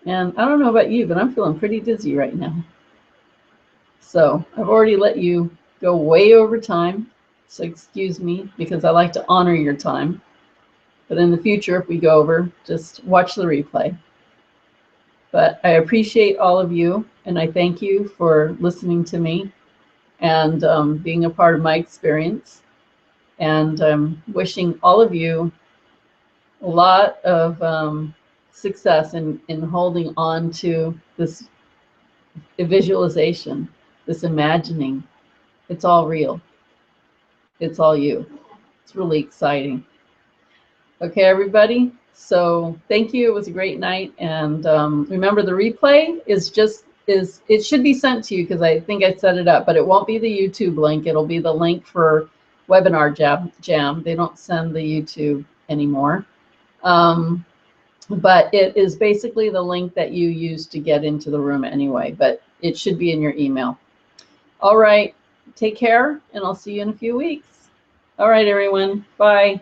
And I don't know about you, but I'm feeling pretty dizzy right now. So I've already let you go way over time. So excuse me, because I like to honor your time. But in the future, if we go over, just watch the replay. But I appreciate all of you, and I thank you for listening to me and being a part of my experience. And wishing all of you a lot of success in holding on to this visualization, this imagining. It's all real. It's all you. It's really exciting. Okay, everybody. So thank you. It was a great night. And remember, the replay it should be sent to you because I think I set it up, but it won't be the YouTube link. It'll be the link for Webinar Jam. They don't send the YouTube anymore. But it is basically the link that you use to get into the room anyway, but it should be in your email. All right. Take care, and I'll see you in a few weeks. All right, everyone. Bye.